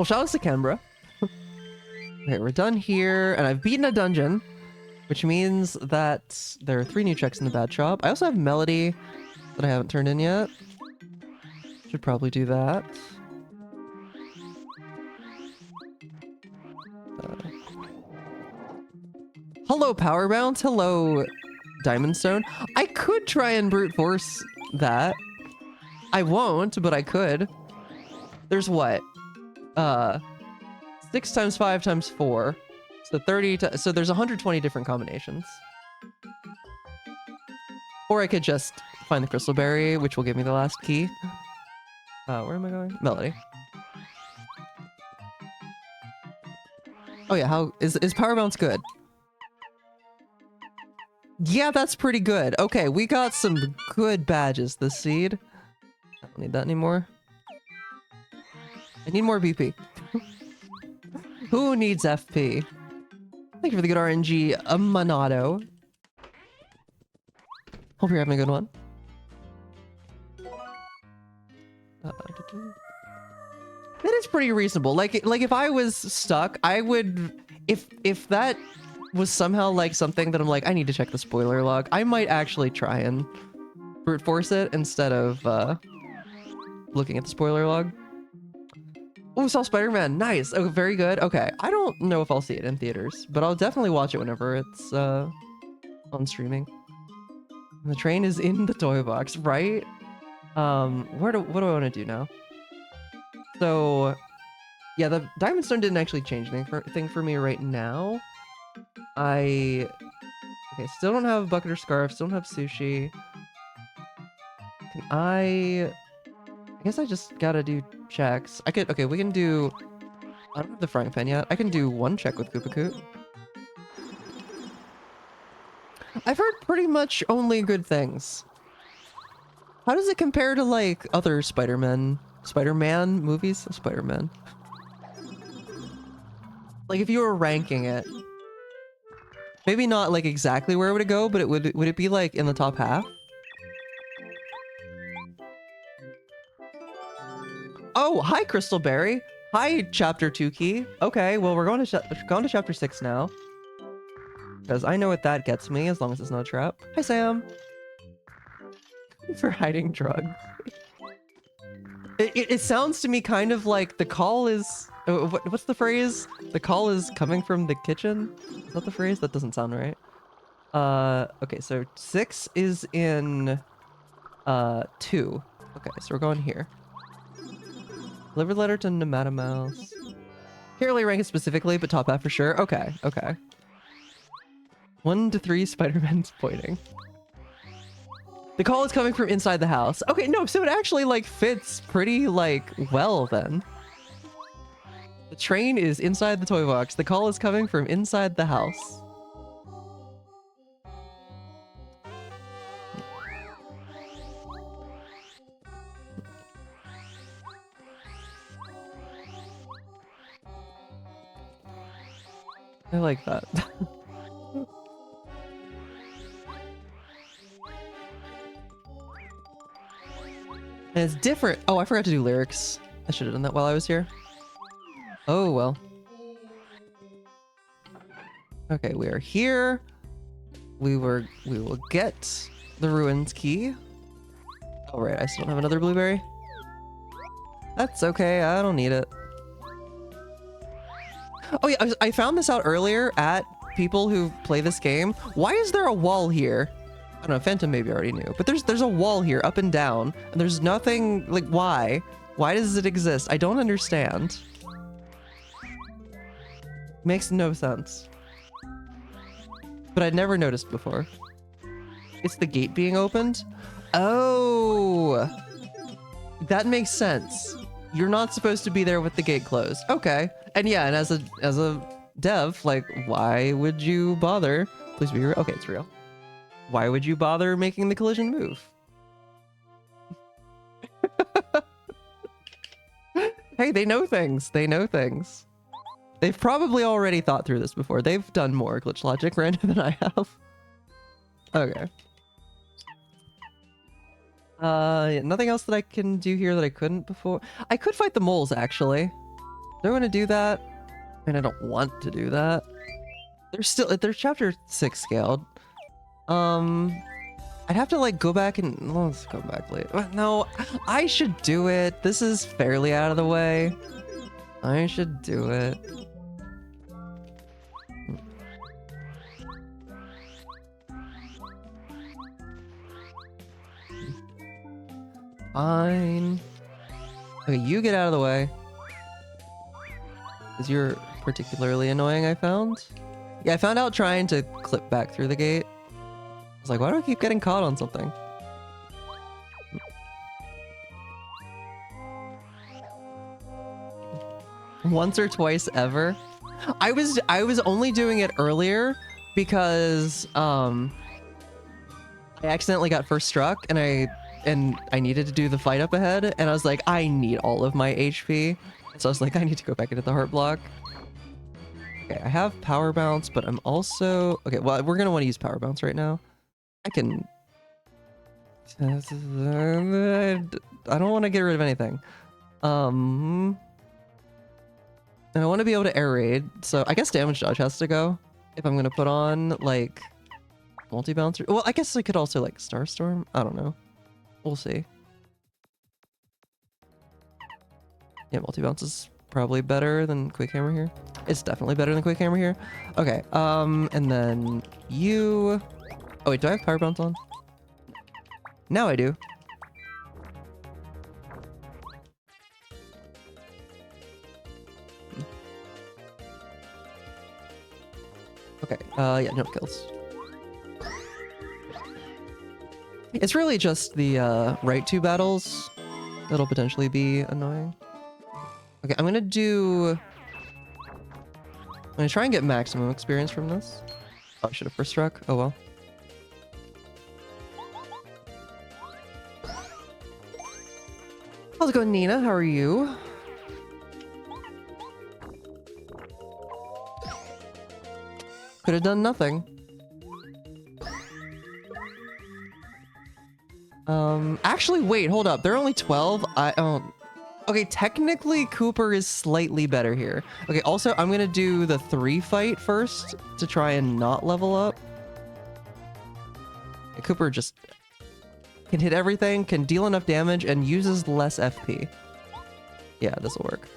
shout out to Canberra. Okay, we're done here, and I've beaten a dungeon, which means that there are 3 new checks in the bad shop. I also have Melody that I haven't turned in yet. Should probably do that. Hello, Power Bounce. Hello, Diamond Stone. I could try and brute force that. I won't, but I could. There's what? 6 times 5 times 4. So 30 to, so there's 120 different combinations. Or I could just find the crystal berry, which will give me the last key. Where am I going? Melody. Oh yeah, how is Power Bounce good? Yeah, that's pretty good. Okay, we got some good badges this seed. I don't need that anymore. I need more BP. Who needs FP? Thank you for the good RNG, Manado. Hope you're having a good one. That is pretty reasonable. Like if I was stuck, I would... If that was somehow like something that I'm like, I need to check the spoiler log, I might actually try and brute force it instead of looking at the spoiler log. Oh, saw Spider-Man. Nice. Oh, very good. Okay. I don't know if I'll see it in theaters, but I'll definitely watch it whenever it's on streaming. And the train is in the toy box, right? What do I want to do now? So, yeah, the Diamond Stone didn't actually change anything for me right now. Okay, still don't have a bucket or scarf, still don't have sushi. Can I guess I just gotta do checks. Okay, we can do... I don't have the frying pan yet. I can do 1 check with Koopakoot. I've heard pretty much only good things. How does it compare to, like, other Spider-Man movies? Spider-Man. Like, if you were ranking it, maybe not, like, exactly where would it go, but would it be, like, in the top half? Oh, hi, Crystal Berry. Hi, Chapter 2 key. Okay, well, we're going to Chapter 6 now. Because I know what that gets me, as long as it's not a trap. Hi, Sam. For hiding drugs. It sounds to me kind of like the call is... What's the phrase? The call is coming from the kitchen? Is that the phrase? That doesn't sound right. Okay, so 6 is in 2. Okay, so we're going here. Deliver letter to Nemata Mouse. Can't really rank it specifically, but top half for sure. Okay, okay. 1 to 3 Spider-Man's pointing. The call is coming from inside the house. Okay, no, so it actually, like, fits pretty, like, well, then. The train is inside the toy box. The call is coming from inside the house. I like that. And it's different. Oh, I forgot to do lyrics. I should have done that while I was here. Oh, well. Okay, we are here. We will get the ruins key. All right, I still don't have another blueberry. That's okay. I don't need it. Oh yeah, I found this out earlier at people who play this game. Why is there a wall here? I don't know, Phantom maybe already knew, but there's a wall here up and down, and there's nothing, like, why? Why does it exist? I don't understand. Makes no sense. But I'd never noticed before. It's the gate being opened? Oh! That makes sense. You're not supposed to be there with the gate closed. Okay. And yeah, and as a dev, like, why would you bother? Please be real. Okay, it's real. Why would you bother making the collision move? Hey, they know things. They know things. They've probably already thought through this before. They've done more glitch logic random than I have. Okay. Yeah, nothing else that I can do here that I couldn't before. I could fight the moles, actually. Do I want to do that? I mean, I don't want to do that. They're chapter 6 scaled. I'd have to like go back and let's go back later. No, I should do it. This is fairly out of the way. I should do it. Fine. Okay, you get out of the way. Because you're particularly annoying, I found. Yeah, I found out trying to clip back through the gate. I was like, why do I keep getting caught on something? Once or twice ever. I was only doing it earlier because I accidentally got first struck and I needed to do the fight up ahead, and I was like, I need all of my HP. So I was like, I need to go back into the heart block. Okay, I have power bounce, but I'm also... Okay, well, we're gonna want to use power bounce right now. I can... I don't want to get rid of anything. And I want to be able to air raid, so I guess damage dodge has to go. If I'm gonna put on, like, multi-bouncer. Well, I guess I could also, like, Starstorm. I don't know. We'll see. Yeah, multi-bounce is probably better than Quick Hammer here. It's definitely better than Quick Hammer here. Okay, and then you... Oh wait, do I have Power Bounce on? Now I do. Okay, yeah, no kills. It's really just the right two battles that'll potentially be annoying. Okay, I'm gonna try and get maximum experience from this. Oh, I should have first struck. Oh well. How's it going, Nina? How are you? Could have done nothing. Actually, wait, hold up. They're only 12. Okay, technically Cooper is slightly better here. Okay, also I'm gonna do the 3 fight first to try and not level up. Cooper just can hit everything, can deal enough damage, and uses less FP. Yeah, this'll work.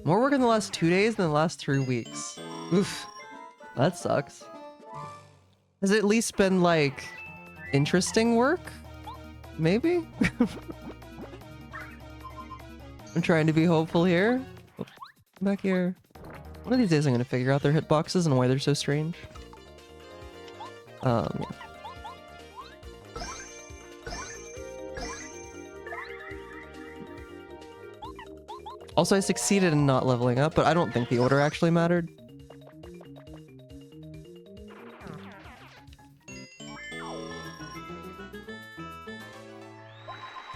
More work in the last 2 days than the last 3 weeks. Oof. That sucks. Has it at least been, like, interesting work? Maybe? I'm trying to be hopeful here. Oh, back here. One of these days I'm gonna figure out their hitboxes and why they're so strange. Yeah. Also, I succeeded in not leveling up, but I don't think the order actually mattered.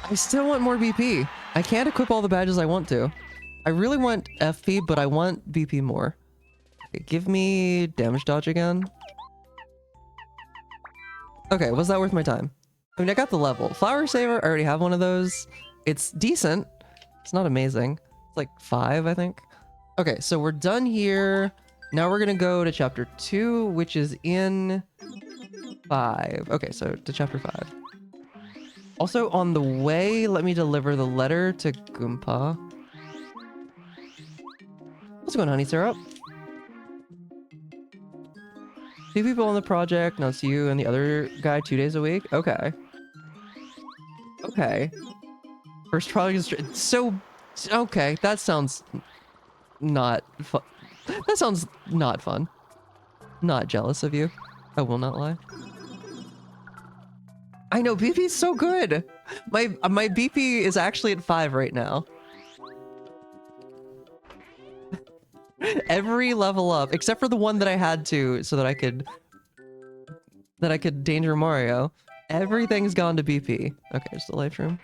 I still want more BP. I can't equip all the badges I want to. I really want FP, but I want BP more. Okay, give me damage dodge again. Okay, was that worth my time? I mean, I got the level. Flower Saver, I already have one of those. It's decent. It's not amazing. It's like 5, I think. Okay, so we're done here. Now we're gonna go to chapter 2, which is in 5. Okay, so to chapter 5. Also, on the way, let me deliver the letter to Goompa. What's going on, Honey Syrup? 2 people on the project. Now it's you and the other guy 2 days a week. Okay. Okay. First project is so okay. That sounds not fun. That sounds not fun. Not jealous of you. I will not lie. I know BP's so good. My BP is actually at 5 right now. Every level up, except for the one that I had to, so that I could danger Mario. Everything's gone to BP. Okay, just a life room.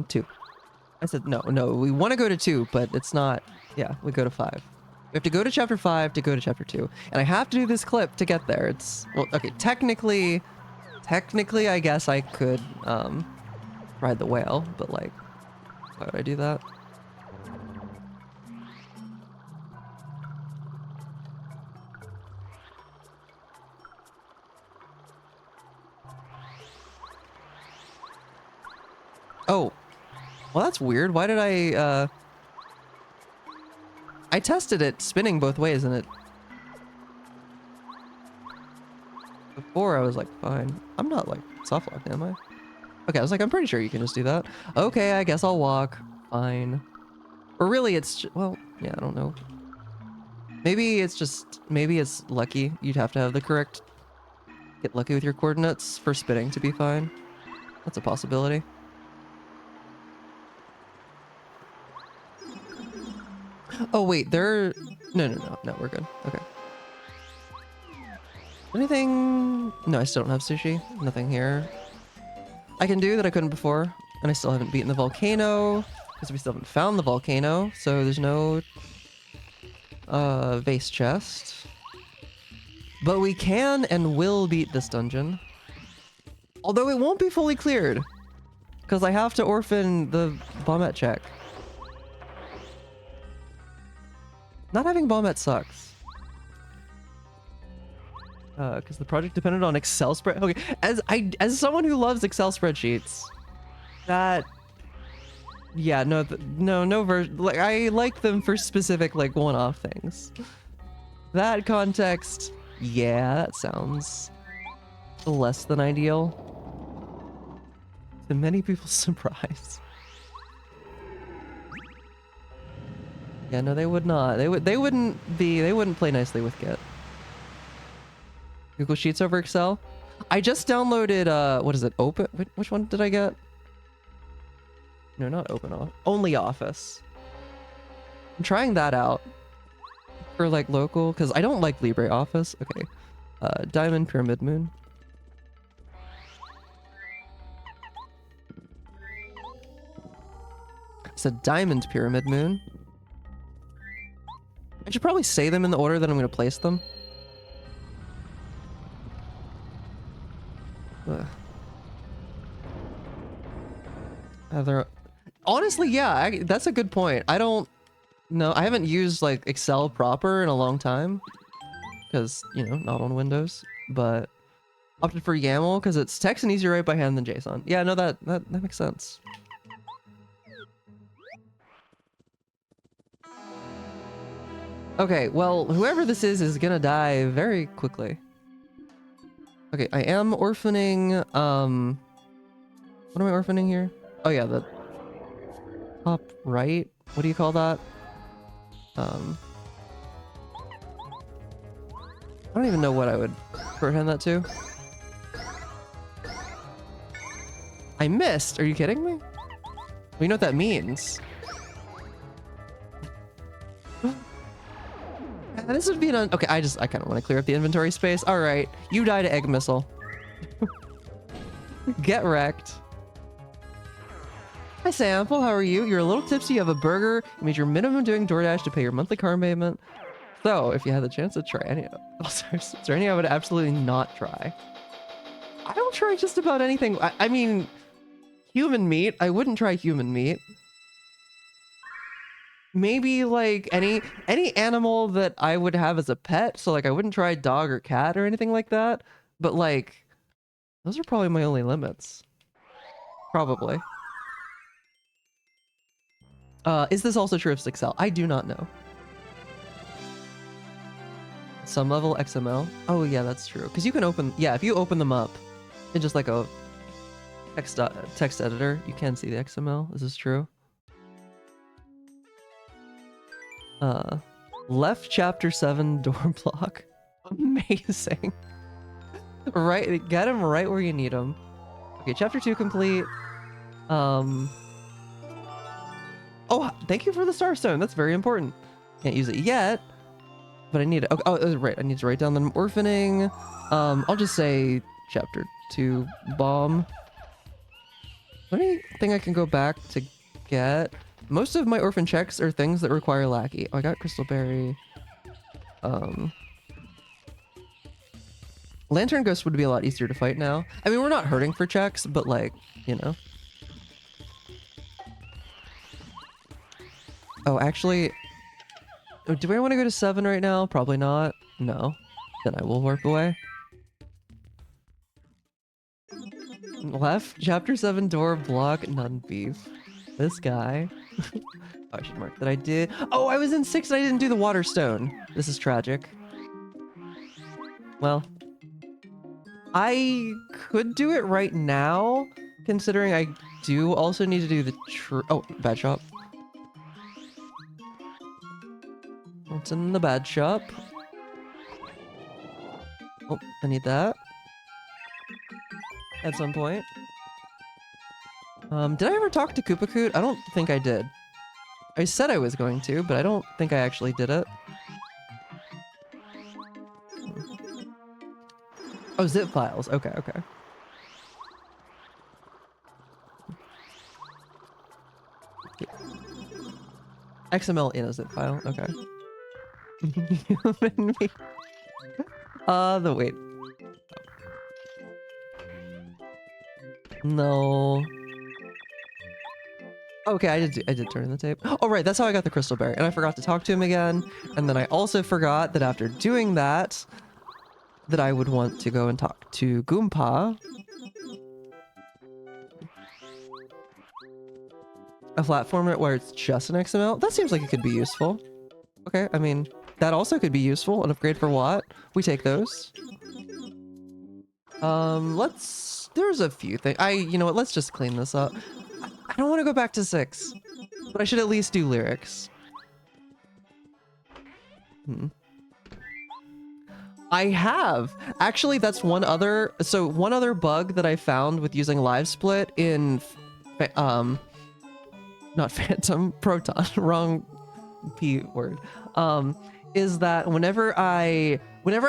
Two. I said no. We want to go to 2, but it's not. Yeah, we go to 5. We have to go to chapter 5 to go to chapter 2, and I have to do this clip to get there. It's well, okay. Technically, I guess I could ride the whale, but like, why would I do that? Oh, well, that's weird. Why did I tested it spinning both ways and it... Before I was like, fine. I'm not like soft locked, am I? Okay, I was like, I'm pretty sure you can just do that. Okay, I guess I'll walk. Fine. Or really it's, well, yeah, I don't know. Maybe it's lucky. You'd have to have the correct... Get lucky with your coordinates for spinning to be fine. That's a possibility. Oh wait, there... No, we're good. Okay. Anything... No, I still don't have sushi. Nothing here. I can do that I couldn't before. And I still haven't beaten the volcano. Because we still haven't found the volcano. So there's no... vase chest. But we can and will beat this dungeon. Although it won't be fully cleared. Because I have to orphan the Bombette check. Not having Bombette sucks. Because the project depended on Excel spread. Okay, as someone who loves Excel spreadsheets, that... Yeah, no version. Like, I like them for specific, like, one-off things. That context, yeah, that sounds less than ideal. To many people's surprise. Yeah, no, they would not. They wouldn't play nicely with Git. Google Sheets over Excel. I just downloaded, what is it? Open? Which one did I get? No, not Open Only Office. I'm trying that out for like local, because I don't like LibreOffice. Okay. Diamond Pyramid Moon. It's a Diamond Pyramid Moon. I should probably say them in the order that I'm going to place them. Honestly, yeah, that's a good point. I don't know. I haven't used like Excel proper in a long time because, you know, not on Windows, but opted for YAML because it's text and easier to write by hand than JSON. Yeah, no, that makes sense. Okay, well, whoever this is gonna die very quickly. Okay, I am orphaning, what am I orphaning here? Oh yeah, the top right? What do you call that? I don't even know what I would shorthand that to. I missed! Are you kidding me? Well, you know what that means. This would be an okay, I kind of want to clear up the inventory space. All right, you died to egg missile. Get wrecked. Hi, Sample. How are you? You're a little tipsy. You have a burger. You made your minimum doing DoorDash to pay your monthly car payment. So, if you had the chance to try any, is there any I would absolutely not try? I don't try just about anything. I mean, human meat. I wouldn't try human meat. Maybe like any animal that I would have as a pet. So like I wouldn't try dog or cat or anything like that. But like, those are probably my only limits. Probably. Is this also true of 6L? I do not know. Some level XML. Oh yeah, that's true. Because you can open, yeah, if you open them up in just like a text editor, you can see the XML. This is true. Left chapter 7 door block. Amazing. Right, get him right where you need him. Okay, chapter 2 complete. Oh, thank you for the Starstone. That's very important. Can't use it yet, but I need it. Oh, right. I need to write down that I'm orphaning. I'll just say chapter 2 bomb. Anything I can go back to get? Most of my orphan checks are things that require lackey. Oh, I got crystal berry. Lantern Ghost would be a lot easier to fight now. I mean, we're not hurting for checks, but like, you know. Oh, actually, do I want to go to 7 right now? Probably not. No. Then I will warp away. Left, chapter 7 door block, none beef. This guy. Oh, I should mark that I did. Oh, I was in 6 and I didn't do the water stone. This is tragic. Well, I could do it right now, considering I do also need to do the oh, bad shop. What's in the bad shop? Oh, I need that. At some point. Did I ever talk to Koopakoot? I don't think I did. I said I was going to, but I don't think I actually did it. Oh, zip files. Okay, okay. XML in a zip file. Okay. Human me. Wait. No. Okay, I did turn in the tape. Oh, right, that's how I got the crystal berry. And I forgot to talk to him again. And then I also forgot that after doing that, that I would want to go and talk to Goompa. A platformer where it's just an XML? That seems like it could be useful. Okay, I mean, that also could be useful. An upgrade for what? We take those. There's a few things. You know what, let's just clean this up. I don't want to go back to 6, but I should at least do lyrics. I have. Actually, that's one other bug that I found with using live split in, not Phantom, Proton, wrong P word, is that whenever I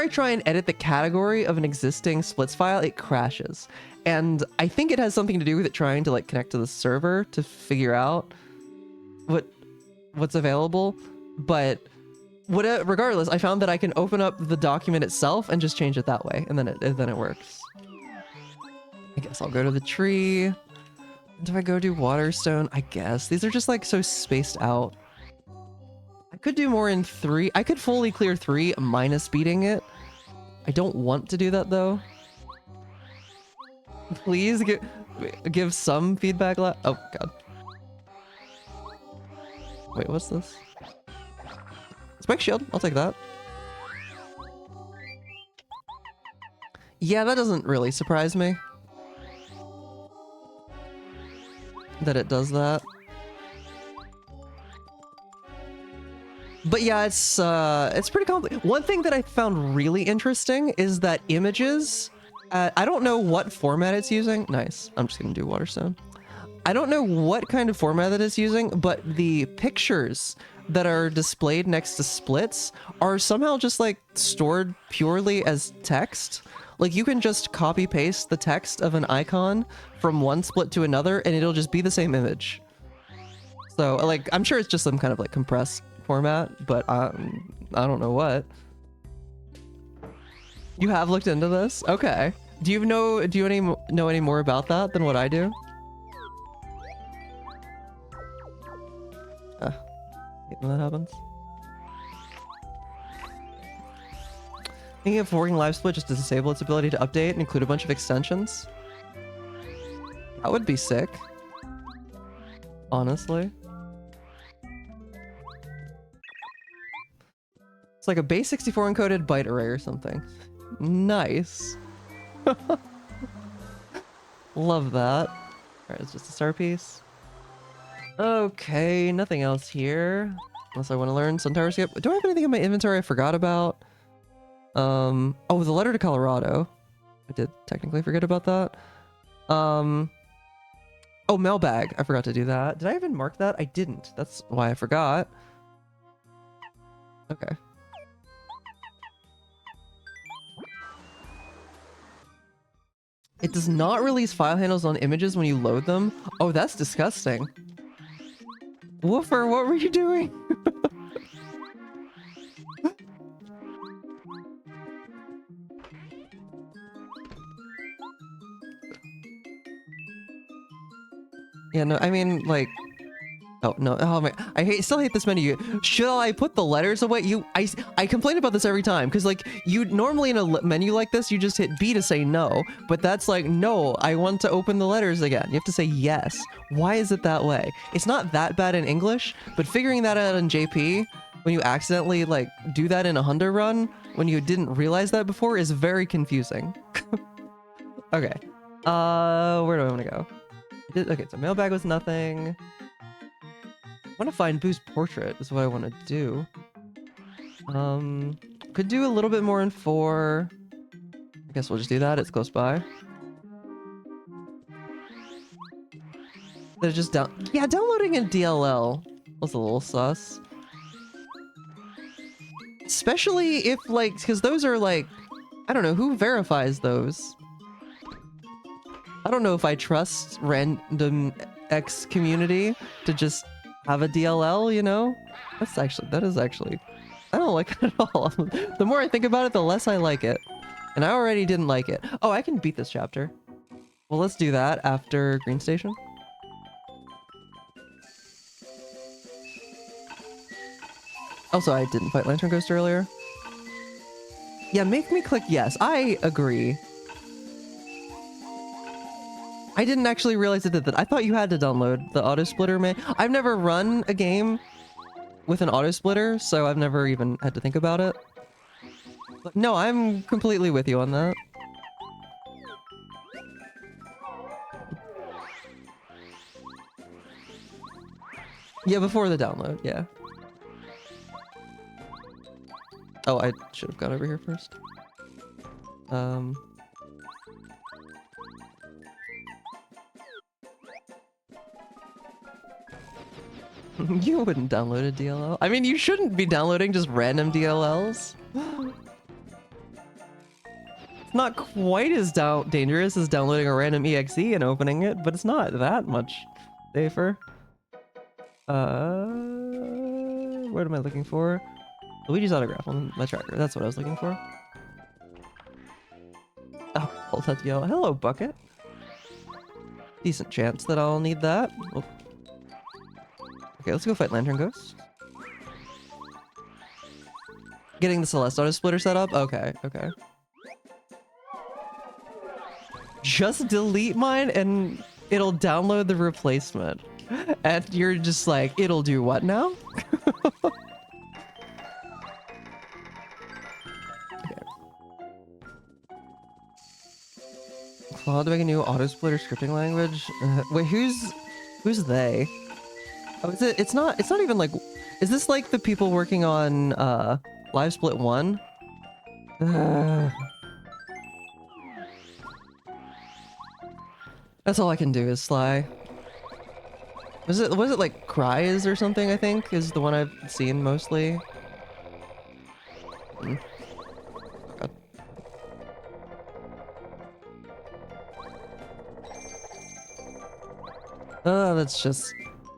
try and edit the category of an existing splits file, it crashes. And I think it has something to do with it trying to like connect to the server to figure out what's available. But regardless, I found that I can open up the document itself and just change it that way, and then it works. I guess I'll go to the tree. Do I go do Waterstone? I guess. These are just like so spaced out. I could do more in 3. I could fully clear 3 minus beating it. I don't want to do that though. Please give some feedback. Oh god. Wait, what's this? Spike shield. I'll take that. Yeah, that doesn't really surprise me that it does that. But yeah, it's pretty complicated. One thing that I found really interesting is that images, I don't know what format it's using. Nice. I'm just gonna do Waterstone. I don't know what kind of format that it's using, but the pictures that are displayed next to splits are somehow just like stored purely as text. Like you can just copy paste the text of an icon from one split to another and it'll just be the same image. So like, I'm sure it's just some kind of like compressed format, but I don't know what. You have looked into this? Okay. Do you know any more about that than what I do? Hate when that happens. Thinking of forking live split just to disable its ability to update and include a bunch of extensions? That would be sick. Honestly. It's like a base 64 encoded byte array or something. Nice. Love that. Alright, it's just a star piece. Okay, nothing else here. Unless I want to learn Sun Tower Skip. Do I have anything in my inventory I forgot about? Oh, the letter to Colorado. I did technically forget about that. Oh, mailbag. I forgot to do that. Did I even mark that? I didn't. That's why I forgot. Okay. It does not release file handles on images when you load them. Oh, that's disgusting. Woofer, what were you doing? Yeah, no, I mean, like... Oh, no. Oh, my... still hate this menu. Should I put the letters away? I complain about this every time, because, like, you normally in a menu like this, you just hit B to say no. But that's like, no, I want to open the letters again. You have to say yes. Why is it that way? It's not that bad in English, but figuring that out in JP, when you accidentally, like, do that in a Hunter run, when you didn't realize that before, is very confusing. Okay. Where do I want to go? Okay, so mailbag was nothing. I want to find Boo's portrait is what I want to do. Could do a little bit more in 4. I guess we'll just do that. It's close by. They're just downloading in DLL was a little sus. Especially if, like, because those are, like, I don't know, who verifies those? I don't know if I trust random X community to just have a DLL, you know? That is actually, I don't like it at all. The more I think about it, the less I like it. And I already didn't like it. Oh, I can beat this chapter. Well, let's do that after Green Station. Also, I didn't fight Lantern Ghost earlier. Yeah, make me click yes. I agree. I didn't actually realize it did that. I thought you had to download the auto splitter, man. I've never run a game with an auto splitter, so I've never even had to think about it. But no, I'm completely with you on that. Yeah, before the download, yeah. Oh, I should have gone over here first. You wouldn't download a DLL. I mean, you shouldn't be downloading just random DLLs. It's not quite as dangerous as downloading a random EXE and opening it, but it's not that much safer. What am I looking for? Luigi's autograph on my tracker. That's what I was looking for. Oh, I'll touch yellow. Hello, Bucket. Decent chance that I'll need that. Oh. Okay, let's go fight Lantern Ghost. Getting the Celeste auto splitter set up? Okay, okay. Just delete mine and it'll download the replacement. And you're just like, it'll do what now? Okay. Claude, do I make a new auto splitter scripting language? Wait, who's they? Oh, is it? It's not even like, is this like the people working on Live Split 1? That's all I can do is Sly. Was it like Cries or something, I think, is the one I've seen mostly. God. That's just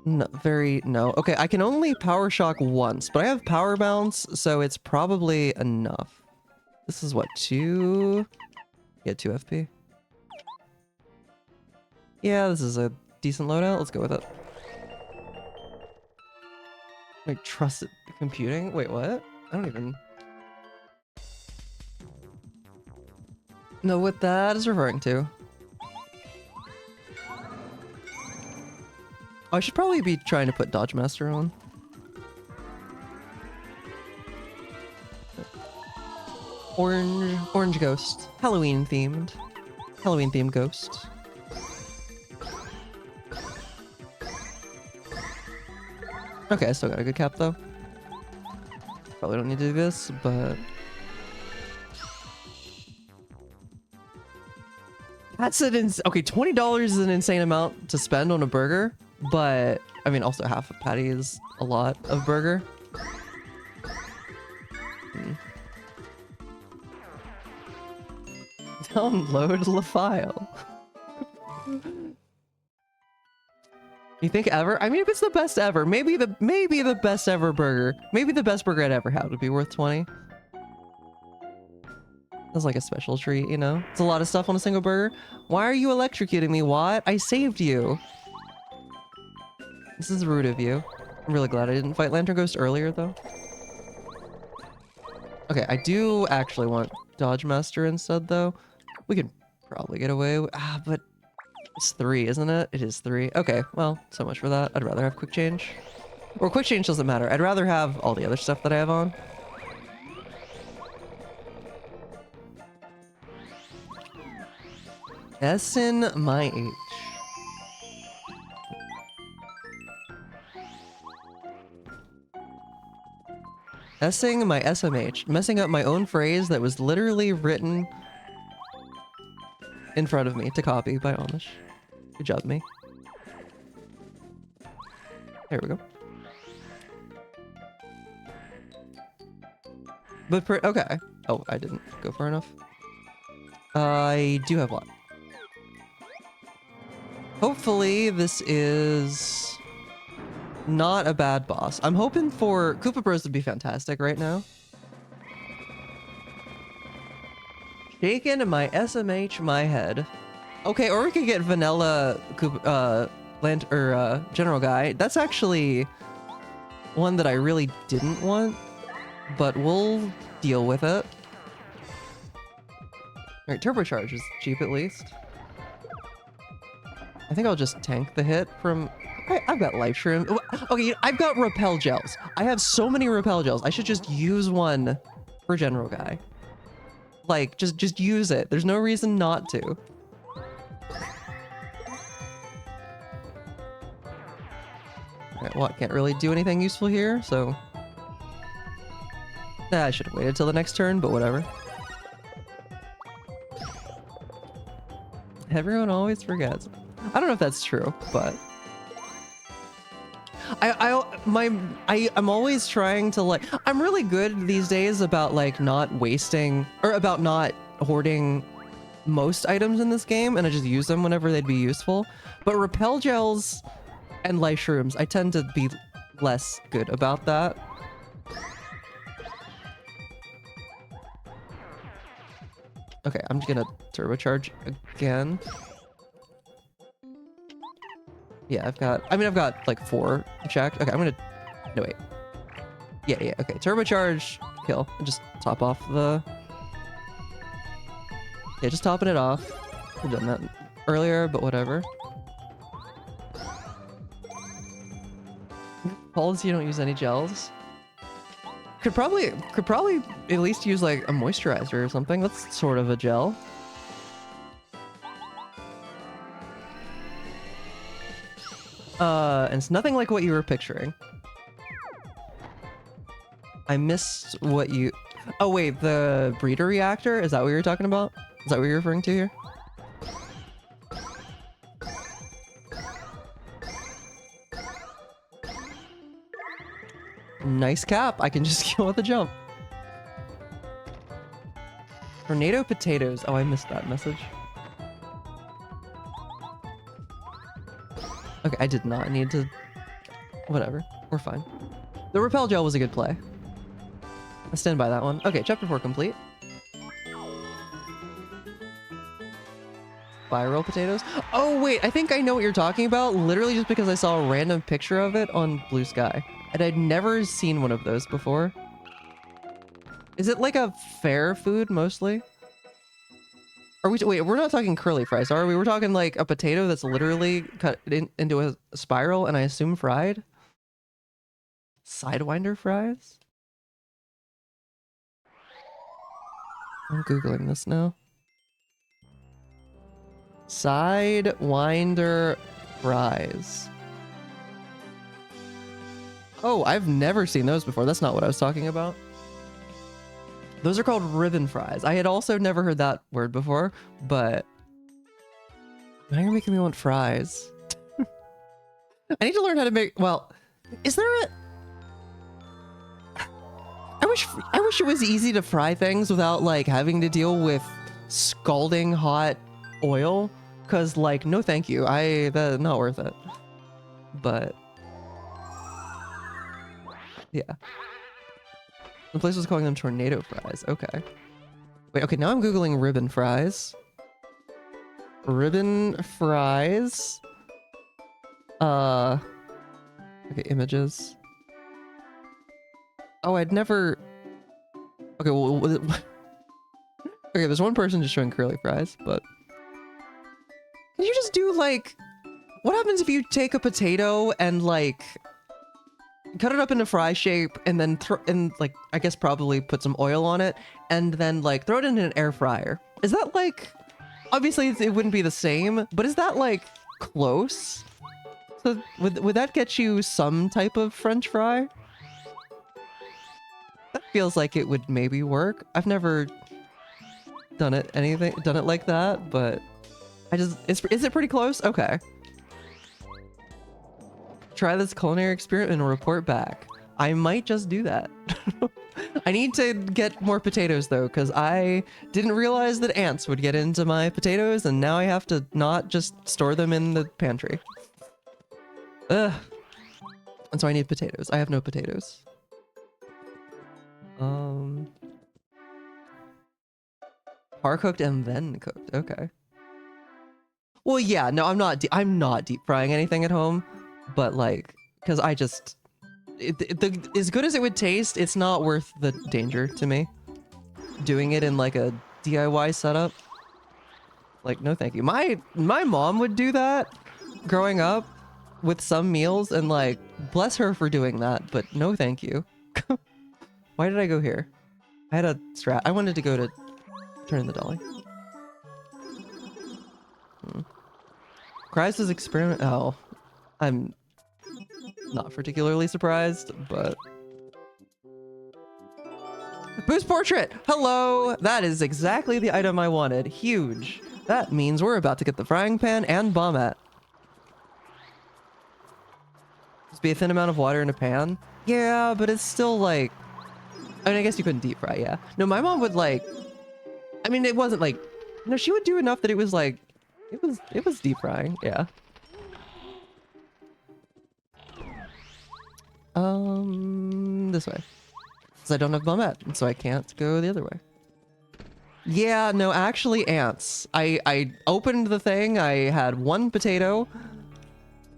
no. Okay, I can only power shock once, but I have power bounce, so it's probably enough. This is what, 2? Yeah, 2 FP. Yeah, this is a decent loadout. Let's go with it. Like, trusted computing? Wait, what? I don't even know what that is referring to. Oh, I should probably be trying to put Dodge Master on. Orange ghost. Halloween themed. Halloween themed ghost. Okay, I still got a good cap though. Probably don't need to do this, but that's okay. $20 is an insane amount to spend on a burger, but I mean, also half a patty is a lot of burger. Download the file. You think ever? I mean, if it's the best ever, maybe the best ever burger, maybe the best burger I'd ever had would be worth 20. That's like a special treat, you know? It's a lot of stuff on a single burger. Why are you electrocuting me, Watt? I saved you. This is rude of you. I'm really glad I didn't fight Lantern Ghost earlier, though. Okay, I do actually want Dodge Master instead, though. We could probably get away with... but it's 3, isn't it? It is 3. Okay, well, so much for that. I'd rather have quick change. Or quick change doesn't matter. I'd rather have all the other stuff that I have on. S in my H. S-ing my SMH. Messing up my own phrase that was literally written in front of me to copy by Amish. Good job, me. There we go. But okay. Oh, I didn't go far enough. I do have one. Hopefully this is not a bad boss. I'm hoping for Koopa Bros to be fantastic right now. Shaking my SMH my head. Okay, or we could get vanilla Koopa, General Guy. That's actually one that I really didn't want, but we'll deal with it. Alright, Turbocharge is cheap at least. I think I'll just tank the hit from... I've got Life Shroom. Okay, I've got Repel Gels. I have so many Repel Gels. I should just use one for General Guy. Like, just use it. There's no reason not to. Alright, well, I can't really do anything useful here, so... I should have waited till the next turn, but whatever. Everyone always forgets. I don't know if that's true, but... I'm always trying to, like... I'm really good these days about, like, not wasting... Or about not hoarding most items in this game, and I just use them whenever they'd be useful. But Repel Gels and Life Shrooms, I tend to be less good about that. Okay, I'm just gonna turbocharge again. Yeah, I've got like 4 checked. Okay, I'm gonna, no wait. Yeah, okay, turbocharge, kill, and just top off the, yeah, just topping it off. We've done that earlier, but whatever. Policy, you don't use any gels. Could probably at least use like a moisturizer or something. That's sort of a gel. And it's nothing like what you were picturing. I missed what you... Oh wait, the breeder reactor? Is that what you were talking about? Is that what you're referring to here? Nice cap. I can just kill with a jump. Tornado potatoes. Oh, I missed that message. Okay, I did not need to... Whatever. We're fine. The Repel Gel was a good play. I stand by that one. Okay, chapter 4 complete. Viral potatoes. Oh, wait. I think I know what you're talking about. Literally just because I saw a random picture of it on Blue Sky. And I'd never seen one of those before. Is it like a fair food, mostly? Are we... Wait, we're not talking curly fries, are we? We're talking like a potato that's literally cut into a spiral and I assume fried? Sidewinder fries? I'm Googling this now. Sidewinder fries. Oh, I've never seen those before. That's not what I was talking about. Those are called ribbon fries. I had also never heard that word before, but now you're making me want fries. I need to learn how to make, well, is there a... I wish it was easy to fry things without like having to deal with scalding hot oil, cause like no thank you, that's not worth it. But yeah, the place was calling them tornado fries. Okay, wait, okay, now I'm googling ribbon fries. Ribbon fries. Okay, images. Oh, I'd never... Okay, well... Okay, there's one person just showing curly fries, but... Can you just do, like... What happens if you take a potato and, like... Cut it up into fry shape, and then like, I guess probably put some oil on it, and then, like, throw it in an air fryer? Is that, like... Obviously, it wouldn't be the same, but is that, like, close? So, would that get you some type of French fry? That feels like it would maybe work. I've never done it like that, but is it pretty close? Okay. Try this culinary experiment and report back. I might just do that. I need to get more potatoes though, because I didn't realize that ants would get into my potatoes, and now I have to not just store them in the pantry. Ugh. And so I need potatoes. I have no potatoes. Par cooked and then cooked. Okay. Well, yeah, no, I'm not deep frying anything at home, but like, because I just, as good as it would taste, it's not worth the danger to me. Doing it in like a DIY setup, like, no thank you. My mom would do that growing up with some meals, and like, bless her for doing that, but no thank you. Why did I go here? I had a strat. I wanted to go to turn in the dolly. Cries' experiment. Oh, I'm not particularly surprised, but... Boost portrait! Hello! That is exactly the item I wanted. Huge. That means we're about to get the frying pan and bombette. Just be a thin amount of water in a pan? Yeah, but it's still like... I mean, I guess you couldn't deep fry, yeah. No, my mom would like... I mean, it wasn't like... No, she would do enough that it was like... It was deep frying, yeah. This way. Because I don't have bombette, and so I can't go the other way. Yeah, no, actually ants. I opened the thing, I had one potato.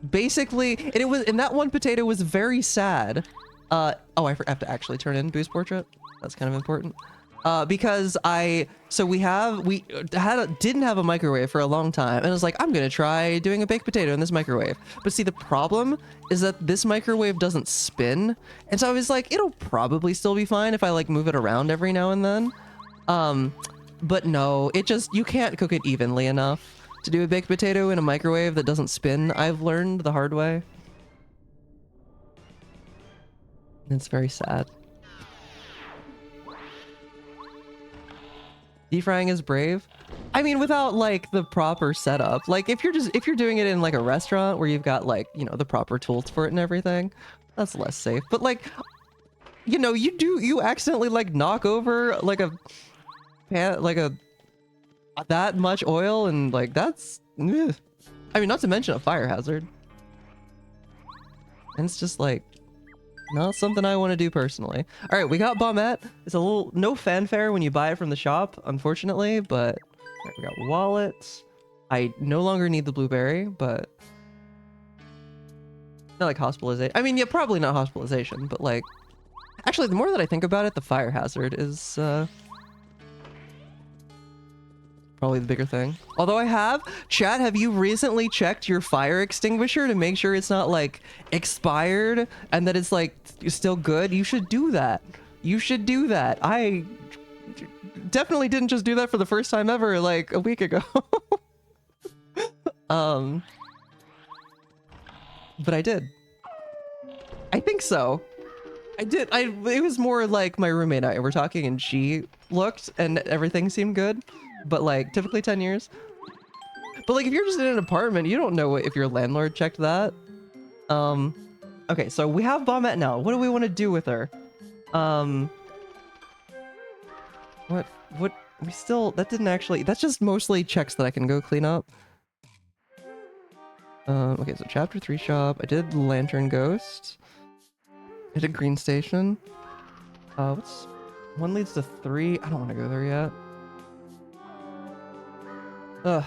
Basically, and that one potato was very sad. Oh, I have to actually turn in boost portrait. That's kind of important. Because didn't have a microwave for a long time, and I was like, I'm gonna try doing a baked potato in this microwave. But see, the problem is that this microwave doesn't spin, and so I was like, it'll probably still be fine if I like move it around every now and then. But no, you can't cook it evenly enough to do a baked potato in a microwave that doesn't spin. I've learned the hard way. And it's very sad. Deep frying is brave. I mean, without like the proper setup. Like if you're doing it in like a restaurant where you've got like, you know, the proper tools for it and everything, that's less safe. But like, you know, you accidentally like knock over like a pan, like that much oil, and like that's, ugh. I mean, not to mention a fire hazard. And it's just like, not something I want to do personally. All right, we got bombette. It's a little no fanfare when you buy it from the shop, unfortunately, but all right, we got wallet. I no longer need the blueberry, but not like hospitalization. I mean, yeah, probably not hospitalization, but like, actually, the more that I think about it, the fire hazard is probably the bigger thing. Although Chad, have you recently checked your fire extinguisher to make sure it's not like expired and that it's like still good? You should do that. You should do that. definitely didn't just do that for the first time ever, like, a week ago. But I did. I think so. I did. It was more like my roommate and I were talking and she looked and everything seemed good. But like, typically 10 years. But like, if you're just in an apartment, you don't know if your landlord checked that. Okay, so we have Bombette now. What do we want to do with her? What, we still, that didn't actually, that's just mostly checks that I can go clean up. Okay, so chapter 3 shop. I did Lantern Ghost. I did Green Station. What's, 1 leads to 3. I don't want to go there yet. Ugh.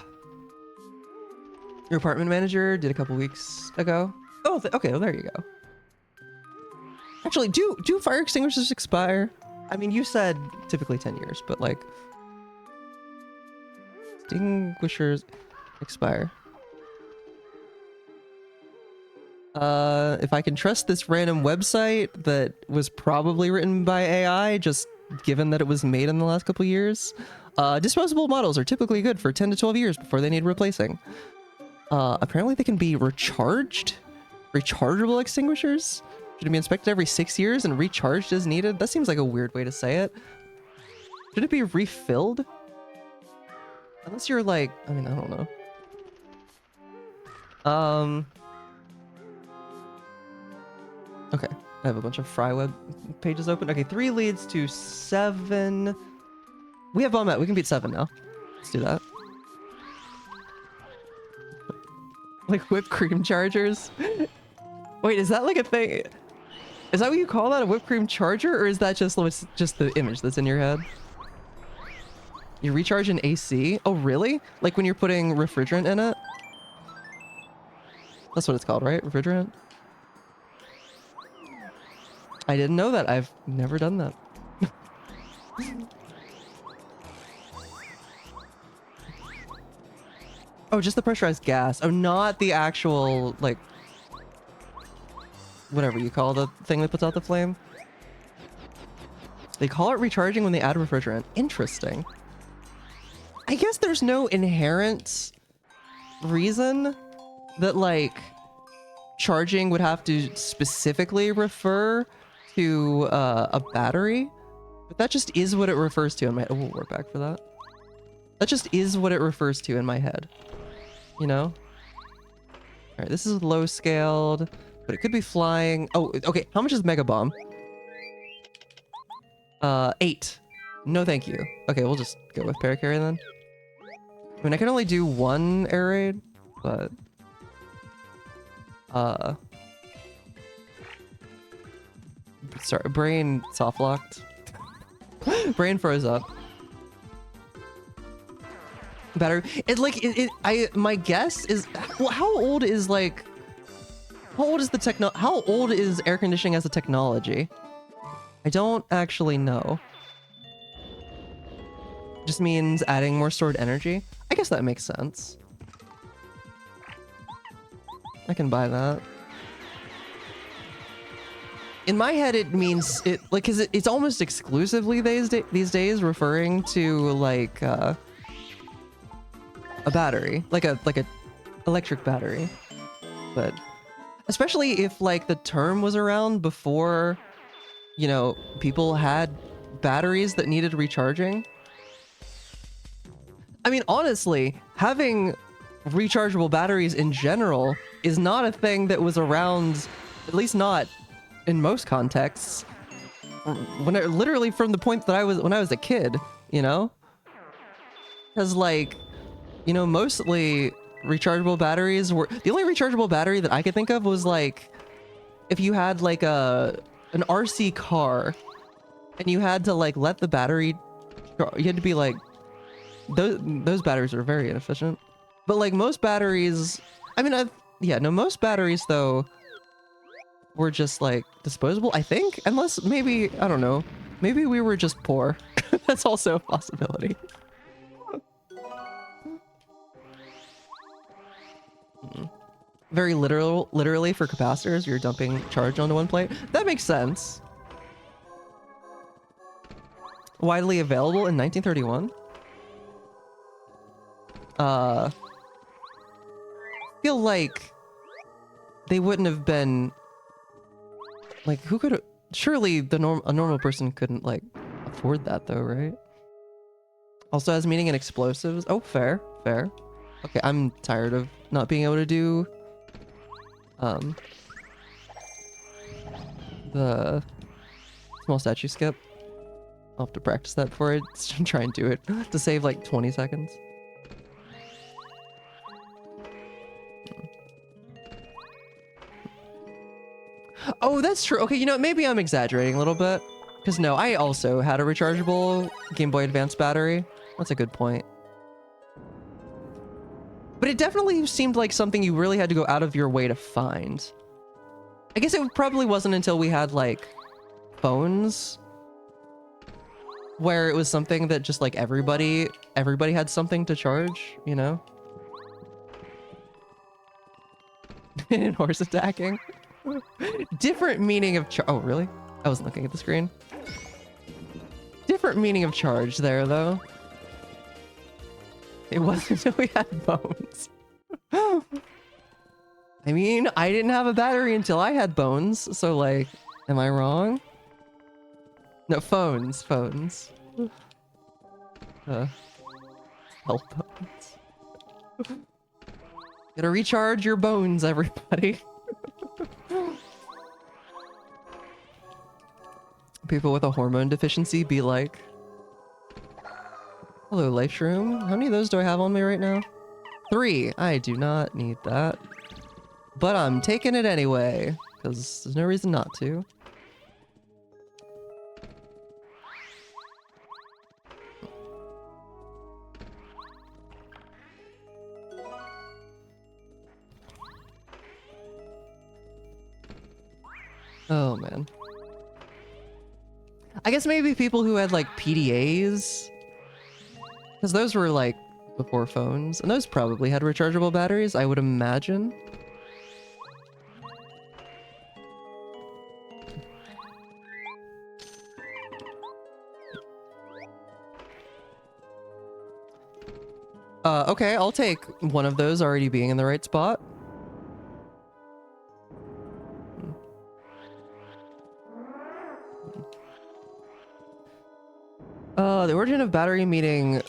Your apartment manager did a couple weeks ago. Oh, okay, well, there you go. Actually, do fire extinguishers expire? I mean, you said typically 10 years, but like... Extinguishers expire. If I can trust this random website that was probably written by AI, just given that it was made in the last couple years, disposable models are typically good for 10 to 12 years before they need replacing. Apparently they can be recharged? Rechargeable extinguishers? Should it be inspected every 6 years and recharged as needed? That seems like a weird way to say it. Should it be refilled? Unless you're like, I mean, I don't know. Okay, I have a bunch of Fry web pages open. Okay, 3 leads to 7. We have Bombette. We can beat 7 now. Let's do that. Like whipped cream chargers? Wait, is that like a thing? Is that what you call that, a whipped cream charger? Or is that just the image that's in your head? You recharge an AC? Oh, really? Like when you're putting refrigerant in it? That's what it's called, right? Refrigerant? I didn't know that. I've never done that. Oh, just the pressurized gas. Oh, not the actual, like, whatever you call the thing that puts out the flame. They call it recharging when they add refrigerant. Interesting. I guess there's no inherent reason that, like, charging would have to specifically refer to a battery, but that just is what it refers to in my... Oh, we're back for that. That just is what it refers to in my head. You know? All right, this is low scaled, but it could be flying. Oh, okay. How much is Mega Bomb? 8. No, thank you. Okay, we'll just go with Paracarry then. I mean, I can only do 1 air raid, but... Sorry, brain soft locked. Brain froze up. Battery. My guess is, well, how old is how old is air conditioning as a technology? I don't actually know. Just means adding more stored energy. I guess that makes sense. I can buy that. In my head, it means it like, cause it's almost exclusively these days referring to like a battery, like a electric battery. But especially if like the term was around before, you know, people had batteries that needed recharging. I mean, honestly, having rechargeable batteries in general is not a thing that was around, at least not in most contexts, literally from the point that when I was a kid, you know? Because like, you know, mostly rechargeable batteries were, the only rechargeable battery that I could think of was like, if you had like an RC car and you had to like let the battery, you had to be like, those batteries are very inefficient. But like most batteries, I mean, most batteries though were just like disposable, I think, unless maybe, I don't know, maybe we were just poor. That's also a possibility. Very literally for capacitors, you're dumping charge onto one plate. That makes sense. widely available in 1931? Feel like they wouldn't have been like, who could surely a normal person couldn't like afford that though, right? Also has meaning in explosives. Oh, fair. Okay, I'm tired of not being able to do the small statue skip. I'll have to practice that before I try and do it to save like 20 seconds. Oh, that's true. Okay, you know, maybe I'm exaggerating a little bit. Because no, I also had a rechargeable Game Boy Advance battery. That's a good point. But it definitely seemed like something you really had to go out of your way to find. I guess it probably wasn't until we had like phones where it was something that just like everybody had something to charge, you know? And horse attacking. Different meaning of oh, really? I wasn't looking at the screen. Different meaning of charge there, though. It wasn't until we had bones. I mean, I didn't have a battery until I had bones, so like, am I wrong? No, phones. Cell bones. Gotta recharge your bones, everybody. People with a hormone deficiency be like, hello, life shroom. How many of those do I have on me right now? 3. I do not need that. But I'm taking it anyway, because there's no reason not to. Oh, man. I guess maybe people who had like PDAs, because those were like before phones, and those probably had rechargeable batteries, I would imagine. Okay, I'll take one of those already being in the right spot. The origin of battery meaning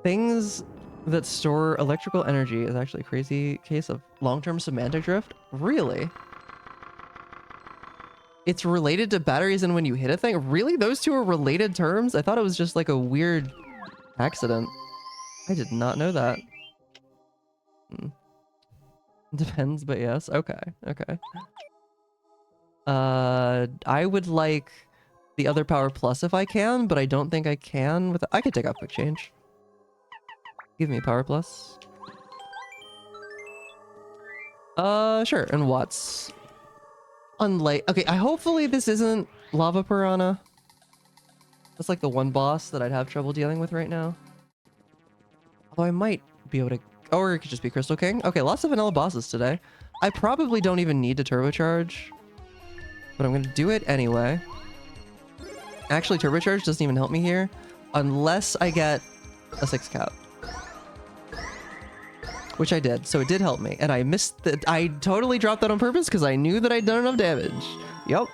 things that store electrical energy is actually a crazy case of long-term semantic drift. Really? It's related to batteries and when you hit a thing? Really? Those two are related terms? I thought it was just like a weird accident. I did not know that. Depends, but yes. Okay. I would like the other power plus if I can, but I don't think I can. I could take out quick change. Give me power plus. Sure. And watts. Unlike, okay, hopefully this isn't Lava Piranha. That's like the one boss that I'd have trouble dealing with right now. Although I might be able to, or it could just be Crystal King. Okay, lots of vanilla bosses today. I probably don't even need to turbocharge, but I'm gonna do it anyway. Actually, turbocharge doesn't even help me here, unless I get a 6 cap. Which I did, so it did help me. And I missed that. I totally dropped that on purpose because I knew that I'd done enough damage. Yep.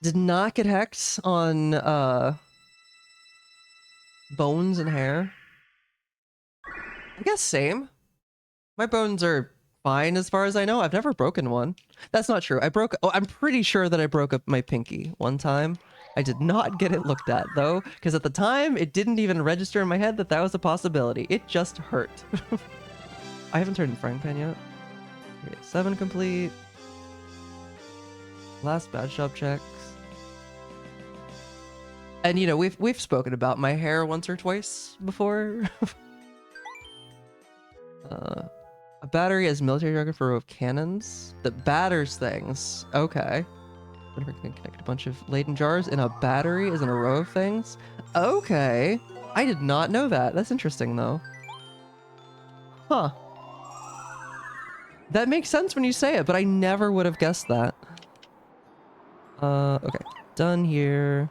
Did not get hex on bones and hair. I guess same. My bones are fine as far as I know. I've never broken one. That's not true. I'm pretty sure that I broke up my pinky one time. I did not get it looked at though, because at the time it didn't even register in my head that that was a possibility. It just hurt. I haven't turned in frying pan yet. Okay, 7 complete. Last bad shop checks. And you know, we've spoken about my hair once or twice before. A battery as military jargon for a row of cannons that batters things. Okay. Whenever you can connect a bunch of laden jars in a battery is in a row of things. Okay. I did not know that. That's interesting though. Huh. That makes sense when you say it, but I never would have guessed that. Okay. Done here.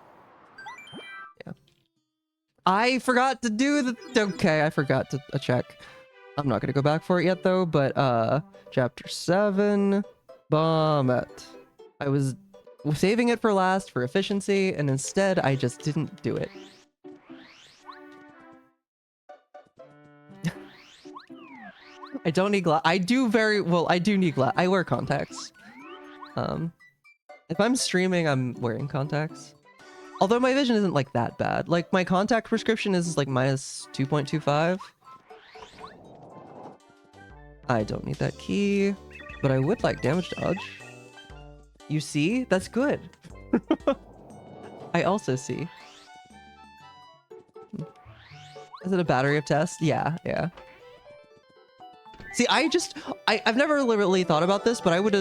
Yeah. I forgot to do the... Okay, I forgot to check. I'm not gonna go back for it yet, though, but, Chapter 7... Bommet. I was saving it for last for efficiency, and instead I just didn't do it. I don't need glass. I do I do need glass. I wear contacts. If I'm streaming, I'm wearing contacts. Although my vision isn't like that bad. Like my contact prescription is like minus 2.25. I don't need that key, but I would like damage dodge. You see? That's good. I also see. Is it a battery of tests? Yeah, yeah. See, I've never really thought about this, but I would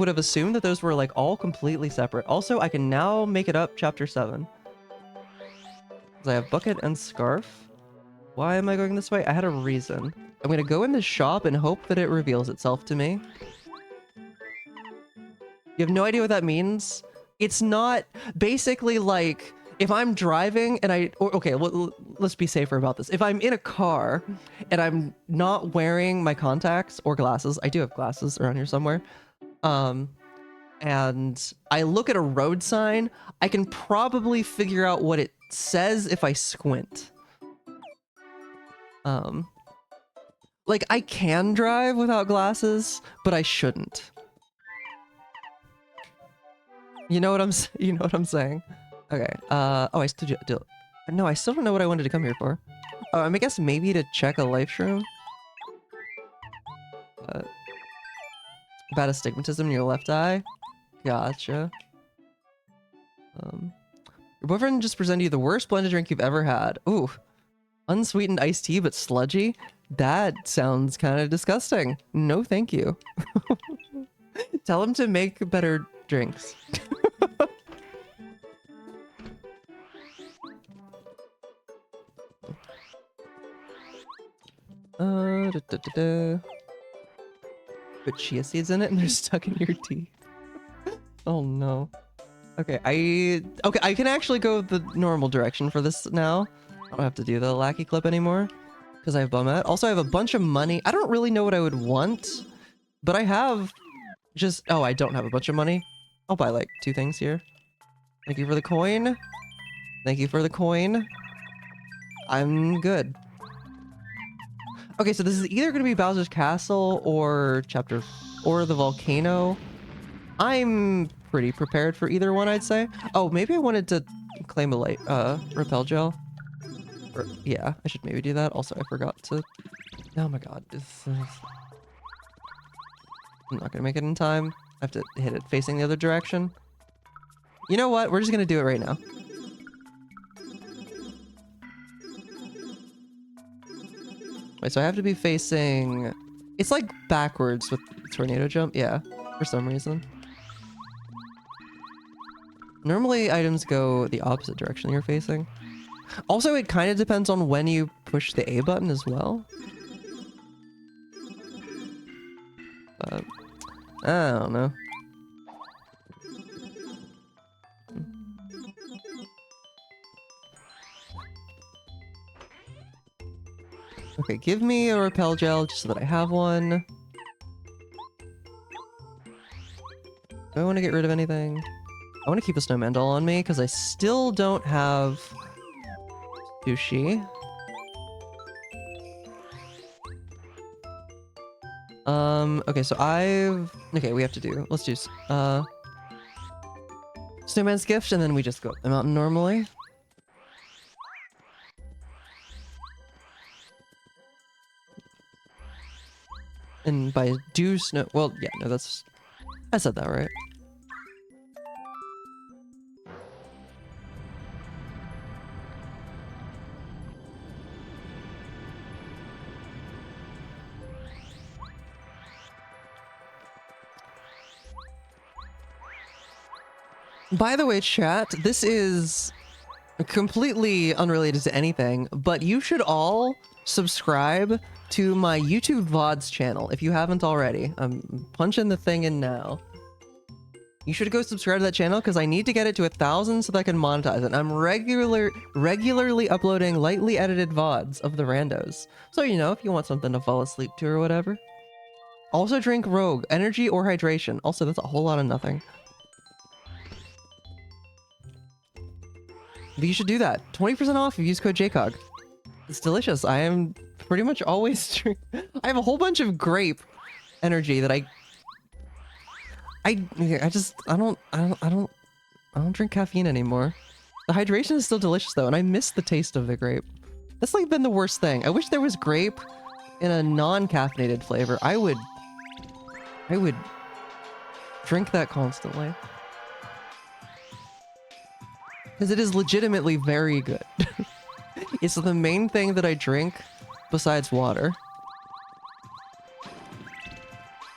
have assumed that those were like all completely separate. Also, I can now make it up chapter 7. Because I have bucket and scarf. Why am I going this way? I had a reason. I'm gonna go in this shop and hope that it reveals itself to me. You have no idea what that means? It's not basically like if I'm driving and okay, let's be safer about this. If I'm in a car and I'm not wearing my contacts or glasses, I do have glasses around here somewhere, and I look at a road sign, I can probably figure out what it says if I squint. Like I can drive without glasses, but I shouldn't. You know what I'm saying? Okay. Oh, I still do. No, I still don't know what I wanted to come here for. Oh, I guess maybe to check a life shroom. Bad astigmatism in your left eye. Gotcha. Your boyfriend just presented you the worst blended drink you've ever had. Ooh, unsweetened iced tea, but sludgy. That sounds kind of disgusting. No, thank you. Tell him to make better drinks. Put chia seeds in it and they're stuck in your teeth. Oh no. Okay, I can actually go the normal direction for this now. I don't have to do the lackey clip anymore because I have Bumette. Also, I have a bunch of money. I don't really know what I would want, but I have just... Oh, I don't have a bunch of money. I'll buy like 2 things here. Thank you for the coin. Thank you for the coin. I'm good. Okay, so this is either going to be Bowser's Castle or the volcano. I'm pretty prepared for either one, I'd say. Oh, maybe I wanted to claim a light, repel gel. Or, yeah, I should maybe do that. Also, I forgot to... Oh my god. I'm not going to make it in time. I have to hit it facing the other direction. You know what? We're just going to do it right now. Wait, so I have to be facing... It's like backwards with tornado jump. Yeah, for some reason. Normally, items go the opposite direction you're facing. Also, it kind of depends on when you push the A button as well. But I don't know. Okay, give me a repel gel just so that I have one. Do I want to get rid of anything? I want to keep a snowman doll on me because I still don't have sushi. Okay, so okay, we have to do... Let's do... Snowman's gift, and then we just go up the mountain normally. And by do snow... Well, yeah, no, that's... I said that right. By the way, chat, this is completely unrelated to anything, but you should all subscribe to my YouTube VODs channel if you haven't already. I'm punching the thing in now. You should go subscribe to that channel because I need to get it to 1,000 so that I can monetize it. I'm regularly uploading lightly edited VODs of the randos. So, you know, if you want something to fall asleep to or whatever. Also drink Rogue, energy or hydration. Also, that's a whole lot of nothing. But you should do that. 20% off if you use code JCOG. It's delicious. I am pretty much always drink. I have a whole bunch of grape energy that I don't drink caffeine anymore. The hydration is still delicious though, and I miss the taste of the grape. That's like been the worst thing. I wish there was grape in a non-caffeinated flavor. I would drink that constantly. Because it is legitimately very good. It's the main thing that I drink besides water.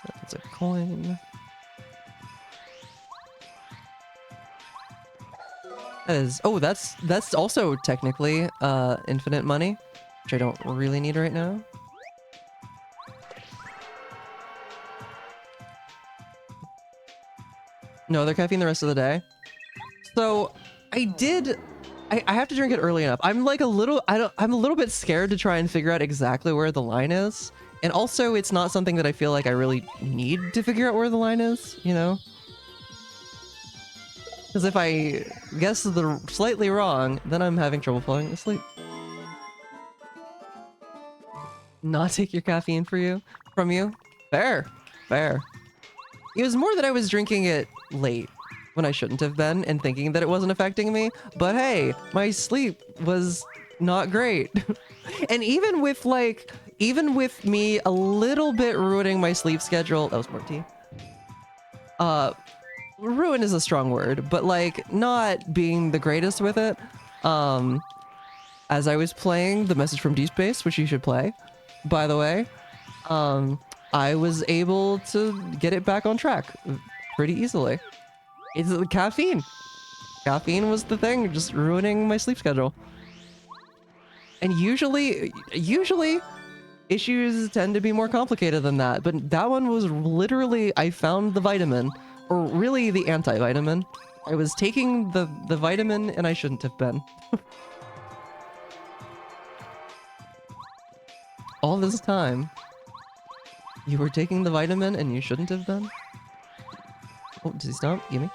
That's a coin. That is, oh, that's also technically infinite money, which I don't really need right now. No other caffeine the rest of the day. So I have to drink it early enough. I'm like I'm a little bit scared to try and figure out exactly where the line is. And also it's not something that I feel like I really need to figure out where the line is, you know? Because if I guess slightly wrong, then I'm having trouble falling asleep. Not take your caffeine from you? Fair. It was more that I was drinking it late when I shouldn't have been and thinking that it wasn't affecting me. But hey, my sleep was not great. And even with me a little bit ruining my sleep schedule, that was more tea. Ruin is a strong word, but like not being the greatest with it. As I was playing The Message from Deep Space, which you should play, by the way, I was able to get it back on track pretty easily. It's caffeine. Caffeine was the thing, just ruining my sleep schedule. And usually issues tend to be more complicated than that, but that one was literally, I found the vitamin, or really the anti-vitamin. I was taking the vitamin and I shouldn't have been. All this time, you were taking the vitamin and you shouldn't have been? Oh, does he stop? Gimme.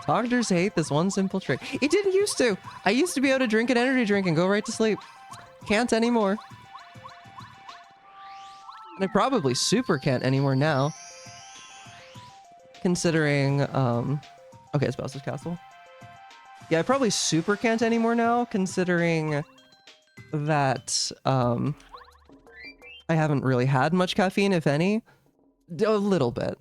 Doctors hate this one simple trick. It didn't used to. I used to be able to drink an energy drink and go right to sleep. Can't anymore. And I probably super can't anymore now. Considering, okay, it's Bowser's Castle. Yeah, I probably super can't anymore now, considering that, I haven't really had much caffeine, if any. A little bit.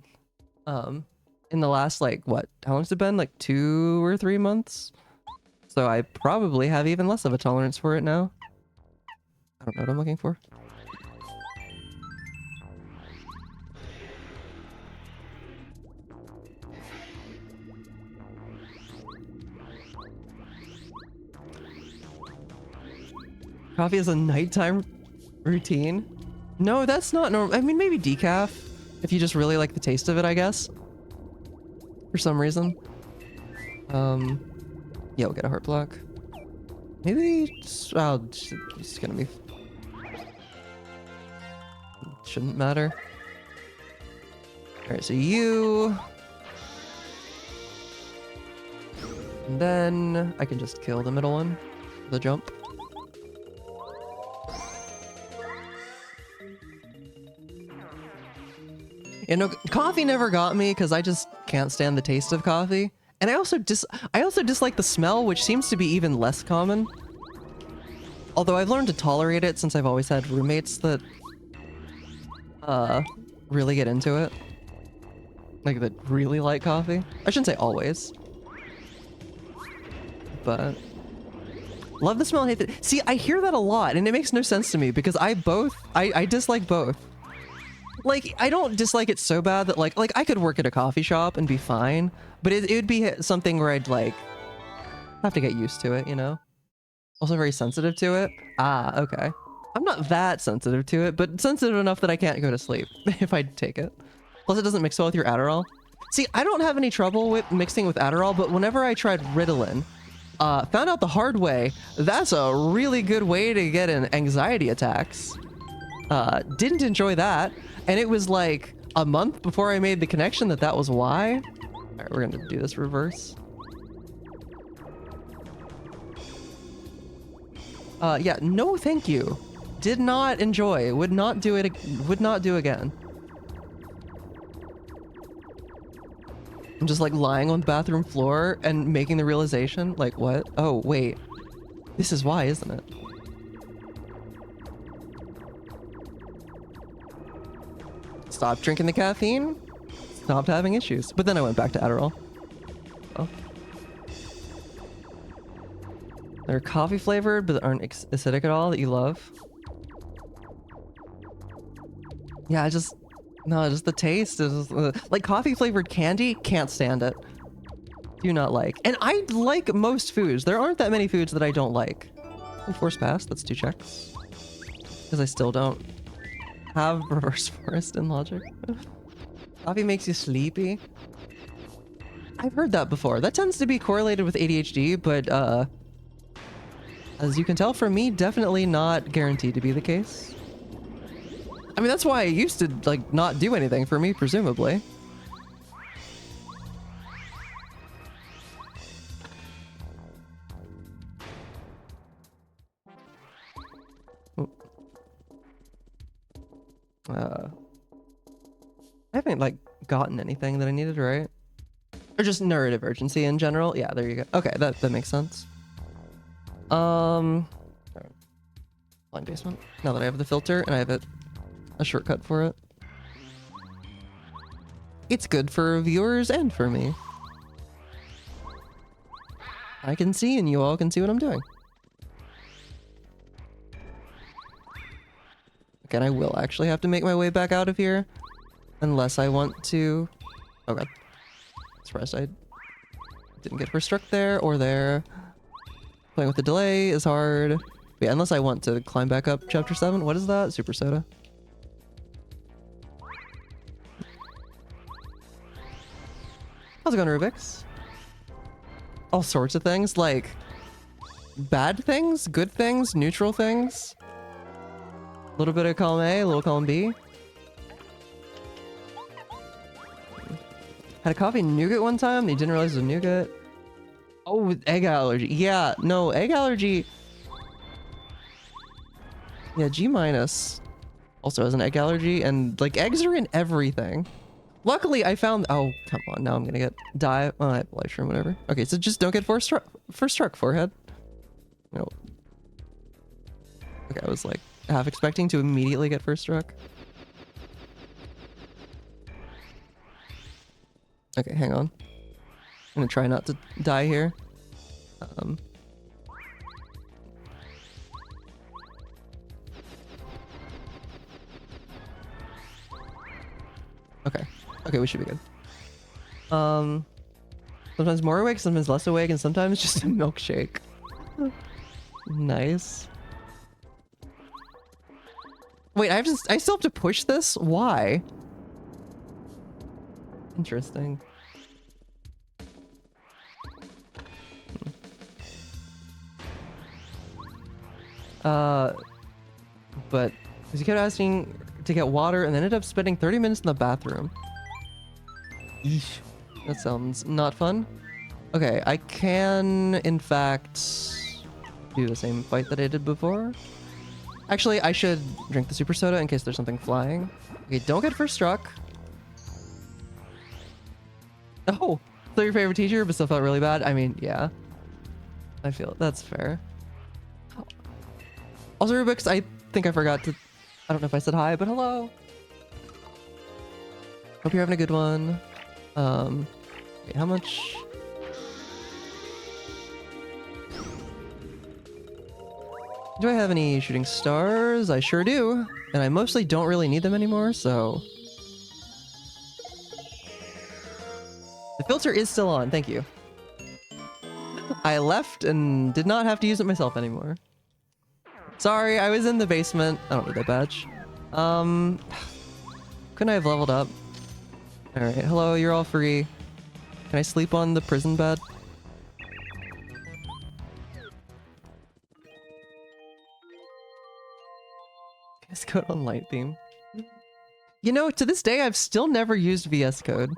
In the last, like, what? How long's it been? Like 2 or 3 months? So I probably have even less of a tolerance for it now. I don't know what I'm looking for. Coffee is a nighttime routine? No, that's not normal. I mean, maybe decaf, if you just really like the taste of it, I guess. For some reason. Yeah, we'll get a heart block. Maybe just, oh, it's gonna be... Shouldn't matter. Alright, so you... And then I can just kill the middle one. The jump. You know, coffee never got me because I just can't stand the taste of coffee. And I also dislike the smell, which seems to be even less common. Although I've learned to tolerate it since I've always had roommates that really get into it. Like, that really like coffee. I shouldn't say always. But love the smell and hate it. See, I hear that a lot and it makes no sense to me because I dislike both. Like, I don't dislike it so bad that, like I could work at a coffee shop and be fine, but it would be something where I'd, like, have to get used to it, you know? Also very sensitive to it. Ah, okay. I'm not that sensitive to it, but sensitive enough that I can't go to sleep if I take it. Plus, it doesn't mix well with your Adderall. See, I don't have any trouble with mixing with Adderall, but whenever I tried Ritalin, found out the hard way, that's a really good way to get an anxiety attacks. Didn't enjoy that. And it was like a month before I made the connection that that was why. All right, we're gonna do this reverse. Yeah, no thank you. Did not enjoy, would not do it, would not do again. I'm just like lying on the bathroom floor and making the realization, like what? Oh, wait. This is why, isn't it? Stopped drinking the caffeine, stopped having issues. But then I went back to Adderall. Oh. They're coffee flavored, but aren't acidic at all that you love. Yeah, just the taste is like coffee flavored candy. Can't stand it. Do not like. And I like most foods. There aren't that many foods that I don't like. Oh, force pass. That's 2 checks. Because I still don't have reverse forest in logic. Coffee makes you sleepy. I've heard that before. That tends to be correlated with ADHD, but as you can tell from me, definitely not guaranteed to be the case. I mean, that's why I used to, like, not do anything for me, presumably. I haven't, like, gotten anything that I needed, right? Or just narrative urgency in general? Yeah, there you go. Okay, that makes sense. Blind basement. Now that I have the filter and I have a shortcut for it. It's good for viewers and for me. I can see and you all can see what I'm doing. Again, I will actually have to make my way back out of here. Unless I want to... Oh god. Surprised I didn't get first struck there or there. Playing with the delay is hard. But yeah, unless I want to climb back up chapter 7. What is that? Super soda. How's it going, Rubik's? All sorts of things, like bad things, good things, neutral things. A little bit of column A, a little column B. Had a coffee nougat one time. They didn't realize it was nougat. Oh, egg allergy. Yeah, no, egg allergy. Yeah, G- also has an egg allergy, and like eggs are in everything. Luckily, I found. Oh, come on! Now I'm gonna get die. Oh, I have life stream, whatever. Okay, so just don't get first struck forehead. No. Okay, I was like half expecting to immediately get first struck. Okay, hang on. I'm gonna try not to die here. Okay. Okay, we should be good. Sometimes more awake, sometimes less awake, and sometimes just a milkshake. Nice. Wait, I still have to push this? Why? Interesting. But because he kept asking to get water and then ended up spending 30 minutes in the bathroom. Eesh. That sounds not fun. Okay, I can, in fact, do the same fight that I did before. Actually, I should drink the super soda in case there's something flying. Okay, don't get first struck. Oh, still your favorite teacher, but still felt really bad. I mean, yeah. I feel that's fair. Also, Rubik's, I think I forgot to... I don't know if I said hi, but hello. Hope you're having a good one. Wait, how much... Do I have any shooting stars? I sure do. And I mostly don't really need them anymore, so... The filter is still on, thank you. I left and did not have to use it myself anymore. Sorry, I was in the basement. I don't need that badge. Couldn't I have leveled up? Alright, hello, you're all free. Can I sleep on the prison bed? VS Code on Light Beam. You know, to this day, I've still never used VS Code.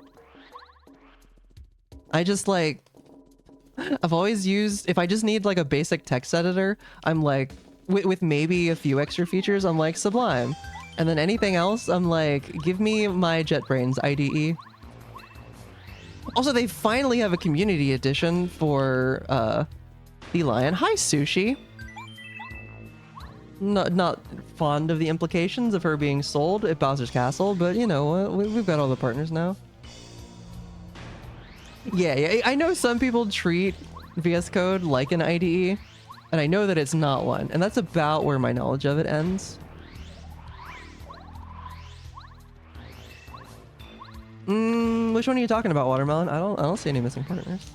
I just like... I've always used... If I just need like a basic text editor, I'm like... With maybe a few extra features, I'm like Sublime. And then anything else, I'm like, give me my JetBrains IDE. Also, they finally have a community edition for the Lion. Hi, Sushi. Not fond of the implications of her being sold at Bowser's Castle, but you know what? We've got all the partners now. Yeah, I know some people treat VS Code like an IDE, and I know that it's not one, and that's about where my knowledge of it ends. Which one are you talking about, Watermelon? I don't see any missing partners.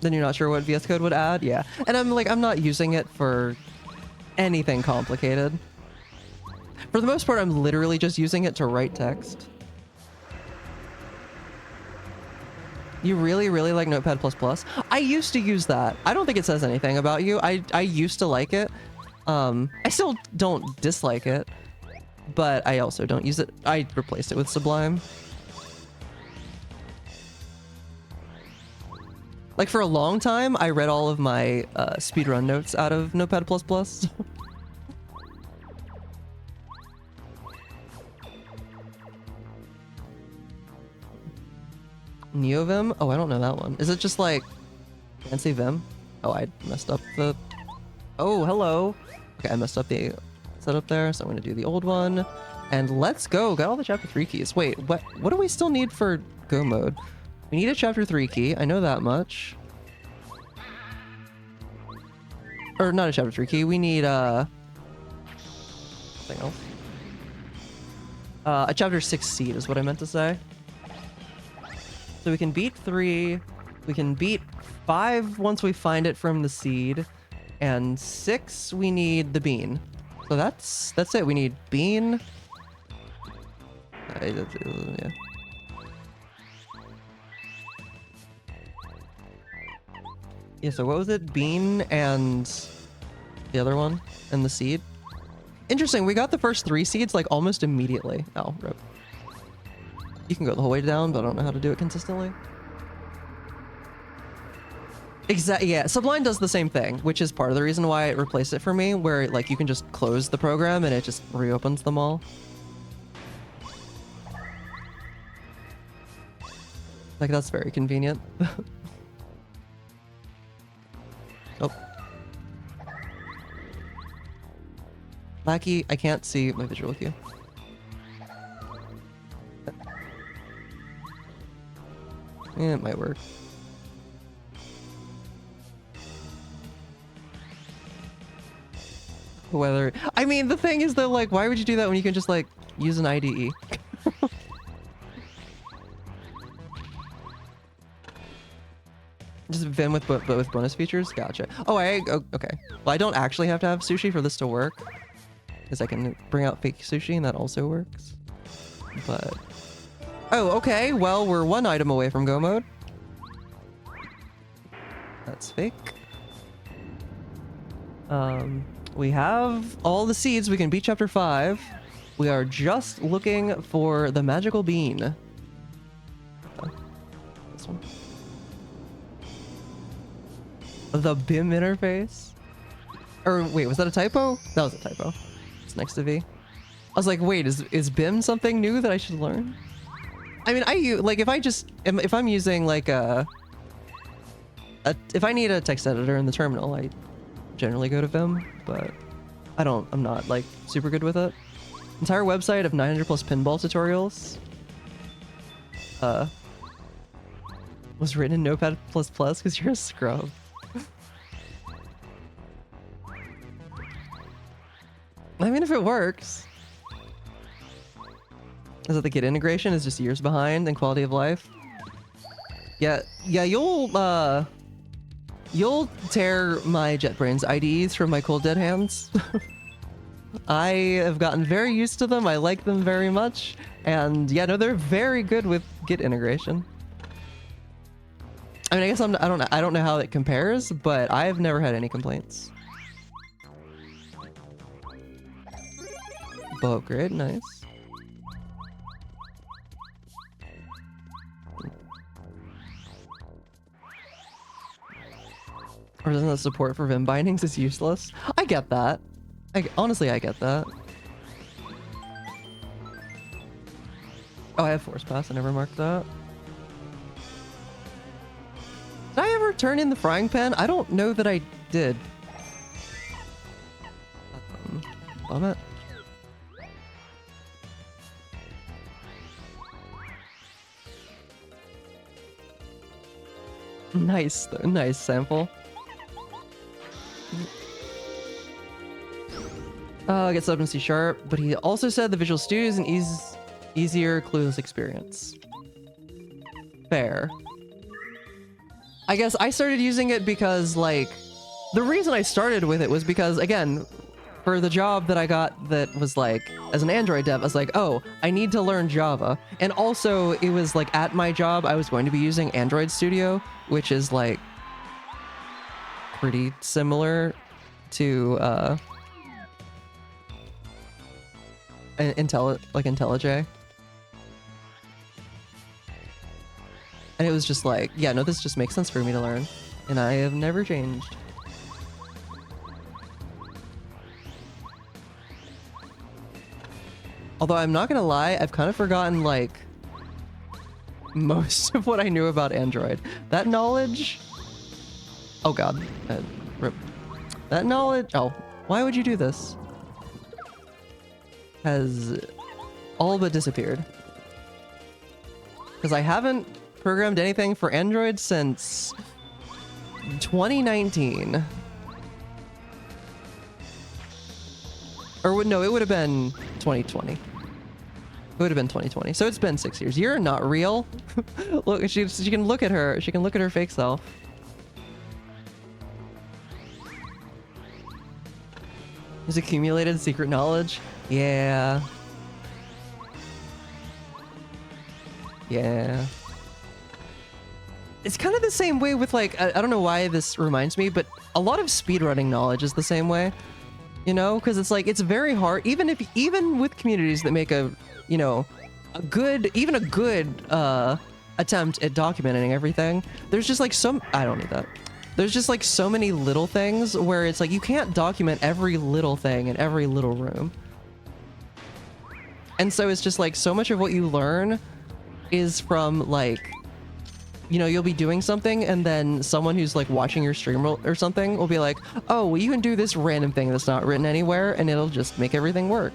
Then you're not sure what VS Code would add? Yeah. And I'm not using it for anything complicated. For the most part, I'm literally just using it to write text. You really, really like Notepad++? I used to use that. I don't think it says anything about you. I used to like it. I still don't dislike it, but I also don't use it. I replaced it with Sublime. Like, for a long time, I read all of my speedrun notes out of Notepad++. NeoVim? Oh, I don't know that one. Is it just like Fancy Vim? Oh, I messed up the... Oh, hello. Okay, I messed up the setup there, so I'm going to do the old one. And let's go. Got all the chapter 3 keys. Wait, what do we still need for go mode? We need a chapter 3 key. I know that much. Or not a chapter 3 key. We need something else. A chapter 6 seed is what I meant to say. So we can beat 3. We can beat 5 once we find it from the seed. And 6, we need the bean. So that's it. We need bean. Yeah. Yeah, so what was it? Bean and the other one? And the seed? Interesting, we got the first 3 seeds like almost immediately. Oh, rip. You can go the whole way down, but I don't know how to do it consistently. Exactly, yeah. Sublime does the same thing, which is part of the reason why it replaced it for me, where like you can just close the program and it just reopens them all. Like, that's very convenient. Oh. Lackey, I can't see my visual cue. Yeah, it might work. Whether... I mean, the thing is though, like, why would you do that when you can just, like, use an IDE? Just Vim with bonus features? Gotcha. Oh, okay. Well, I don't actually have to have sushi for this to work. Because I can bring out fake sushi and that also works. But... Oh, okay. Well, we're 1 item away from go mode. That's fake. We have all the seeds. We can beat chapter 5. We are just looking for the magical bean. This one. The BIM interface? Or wait, was that a typo? That was a typo. It's next to V. I was like, wait, is BIM something new that I should learn? I mean, like if I'm using like if I need a text editor in the terminal, I generally go to Vim, but I'm not like super good with it. Entire website of 900 plus pinball tutorials was written in Notepad++ because you're a scrub. I mean, if it works. Is it the Git integration is just years behind in quality of life? Yeah, you'll You'll tear my JetBrains IDEs from my cold dead hands. I have gotten very used to them. I like them very much. And yeah, no, they're very good with Git integration. I mean, I guess I don't know how it compares, but I've never had any complaints. Bow upgrade, nice. Or doesn't the support for Vim bindings is useless? I get that. Honestly, I get that. Oh, I have Force Pass. I never marked that. Did I ever turn in the frying pan? I don't know that I did. Bum it. Nice, though. Nice sample. I get sub in C#, but he also said the Visual Studio is an easier, clueless experience. Fair. I guess I started using it because, like, the reason I started with it was because, again, for the job that I got that was, like, as an Android dev, I was like, oh, I need to learn Java. And also, it was, like, at my job, I was going to be using Android Studio, which is, like, pretty similar to, IntelliJ. And it was just like, yeah, no, this just makes sense for me to learn. And I have never changed. Although I'm not gonna lie, I've kind of forgotten, like, most of what I knew about Android. That knowledge... Oh god. Rip. That knowledge... Oh, why would you do this? Has all but disappeared. Because I haven't programmed anything for Android since 2019. Or no, it would have been 2020. It would have been 2020. So it's been 6 years. You're not real. Look, she can look at her. She can look at her fake self. There's accumulated secret knowledge. Yeah. Yeah. It's kind of the same way with, like, I don't know why this reminds me, but a lot of speedrunning knowledge is the same way. You know, because it's like, it's very hard, even with communities that make a, you know, a good attempt at documenting everything, there's just like I don't need that. There's just like so many little things where it's like, you can't document every little thing in every little room. And so it's just like, so much of what you learn is from, like, you know, you'll be doing something and then someone who's like watching your stream or something will be like, oh, well, you can do this random thing that's not written anywhere and it'll just make everything work.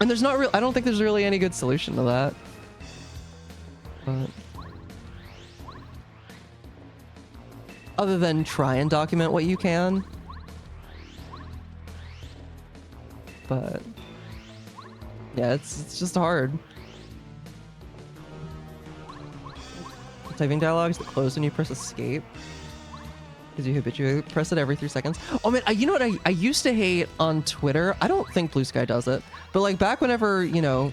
And there's not I don't think there's really any good solution to that. But other than try and document what you can. But yeah, it's just hard. Typing dialogues that close when you press escape. Because you habitually press it every 3 seconds. Oh man, you know what I used to hate on Twitter? I don't think Blue Sky does it. But like back whenever, you know,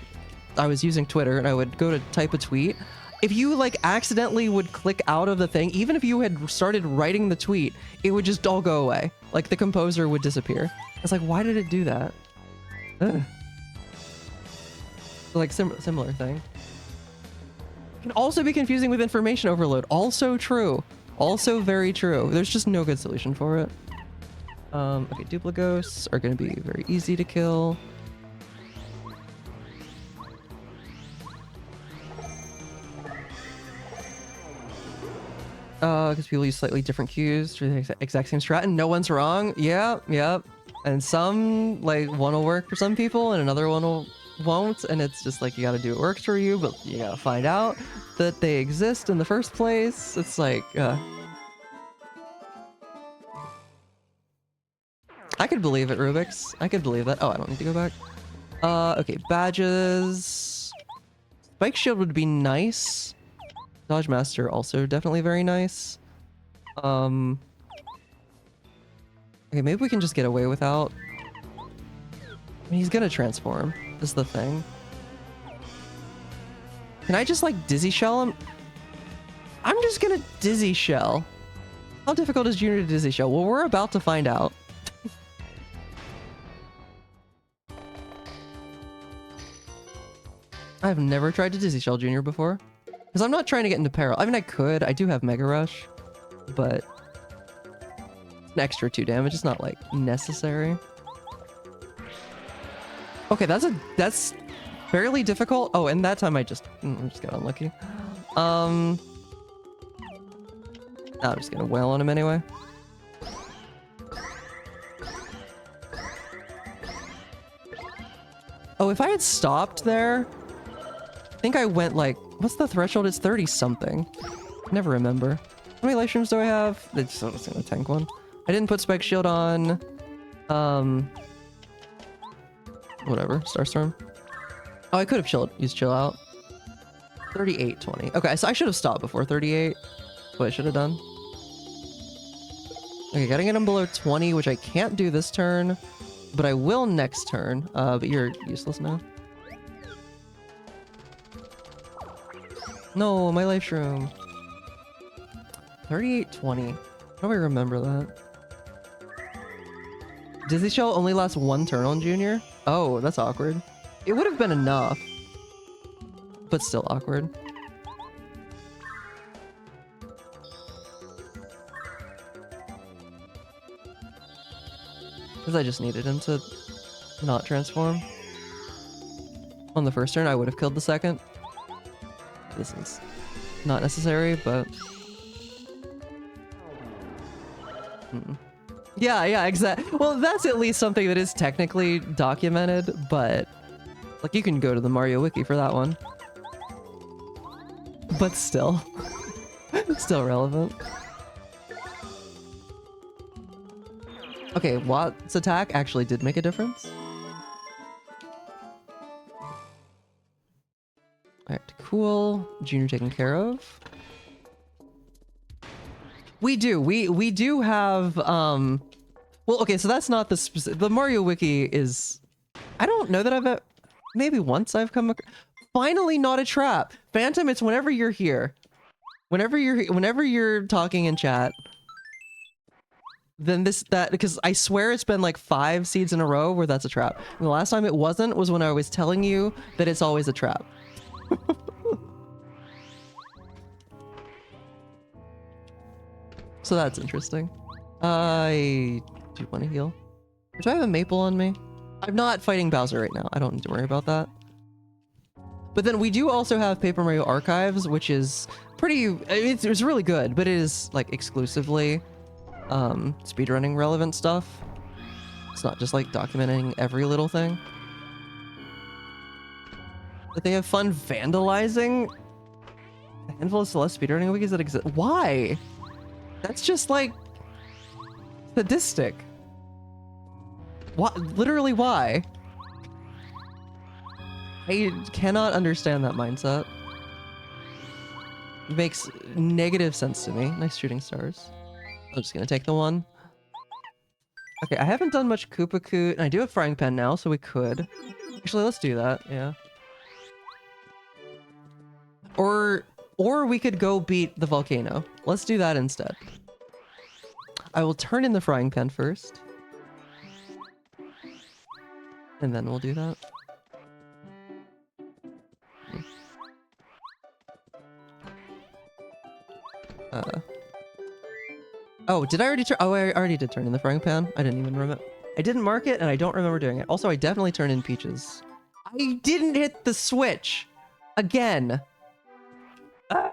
I was using Twitter and I would go to type a tweet, if you like accidentally would click out of the thing, even if you had started writing the tweet, it would just all go away. Like the composer would disappear. It's like, why did it do that? Ugh. So, like similar thing. Can also be confusing with information overload. Also true. Also very true. There's just no good solution for it. Okay, duplighosts are going to be very easy to kill. Because people use slightly different cues for the exact same strat, and no one's wrong. Yeah, yep. And some, like, one will work for some people, and another one won't, and it's just like, you gotta do what works for you, but you gotta find out that they exist in the first place. It's like, I could believe it, Rubik's. I could believe that. Oh, I don't need to go back. Okay, badges. Spike shield would be nice. Dodge master also definitely very nice. Okay, maybe we can just get away without... I mean, he's gonna transform, is the thing. Can I just, like, Dizzy Shell him? I'm just gonna Dizzy Shell. How difficult is Junior to Dizzy Shell? Well, we're about to find out. I've never tried to Dizzy Shell Junior before. Because I'm not trying to get into peril. I mean, I could. I do have Mega Rush. But... an extra 2 damage. It's not, like, necessary. Okay, that's fairly difficult. Oh, and that time I just got unlucky. I'm just gonna wail on him anyway. Oh, if I had stopped there, I think I went like, what's the threshold? It's 30 something. Never remember. How many life streams do I have? It's gonna tank one. I didn't put Spike Shield on. Whatever. Starstorm. Oh, I could have used Chill Out. 38-20. Okay, so I should have stopped before 38. That's what I should have done. Okay, gotta get him below 20, which I can't do this turn, but I will next turn. But you're useless now. No, my life shroom. 38-20. How do I remember that? Dizzy Shell only lasts 1 turn on Junior? Oh, that's awkward. It would have been enough, but still awkward. Because I just needed him to not transform. On the first turn, I would have killed the second. This is not necessary, but... Yeah, exactly. Well, that's at least something that is technically documented, but... like, you can go to the Mario Wiki for that one. But still. Still relevant. Okay, Watt's attack actually did make a difference. Alright, cool. Junior taken care of. We do have, well, okay, so that's not the Mario Wiki is, I don't know that maybe once I've come finally not a trap. Phantom, it's whenever you're here. Whenever you're talking in chat. Then because I swear it's been like 5 seeds in a row where that's a trap. And the last time it wasn't was when I was telling you that it's always a trap. So that's interesting. I do want to heal. Do I have a maple on me? I'm not fighting Bowser right now. I don't need to worry about that. But then we do also have Paper Mario Archives, which is pretty... it's really good, but it is like exclusively speedrunning relevant stuff. It's not just like documenting every little thing. But they have fun vandalizing a handful of Celeste speedrunning wikis that exist. Why? That's just like sadistic. What? Literally, why? I cannot understand that mindset. It makes negative sense to me. Nice shooting stars. I'm just gonna take the one. Okay, I haven't done much Koopa Koot, and I do have Frying Pan now, so we could. Actually, let's do that, yeah. Or we could go beat the volcano. Let's do that instead. I will turn in the Frying Pan first. And then we'll do that. Oh, did I already turn? Oh, I already did turn in the Frying Pan. I didn't even remember. I didn't mark it, and I don't remember doing it. Also, I definitely turned in Peaches. I didn't hit the switch! Again! Ah!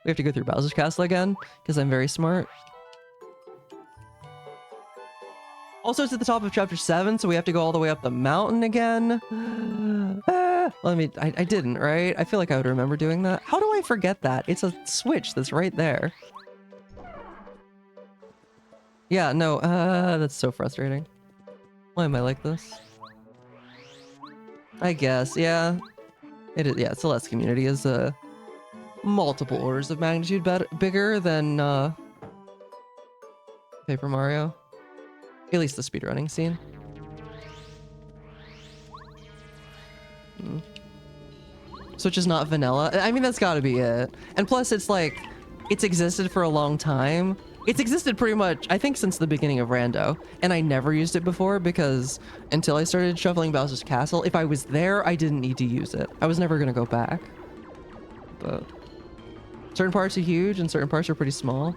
We have to go through Bowser's Castle again, because I'm very smart. Also, it's at the top of Chapter 7, so we have to go all the way up the mountain again. Ah! Well, I mean, I didn't, right? I feel like I would remember doing that. How do I forget that? It's a switch that's right there. Yeah, no, that's so frustrating. Why am I like this? I guess, yeah. It is, yeah, Celeste community is multiple orders of magnitude bigger than Paper Mario. At least the speedrunning scene. Switch is not vanilla. I mean, that's gotta be it. And plus, it's like, it's existed for a long time. It's existed pretty much, I think, since the beginning of Rando. And I never used it before because until I started shuffling Bowser's Castle, if I was there, I didn't need to use it. I was never gonna go back. But certain parts are huge and certain parts are pretty small.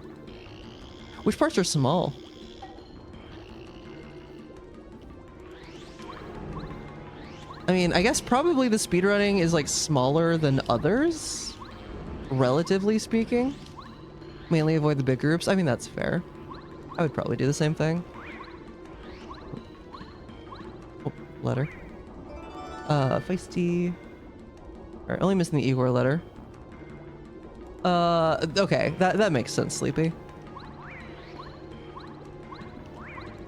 Which parts are small? I mean, I guess probably the speedrunning is like smaller than others, relatively speaking. Mainly avoid the big groups. I mean, that's fair. I would probably do the same thing. Oh, letter. Feisty. Alright, only missing the Igor letter. Okay, that makes sense, Sleepy.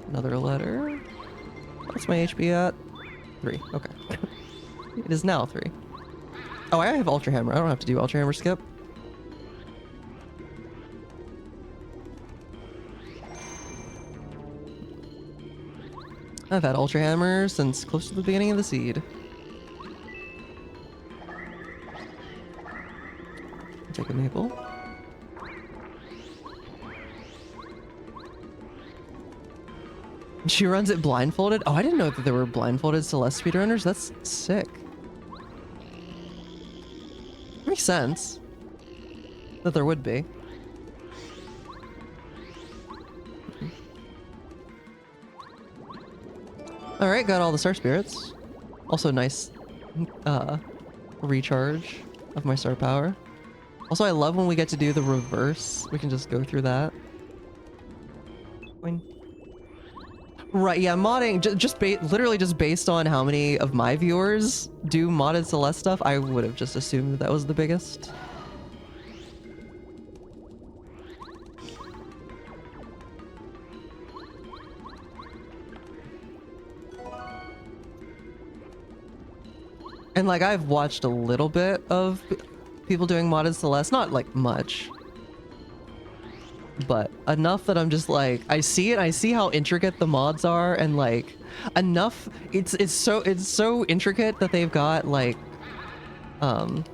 Another letter. What's my HP at? 3. Okay. It is now 3. Oh, I have Ultra Hammer. I don't have to do Ultra Hammer skip. I've had Ultra Hammer since close to the beginning of the seed. Take a maple. She runs it blindfolded? Oh, I didn't know that there were blindfolded Celeste speedrunners. That's sick. Makes sense that there would be. Alright, got all the star spirits. Also nice recharge of my star power. Also, I love when we get to do the reverse. We can just go through that. Right, yeah, modding, literally just based on how many of my viewers do modded Celeste stuff, I would have just assumed that was the biggest. And like, I've watched a little bit of people doing modded Celeste, not like much, but enough that I'm just like, I see it, I see how intricate the mods are, and like enough, it's so intricate that they've got like not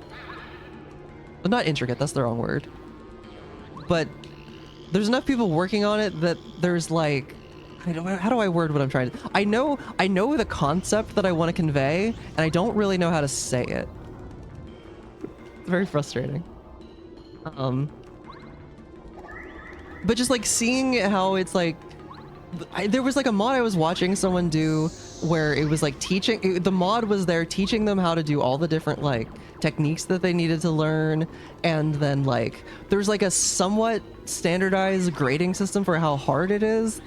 intricate, that's the wrong word, but there's enough people working on it that there's like, how do I word what I'm trying to, I know the concept that I want to convey, and I don't really know how to say it. It's very frustrating. But just like seeing how it's like, there was like a mod I was watching someone do where it was like teaching, the mod was there teaching them how to do all the different like techniques that they needed to learn, and then like there's like a somewhat standardized grading system for how hard it is,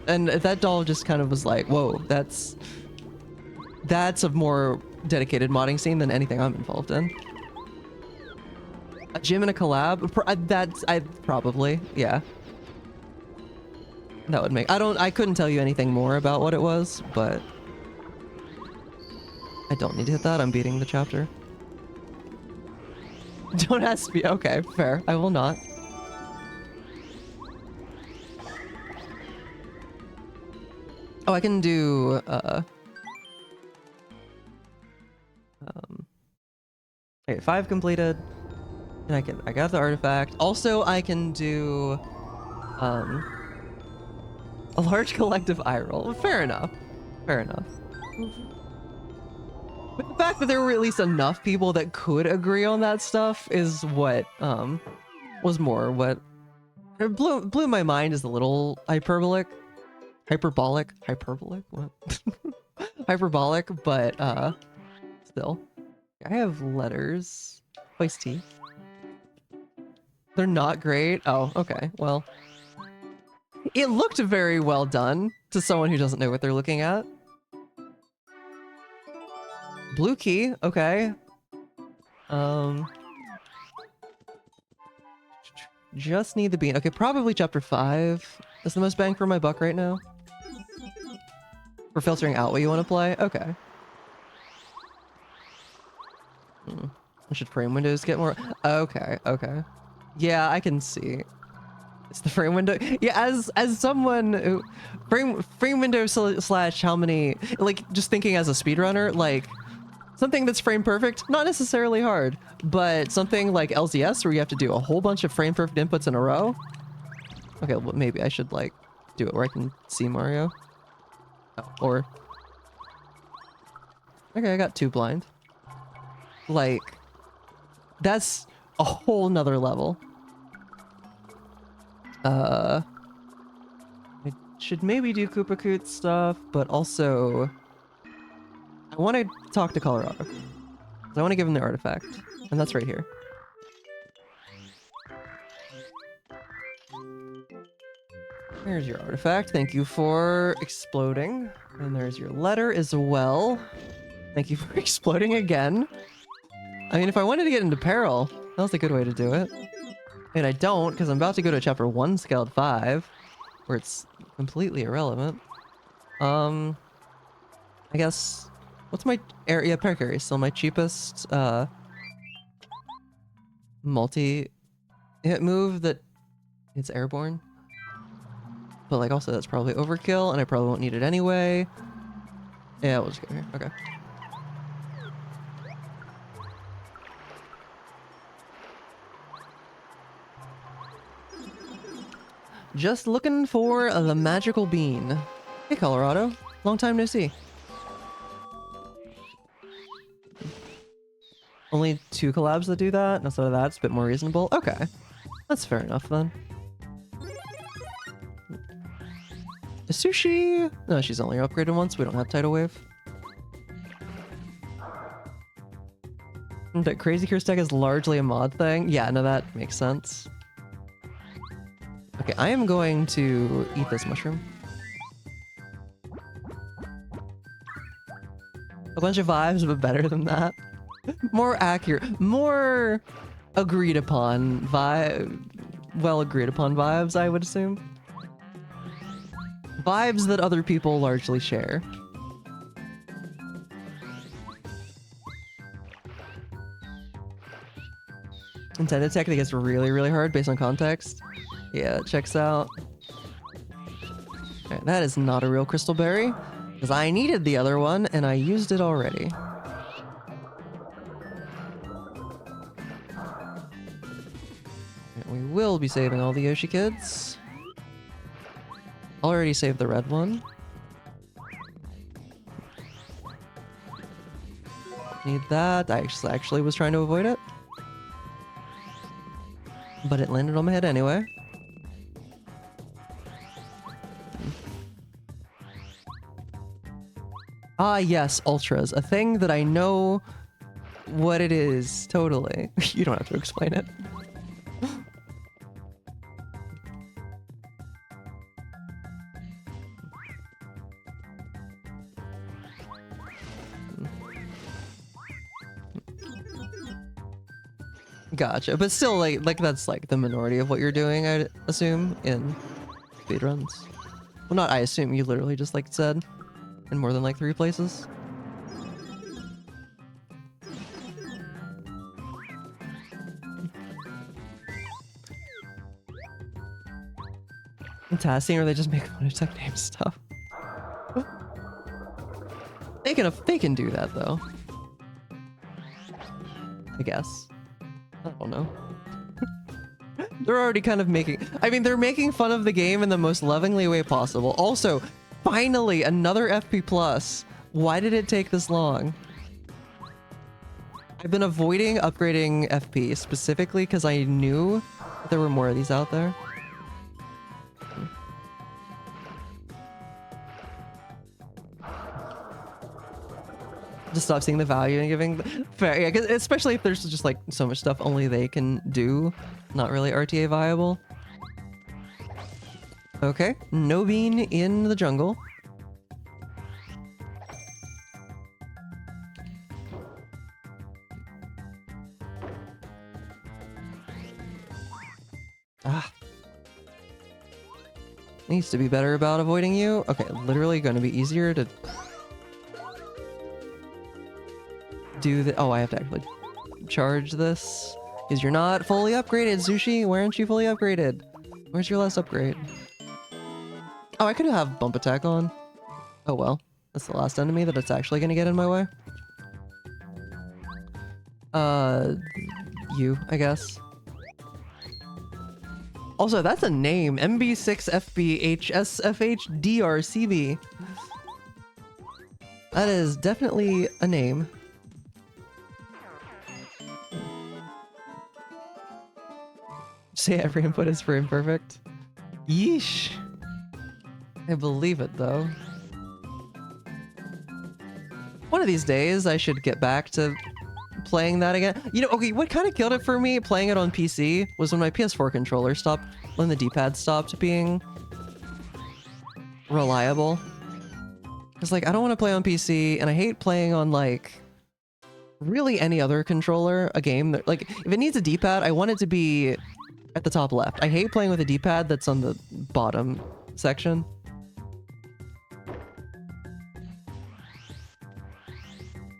and that doll just kind of was like, whoa, that's a more dedicated modding scene than anything I'm involved in. A gym and a collab? Probably, yeah. That would make, I couldn't tell you anything more about what it was, but I don't need to hit that, I'm beating the chapter. Don't ask me, okay, fair, I will not. Oh, I can do, okay, 5 completed. And I got the artifact. Also, I can do a large collective eye roll. Fair enough. Fair enough. But the fact that there were at least enough people that could agree on that stuff is what was more what it blew my mind, is a little hyperbolic. What? Hyperbolic, but still. I have letters. Iced tea. They're not great? Oh, okay. Well, it looked very well done to someone who doesn't know what they're looking at. Blue key, okay. Just need the bean. Okay, probably chapter 5 is the most bang for my buck right now. For filtering out what you want to play? Okay. Should frame windows get more? Okay, okay. Yeah, I can see. It's the frame window. Yeah, as someone who frame window slash how many, like, just thinking as a speedrunner, like something that's frame perfect, not necessarily hard, but something like LZS where you have to do a whole bunch of frame perfect inputs in a row. Okay, well, maybe I should like do it where I can see Mario. Oh, or okay, I got 2 blind. Like, that's a whole nother level. I should maybe do Koopa Koot stuff, but also I want to talk to Colorado. I want to give him the artifact, and that's right here. There's your artifact. Thank you for exploding. And there's your letter as well. Thank you for exploding again. I mean, if I wanted to get into peril, that was a good way to do it. And I don't, because I'm about to go to chapter 1, scaled 5, where it's completely irrelevant. I guess, what's my area? Yeah, Parakarry is still my cheapest, multi-hit move that it's airborne. But, like, also that's probably overkill, and I probably won't need it anyway. Yeah, we'll just go here. Okay. Just looking for the magical bean. Hey, Colorado. Long time no see. Only 2 collabs that do that? Instead of that, it's a bit more reasonable. Okay. That's fair enough, then. Is Sushi? No, she's only upgraded once. We don't have Tidal Wave. That Crazy Curse deck is largely a mod thing. Yeah, no, that makes sense. Okay, I am going to eat this mushroom. A bunch of vibes, but better than that. More accurate, more agreed upon vibe, well agreed upon vibes, I would assume. Vibes that other people largely share. Intended tech that gets really, really hard based on context. Yeah, it checks out. Alright, that is not a real crystal berry, because I needed the other one, and I used it already. And we will be saving all the Yoshi kids. Already saved the red one. Need that. I actually was trying to avoid it. But it landed on my head anyway. Ah, yes, ultras. A thing that I know what it is. Totally. You don't have to explain it. Gotcha, but still, like that's like the minority of what you're doing, I'd assume, in speedruns. Well, not I assume, you literally just like said, in more than like 3 places. Fantastic, or they just make fun of tech name stuff. They can do that though. I guess. I don't know. They're already kind of making... I mean, they're making fun of the game in the most lovingly way possible. Also, finally, another FP+. Why did it take this long? I've been avoiding upgrading FP specifically because I knew there were more of these out there. Just stop seeing the value and giving fair, yeah, 'cause especially if there's just like so much stuff only they can do, not really RTA viable. Okay, no bean in the jungle. Ah, needs to be better about avoiding you. Okay, literally going to be easier to do the... Oh, I have to actually charge this. Because you're not fully upgraded, Sushi. Why aren't you fully upgraded? Where's your last upgrade? Oh, I could have bump attack on. Oh well. That's the last enemy that it's actually gonna get in my way. You, I guess. Also, that's a name. MB6FBHSFHDRCB. That is definitely a name. Say every input is frame perfect. Yeesh. I believe it though. One of these days I should get back to playing that again. You know, okay, what kind of killed it for me playing it on PC was when my PS4 controller stopped, when the D-pad stopped being reliable. It's like, I don't want to play on PC, and I hate playing on, like, really any other controller, a game that, like, if it needs a D-pad, I want it to be at the top left. I hate playing with a D-pad that's on the bottom section.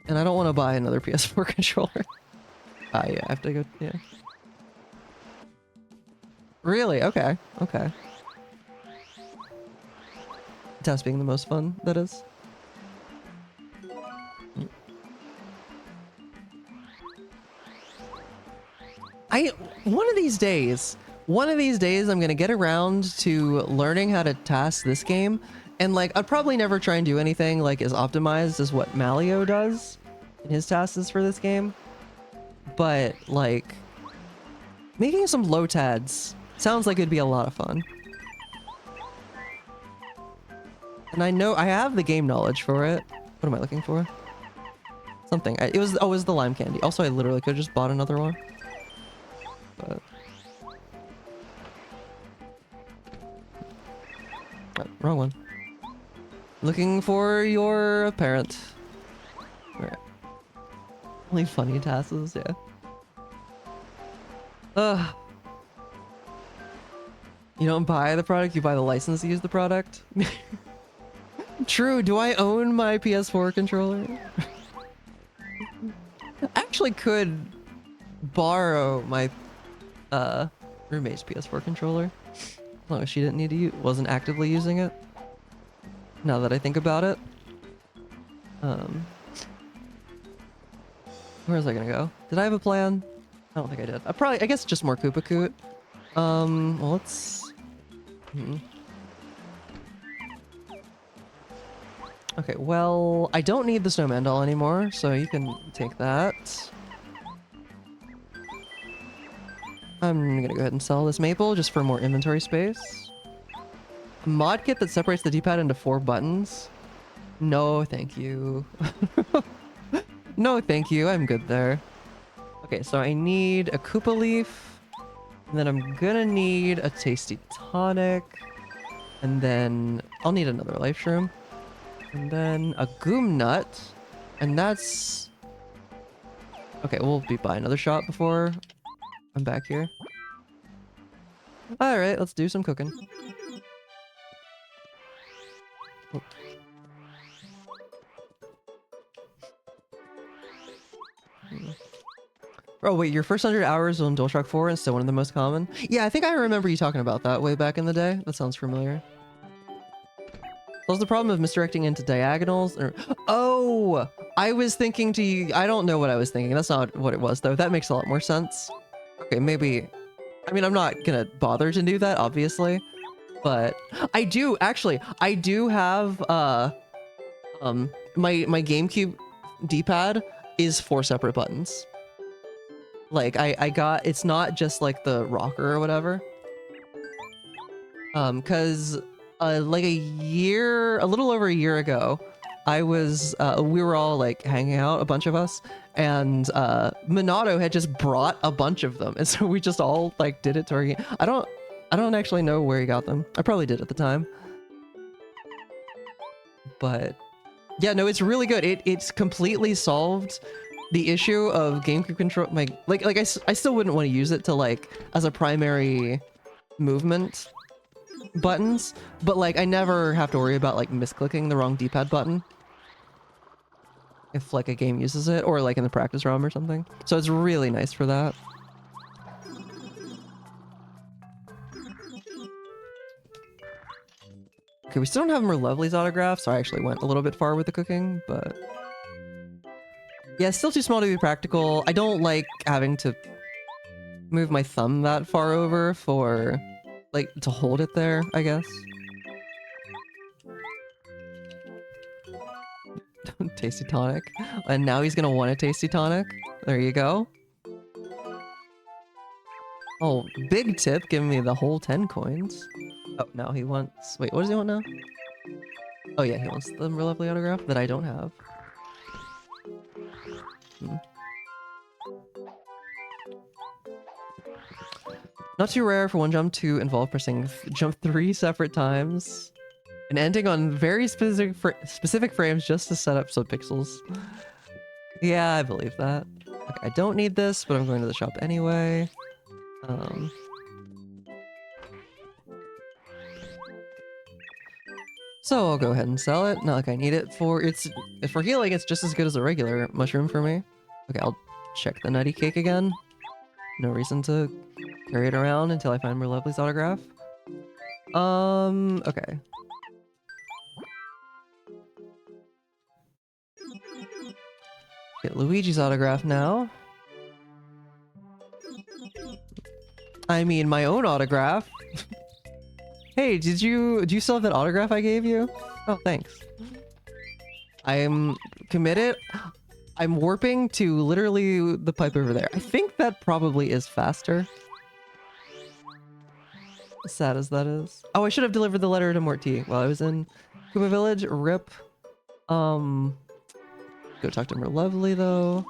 And I don't want to buy another PS4 controller. Yeah, I have to go, yeah. Really? Okay, okay. Test being the most fun, that is. One of these days, I'm gonna get around to learning how to task this game, and like, I'd probably never try and do anything like as optimized as what Malio does in his tasks for this game. But like, making some low tads sounds like it'd be a lot of fun. And I know I have the game knowledge for it. What am I looking for? Something. It was the lime candy. Also, I literally could have just bought another one. But oh, wrong one. Looking for your parent. Right. Only funny tasks, yeah. Ugh. You don't buy the product, you buy the license to use the product. True, do I own my PS4 controller? I actually could borrow my roommate's PS4 controller. As long as she didn't need to wasn't actively using it. Now that I think about it. Where was I gonna go? Did I have a plan? I don't think I did. I guess just more Koopa Koot. Well, let's... Okay, well, I don't need the snowman doll anymore, so you can take that. I'm gonna go ahead and sell this maple just for more inventory space. A mod kit that separates the D-pad into 4 buttons? No, thank you. No, thank you. I'm good there. Okay, so I need a Koopa Leaf. And then I'm gonna need a Tasty Tonic. And then I'll need another Life Shroom. And then a Goom Nut. And that's... Okay, we'll be by another shop before I'm back here. Alright, let's do some cooking. Oh. Oh wait, your first 100 hours on DualShock 4 is still one of the most common? Yeah, I think I remember you talking about that way back in the day. That sounds familiar. What's the problem of misdirecting into diagonals? Or, oh, I was thinking to you. I don't know what I was thinking. That's not what it was, though. That makes a lot more sense. Okay, maybe. I mean, I'm not gonna bother to do that, obviously, but I do actually. I do have my GameCube D-pad is 4 separate buttons. Like I got, it's not just like the rocker or whatever. Cause like a little over a year ago, I was, we were all like hanging out, a bunch of us, and Minato had just brought a bunch of them, and so we just all like did it to our game. I don't actually know where he got them. I probably did at the time, but yeah, no, it's really good. It's completely solved the issue of GameCube control. I still wouldn't want to use it to like as a primary movement buttons, but like I never have to worry about like misclicking the wrong D-pad button if like a game uses it, or like in the practice ROM or something. So it's really nice for that. Okay, we still don't have more Lovely's autograph, so I actually went a little bit far with the cooking, but... Yeah, still too small to be practical. I don't like having to move my thumb that far over for, like, to hold it there, I guess. Tasty tonic. And now he's gonna want a tasty tonic. There you go. Oh, big tip, giving me the whole 10 coins. Oh, now he wants... Wait, what does he want now? Oh yeah, he wants the lovely autograph that I don't have. Not too rare for one jump to involve pressing jump 3 separate times and ending on very specific frames just to set up subpixels. Yeah, I believe that. Okay, I don't need this, but I'm going to the shop anyway. So I'll go ahead and sell it. Not like I need it for for healing. It's just as good as a regular mushroom for me. Okay, I'll check the nutty cake again. No reason to carry it around until I find more Lovely's autograph. Okay. Get Luigi's autograph now. I mean, my own autograph. Hey, do you still have that autograph I gave you? Oh, thanks. I'm committed. I'm warping to literally the pipe over there. I think that probably is faster. As sad as that is. Oh, I should have delivered the letter to Morty while I was in Kuma Village. Rip. Go talk to Merlovely though.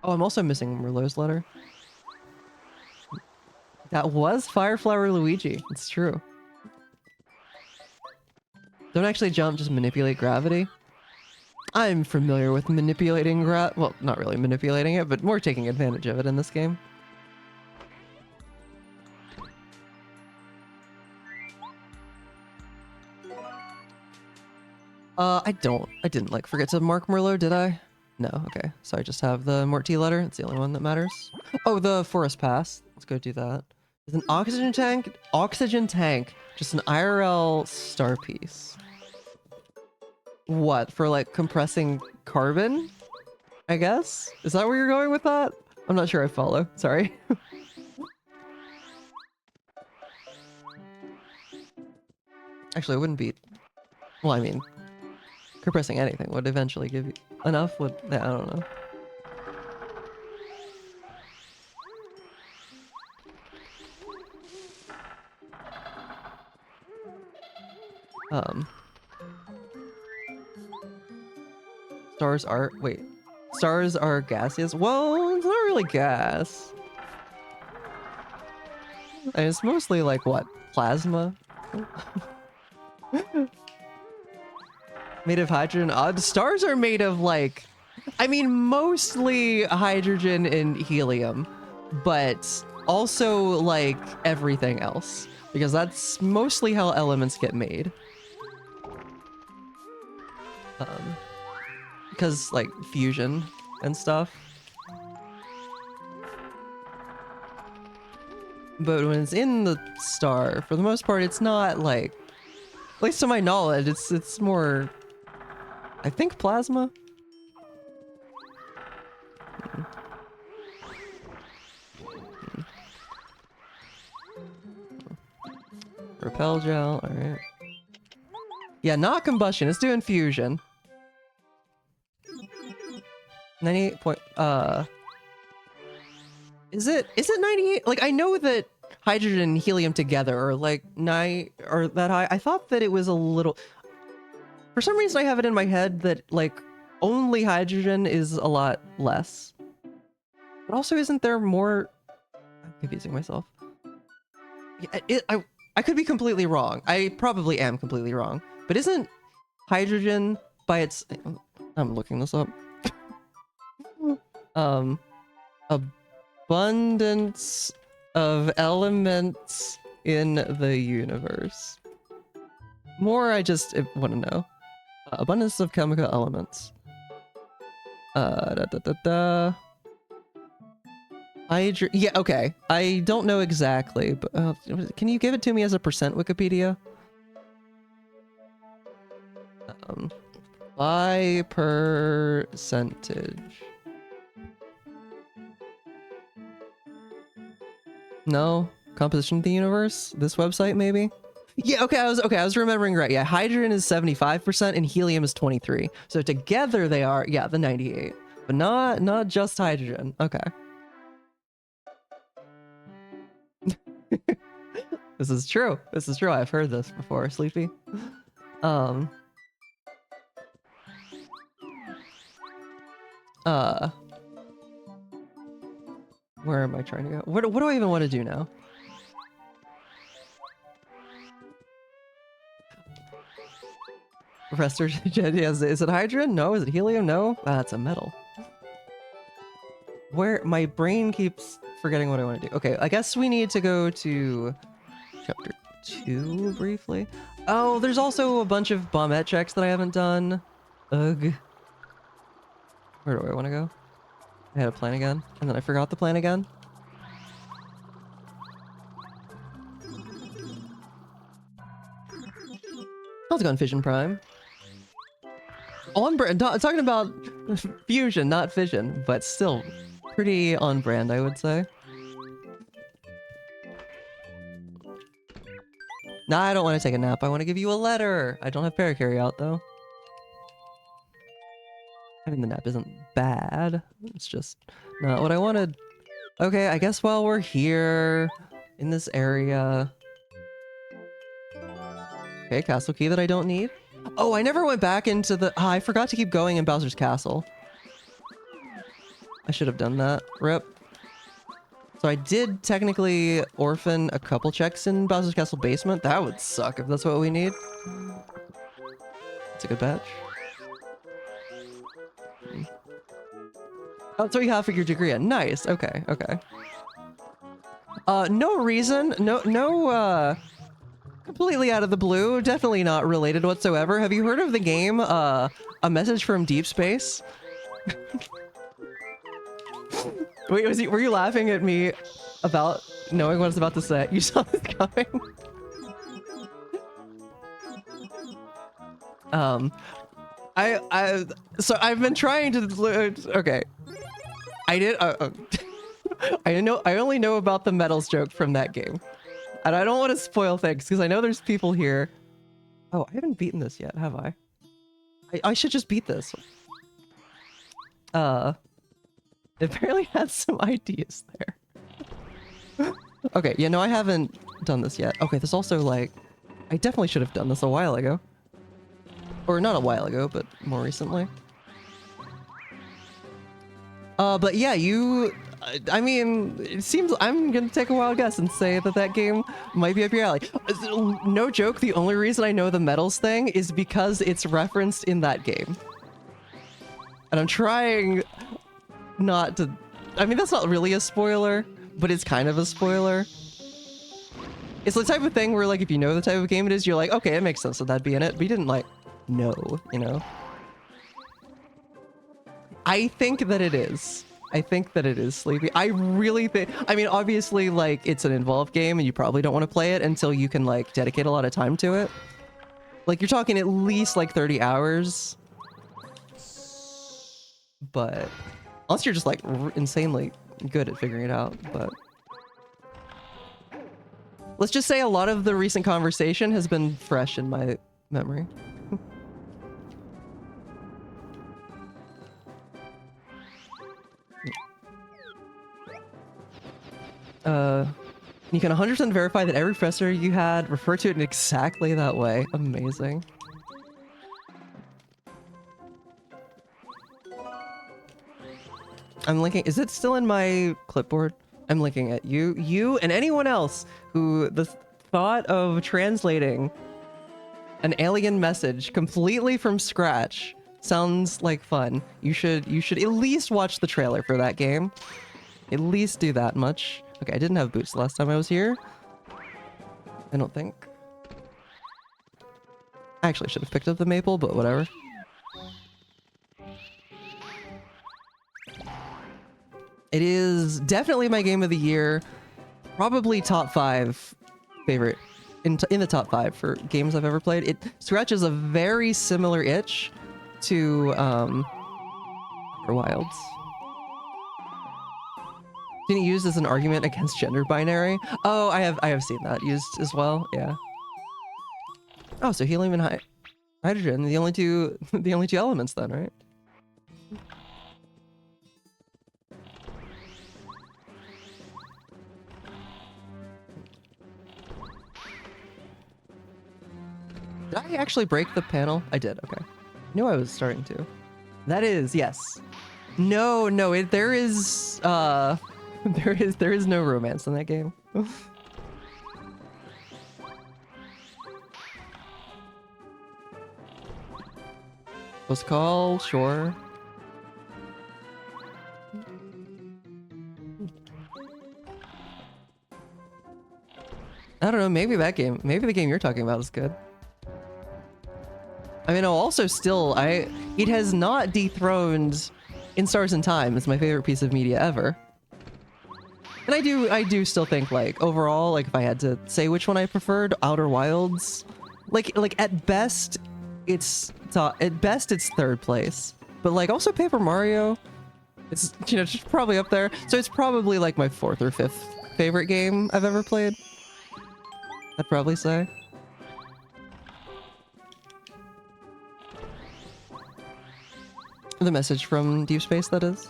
Oh, I'm also missing Merlot's letter. That was Fireflower Luigi. It's true. Don't actually jump, just manipulate gravity. I'm familiar with manipulating well, not really manipulating it, but more taking advantage of it in this game. I didn't like forget to mark Merlot, did I? No, okay. So I just have the Morty letter. It's the only one that matters. Oh, the forest pass. Let's go do that. Is an oxygen tank? Oxygen tank. Just an IRL star piece. What, for like compressing carbon? I guess? Is that where you're going with that? I'm not sure I follow. Sorry. Actually, it wouldn't be... Well, I mean... Compressing anything would eventually give you enough. Would... Yeah, I don't know. Stars are... Wait. Stars are gaseous? Well, it's not really gas. And it's mostly like, what? Plasma? Made of hydrogen? Odd. Stars are made of like... I mean, mostly hydrogen and helium. But also like everything else. Because that's mostly how elements get made. Because like fusion and stuff. But when it's in the star, for the most part, it's not like, at least to my knowledge, it's more, I think, plasma. Repel gel, all right. Yeah, not combustion. It's doing fusion. 98 point, is it 98? Like, I know that hydrogen and helium together are like or that high. I thought that it was a little, for some reason I have it in my head that like only hydrogen is a lot less. But also, isn't there more? I'm confusing myself. Yeah, I could be completely wrong. I probably am completely wrong. But isn't hydrogen by its... I'm looking this up. Abundance of elements in the universe. More, I just want to know. Abundance of chemical elements. Hydra. Yeah, okay. I don't know exactly, but can you give it to me as a percent Wikipedia? By percentage. No? Composition of the universe? This website, maybe? Yeah, okay, I was remembering right. Yeah, hydrogen is 75% and helium is 23. So together they are, yeah, the 98. But not just hydrogen. Okay. This is true. This is true. I've heard this before, Sleepy. Um uh where am I trying to go? What do I even want to do now? Professor, is it hydrogen? No. Is it helium? No. That's a metal. Where my brain keeps forgetting what I want to do. Okay, I guess we need to go to chapter 2 briefly. Oh, there's also a bunch of bombette checks that I haven't done. Ugh. Where do I want to go? I had a plan again, and then I forgot the plan again. Let's go on Fission Prime. On brand. Talking about fusion, not fission, but still pretty on brand, I would say. Nah, I don't want to take a nap. I want to give you a letter. I don't have paracarry out, though. Having the nap isn't bad. It's just not what I wanted. Okay, I guess while we're here in this area... Okay, castle key that I don't need. Oh, I never went back into the... Oh, I forgot to keep going in Bowser's Castle. I should have done that. Rip. So I did technically orphan a couple checks in Bowser's Castle basement. That would suck if that's what we need. It's a good batch. Oh, so you have figured degree. Nice. Okay, okay. No reason. No, completely out of the blue. Definitely not related whatsoever. Have you heard of the game, A Message from Deep Space? Wait, were you laughing at me about knowing what I was about to say? You saw this coming? So I've been trying to, okay. I did, I only know about the metals joke from that game. And I don't want to spoil things, because I know there's people here. Oh, I haven't beaten this yet, have I? I should just beat this. It apparently had some ideas there. Okay, yeah, no, I haven't done this yet. Okay, there's also, like... I definitely should have done this a while ago. Or not a while ago, but more recently. But yeah, you... I mean, it seems... I'm gonna take a wild guess and say that that game might be up your alley. No joke, the only reason I know the metals thing is because it's referenced in that game. And I'm trying not to... I mean, that's not really a spoiler, but it's kind of a spoiler. It's the type of thing where, like, if you know the type of game it is, you're like, okay, it makes sense that that'd be in it, but you didn't, like, know, you know? I think that it is. I think that it is, Sleepy. I really think... I mean, obviously, like, it's an involved game, and you probably don't want to play it until you can, like, dedicate a lot of time to it. Like, you're talking at least, like, 30 hours. But... Unless you're just, like, insanely good at figuring it out, but... Let's just say a lot of the recent conversation has been fresh in my memory. You can 100% verify that every professor you had referred to it in exactly that way. Amazing. I'm linking... Is it still in my clipboard? I'm linking it. You and anyone else who the thought of translating an alien message completely from scratch sounds like fun. You should at least watch the trailer for that game. At least do that much. Okay, I didn't have boots the last time I was here. I don't think. I actually should have picked up the maple, but whatever. It is definitely my game of the year. Probably top 5 favorite in the top 5 for games I've ever played. It scratches a very similar itch to Outer Wilds. Didn't use as an argument against gender binary. Oh, I have seen that used as well. Yeah. Oh, so helium and hydrogen, the only two elements then, right? Did I actually break the panel? I did. Okay. Knew I was starting to. That is, yes. No, there is there is no romance in that game. What's it called? Sure. I don't know, maybe the game you're talking about is good. I mean, also still, it has not dethroned In Stars and Time as my favorite piece of media ever. And I do still think, like, overall, like, if I had to say which one I preferred, Outer Wilds, like at best, it's third place. But like, also Paper Mario, it's, you know, just probably up there. So it's probably like my 4th or 5th favorite game I've ever played, I'd probably say. The message from Deep Space, that is.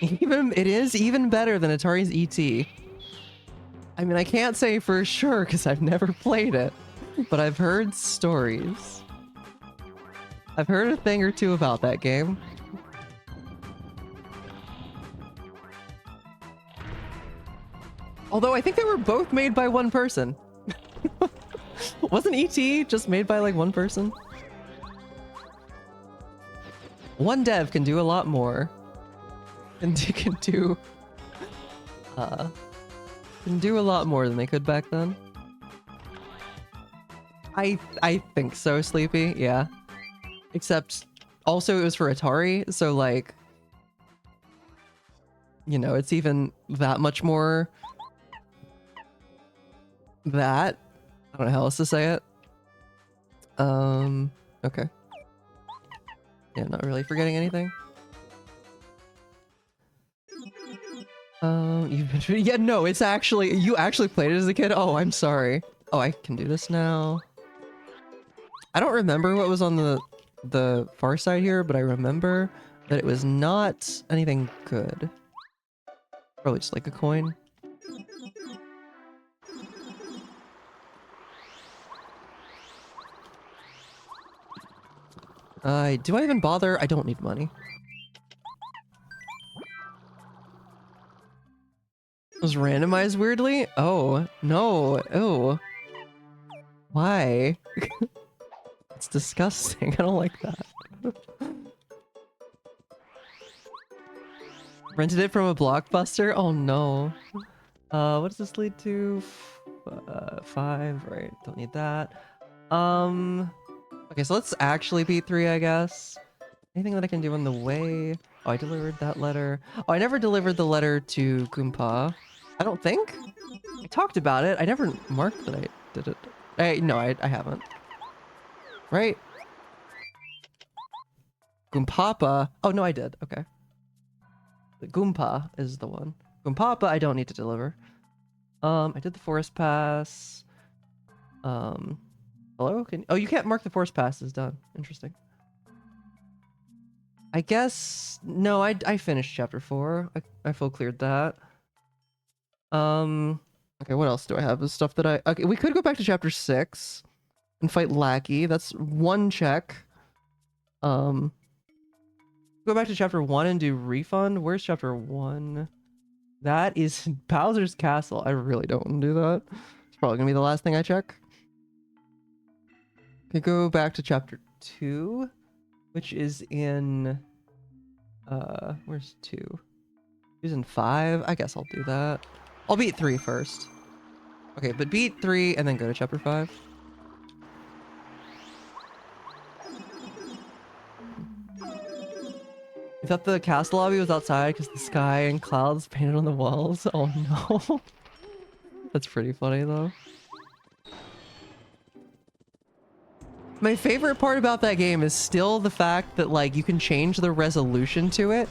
It is even better than Atari's ET. I mean, I can't say for sure because I've never played it, but I've heard stories. I've heard a thing or two about that game. Although I think they were both made by one person. Wasn't ET just made by like one person? One dev can do a lot more. And can do a lot more than they could back then. I think so, Sleepy, yeah. Except also it was for Atari, so like, you know, it's even that much more that. I don't know how else to say it. Okay. Yeah, not really forgetting anything. Yeah, no, it's actually, you actually played it as a kid? Oh, I'm sorry. Oh, I can do this now. I don't remember what was on the far side here, but I remember that it was not anything good. Probably just like a coin. Do I even bother? I don't need money. It was randomized weirdly? Oh, no. Oh. Why? It's disgusting. I don't like that. Rented it from a Blockbuster? Oh no. What does this lead to? 5, right? Don't need that. Okay, so let's actually beat 3, I guess. Anything that I can do on the way? Oh, I delivered that letter. Oh, I never delivered the letter to Goompa. I don't think. I talked about it. I never marked that I did it. No, I haven't. Right? Goompapa. Oh, no, I did. Okay. The Goompa is the one. Goompapa, I don't need to deliver. I did the forest pass. Hello? Oh, you can't mark the forest pass as done. Interesting. I guess... No, I finished chapter 4. I full cleared that. Okay, what else do I have? The stuff that I... Okay, we could go back to chapter 6 and fight Lackey. That's one check. Go back to chapter 1 and do refund. Where's chapter 1? That is Bowser's Castle. I really don't want to do that. It's probably gonna be the last thing I check. Okay, go back to chapter 2, which is in... where's 2? Who's in 5? I guess I'll do that. I'll beat 3 first. Okay, but beat 3 and then go to chapter 5. I thought the castle lobby was outside because the sky and clouds painted on the walls. Oh no. That's pretty funny though. My favorite part about that game is still the fact that like you can change the resolution to it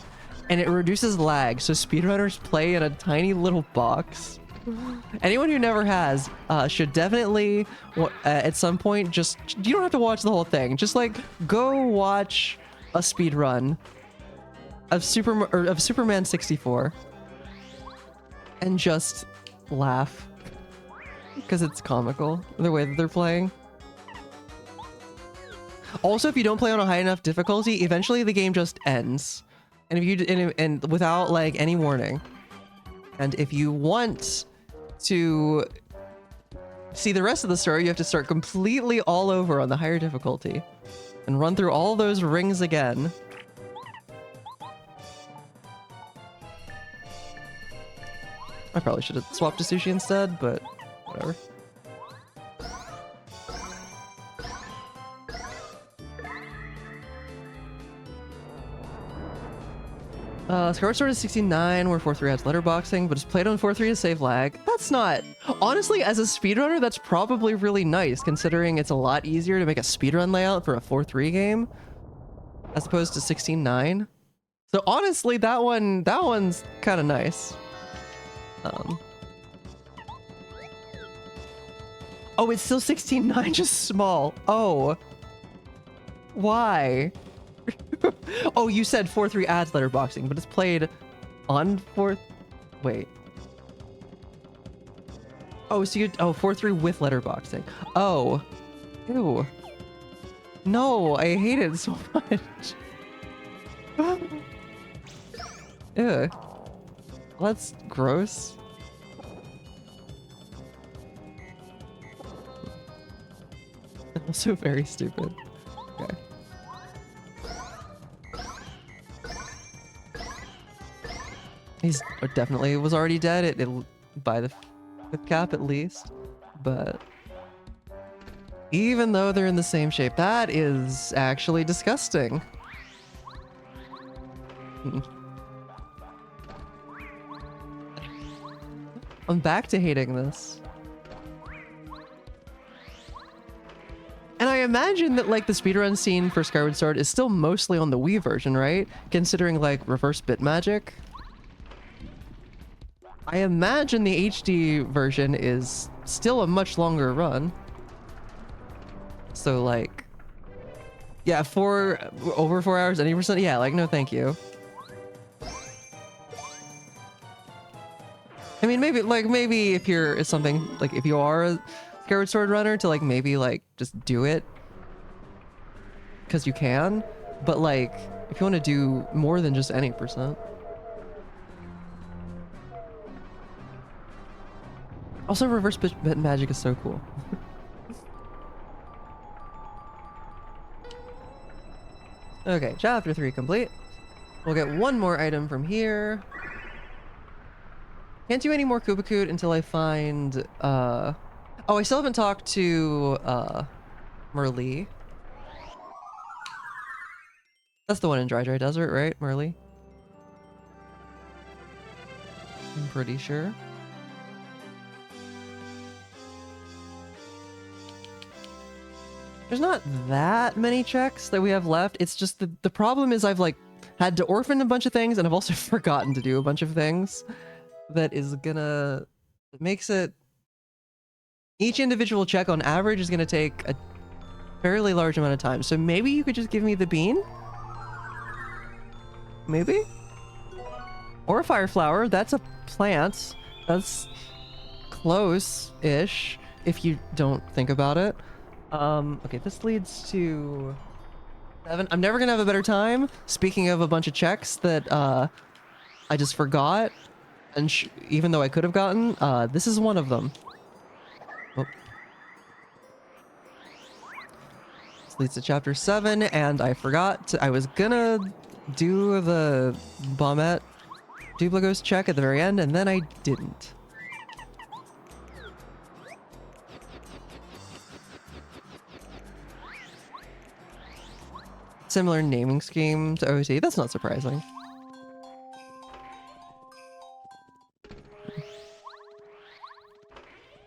and it reduces lag. So speedrunners play in a tiny little box. Anyone who never has should definitely at some point just, you don't have to watch the whole thing. Just like go watch a speed run of Superman 64 and just laugh because it's comical the way that they're playing. Also, if you don't play on a high enough difficulty, eventually the game just ends, and if you and without like any warning. And if you want to see the rest of the story, you have to start completely all over on the higher difficulty and run through all those rings again. I probably should have swapped to sushi instead, but whatever. Skyward Sword is 69, where 4.3 adds letterboxing, but it's played on 4.3 to save lag. That's not... Honestly, as a speedrunner, that's probably really nice, considering it's a lot easier to make a speedrun layout for a 4.3 game, as opposed to 16.9. So honestly, that one's kind of nice. Oh, it's still 16.9, just small. Oh. Why? Oh, you said 4.3 adds letterboxing, but it's played on 4th. Wait. Oh, so you... Oh, 4.3 with letterboxing. Oh. Ew. No, I hate it so much. Ew. That's gross. Also very stupid. Okay. He's definitely was already dead by the 5th cap at least, but even though they're in the same shape, that is actually disgusting. I'm back to hating this. And I imagine that like the speedrun scene for Skyward Sword is still mostly on the Wii version, right? Considering like reverse bit magic. I imagine the HD version is still a much longer run. So like, yeah, over 4 hours, 80%. Yeah, like no, thank you. I mean, maybe if it's something like if you are a Skyward Sword runner to like maybe like just do it because you can, but like if you want to do more than just any percent. Also, reverse bit magic is so cool. Okay, chapter 3 complete. We'll get one more item from here. Can't do any more Kubikut until I find... Oh, I still haven't talked to Merlee. That's the one in Dry Desert, right? Merlee? I'm pretty sure. There's not that many checks that we have left. It's just the problem is I've like had to orphan a bunch of things and I've also forgotten to do a bunch of things that is gonna... It makes it... Each individual check on average is gonna take a fairly large amount of time. So maybe you could just give me the bean? Maybe? Or a fire flower. That's a plant. That's close-ish if you don't think about it. Okay, this leads to 7. I'm never gonna have a better time. Speaking of a bunch of checks that I just forgot, and even though I could have gotten, this is one of them. Oh. This leads to chapter 7, and I forgot I was gonna do the Bombette Dupligos check at the very end, and then I didn't. Similar naming scheme to OT. That's not surprising.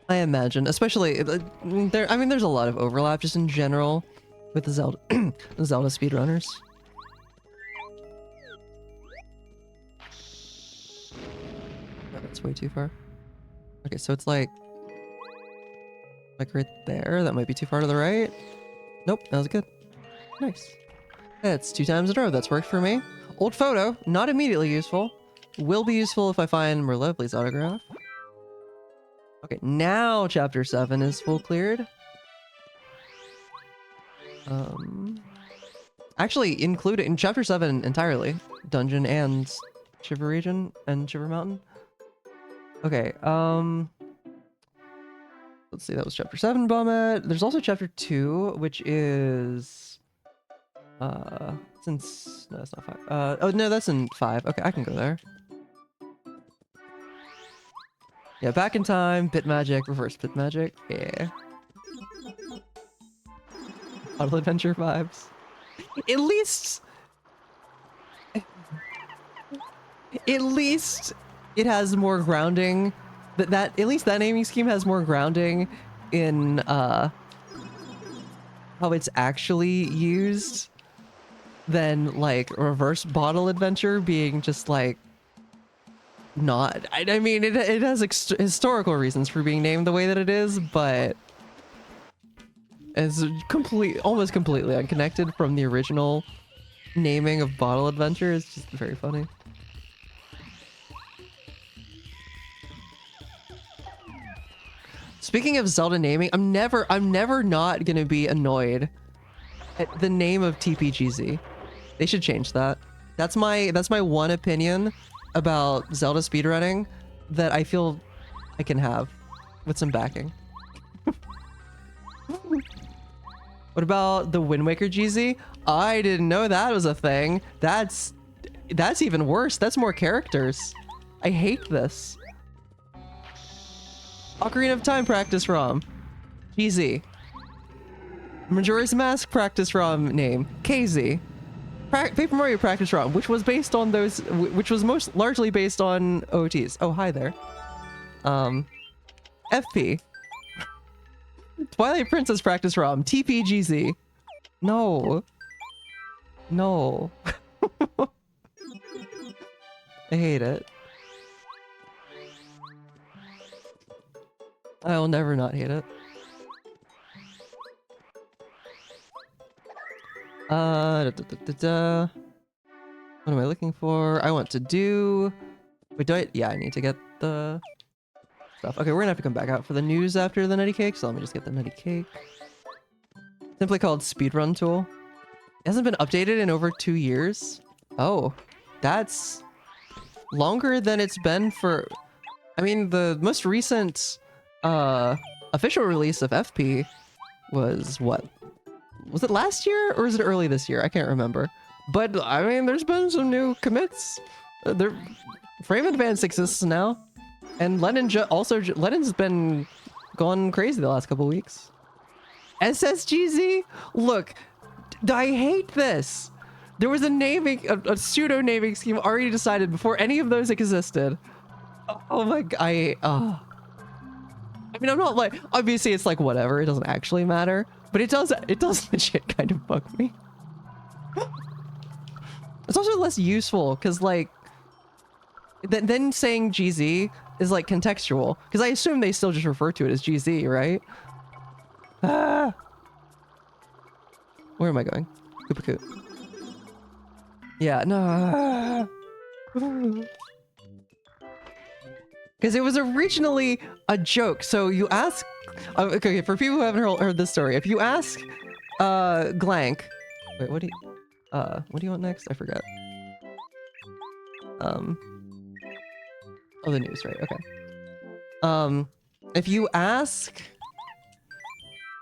I imagine, especially there. I mean, there's a lot of overlap just in general with the Zelda, the Zelda speedrunners. Oh, that's way too far. Okay, so it's like right there. That might be too far to the right. Nope, that was good. Nice. That's 2 times in a row. That's worked for me. Old photo, not immediately useful. Will be useful if I find Merlovely's autograph. Okay, now chapter 7 is full cleared. Actually, include it in chapter 7 entirely. Dungeon and Shiver region and Shiver Mountain. Okay, let's see, that was chapter 7 Bommet. There's also chapter 2, which is since no, that's not 5. Oh no, that's in 5. Okay, I can go there. Yeah, back in time, bit magic, reverse bit magic. Yeah. Auto adventure vibes. At least it has more grounding. At least that naming scheme has more grounding in how it's actually used than like reverse bottle adventure being just like not. I mean, it has historical reasons for being named the way that it is, but it's almost completely unconnected from the original naming of bottle adventure. It's just very funny. Speaking of Zelda naming, I'm never not gonna be annoyed at the name of TPGZ. They should change that. That's my one opinion about Zelda speedrunning that I feel I can have with some backing. What about the Wind Waker GZ? I didn't know that was a thing. That's even worse. That's more characters. I hate this. Ocarina of Time practice ROM. GZ. Majora's Mask practice ROM name. KZ. Paper Mario practice ROM, which was based on those, which was most largely based on OTs. Oh, hi there. FP. Twilight Princess practice ROM. TPGZ. No. No. I hate it. I will never not hate it. What am I looking for? I want to do... Wait, do I... Yeah, I need to get the stuff. Okay, we're gonna have to come back out for the news after the nutty cake, so let me just get the nutty cake. Simply called Speedrun Tool. It hasn't been updated in over 2 years. Oh, that's longer than it's been for... I mean, the most recent official release of FP was what? Was it last year or was it early this year? I can't remember. But I mean, there's been some new commits. Frame Advance exists now, and Lennon's been gone crazy the last couple weeks. SSGZ? Look, I hate this. There was a pseudo naming scheme already decided before any of those existed. Oh my god, I mean, I'm not like, obviously it's like whatever, it doesn't actually matter, but it does legit kind of bug me. It's also less useful because like then saying GZ is like contextual, because I assume they still just refer to it as GZ, right? Ah, where am I going? Koopa. Yeah, no. Because it was originally a joke. So you ask... Okay, for people who haven't heard this story, if you ask Glank... Wait, what do you want next? I forgot. Oh, the news, right? Okay. If you ask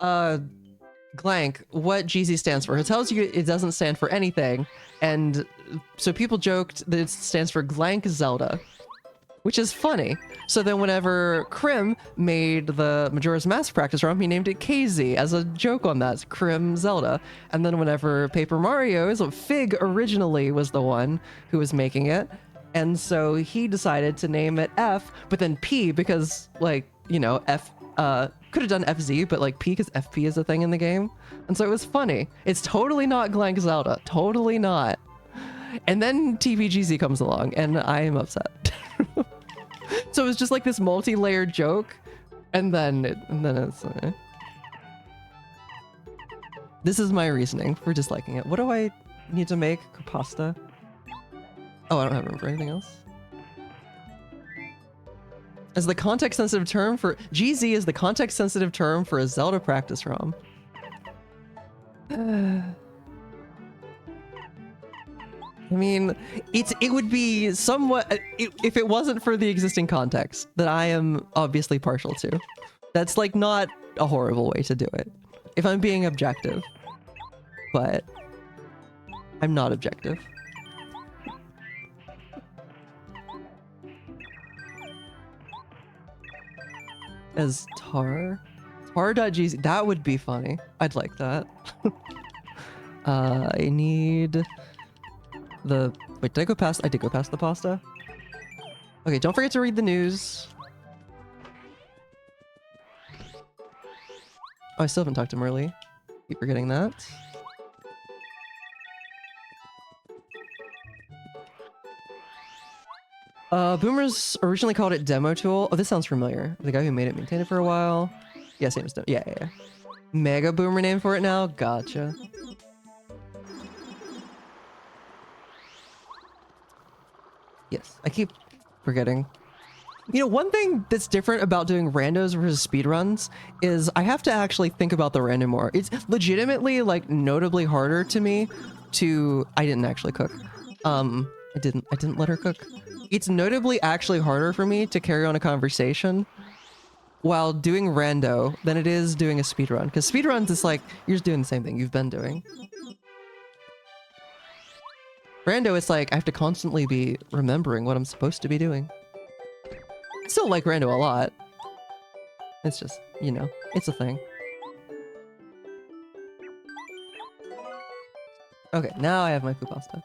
Glank what GZ stands for, it tells you it doesn't stand for anything. And so people joked that it stands for Glank Zelda, which is funny. So then whenever Krim made the Majora's Mask practice ROM, he named it KZ as a joke on that, Krim Zelda. And then whenever Paper Mario, so Fig originally was the one who was making it. And so he decided to name it F, but then P because, like, you know, F, could have done FZ, but like P because FP is a thing in the game. And so it was funny. It's totally not Glank Zelda. Totally not. And then TVGZ comes along and I am upset. So it was just like this multi-layered joke, and then it's this is my reasoning for disliking it. What do I need to make? Pasta? Oh, I don't have room for anything else. As the context-sensitive term for GZ is the context-sensitive term for a Zelda practice ROM. I mean, it would be somewhat, if it wasn't for the existing context that I am obviously partial to. That's like not a horrible way to do it, if I'm being objective. But I'm not objective. As tar.gz, that would be funny. I'd like that. I need the, wait, did I go past? I did go past the pasta. Okay, don't forget to read the news. Oh, I still haven't talked to Merly. Keep forgetting that. Boomers originally called it Demo Tool. Oh, this sounds familiar. The guy who made it maintained it for a while. Yeah, same as Demo. Yeah. Mega Boomer name for it now? Gotcha. Yes, I keep forgetting. You know, one thing that's different about doing randos versus speedruns is I have to actually think about the random more. It's legitimately, like, notably harder to me to... I didn't actually cook. I didn't let her cook. It's notably actually harder for me to carry on a conversation while doing rando than it is doing a speedrun. Because speedruns, it's like, you're just doing the same thing you've been doing. Rando, it's like, I have to constantly be remembering what I'm supposed to be doing. I still like rando a lot. It's just, you know, it's a thing. Okay, now I have my poo pasta.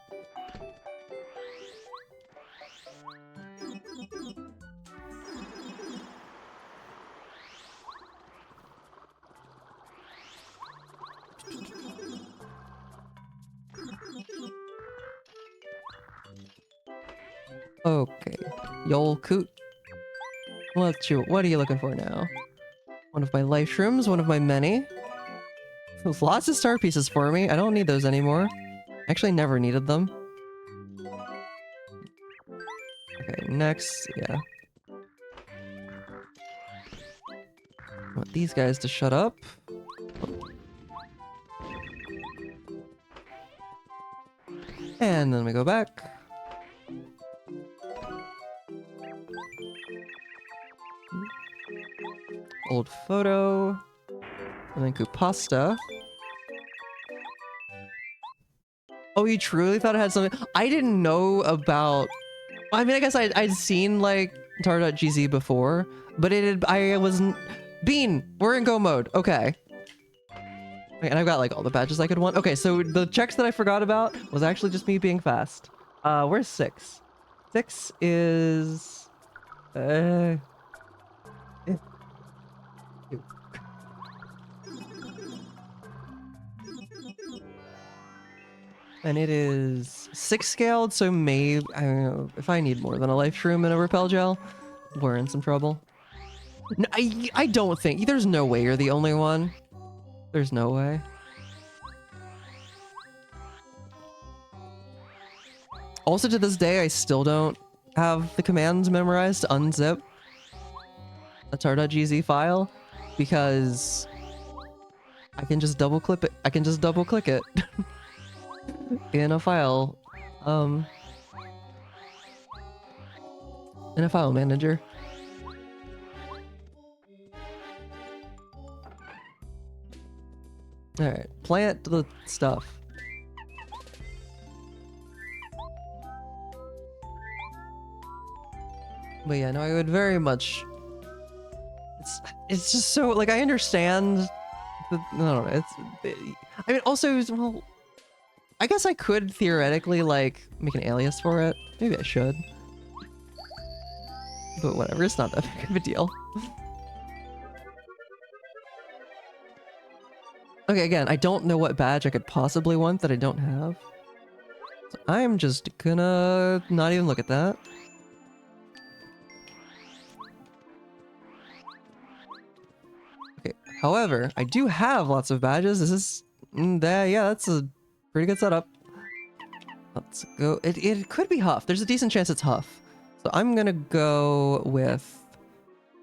Okay, Yol Coot. What are you looking for now? One of my life shrooms, one of my many. There's lots of star pieces for me. I don't need those anymore. Actually, never needed them. Okay, next, yeah. I want these guys to shut up. And then we go back. Old photo. And then pasta. Oh, you truly thought it had something? I didn't know about... I mean, I guess I'd seen, like, tar.gz before, but I wasn't... Bean! We're in go mode. Okay. And I've got, like, all the badges I could want. Okay, so the checks that I forgot about was actually just me being fast. Where's 6? 6 is... And it is 6 scaled, so maybe, I don't know, if I need more than a life shroom and a repel gel, we're in some trouble. No, I don't think, there's no way you're the only one. There's no way. Also, to this day, I still don't have the commands memorized to unzip a tar.gz file because I can just double click it. I can just double click it in a file, in a file manager. All right, plant the stuff. But yeah, no, I would very much... It's just so, like, I understand... I don't know, I mean, also, well... I guess I could theoretically, like, make an alias for it. Maybe I should. But whatever, it's not that big of a deal. Okay, again, I don't know what badge I could possibly want that I don't have. So I'm just gonna not even look at that. Okay, however, I do have lots of badges. This is... yeah, that's a pretty good setup. Let's go... It could be Huff. There's a decent chance it's Huff. So I'm gonna go with...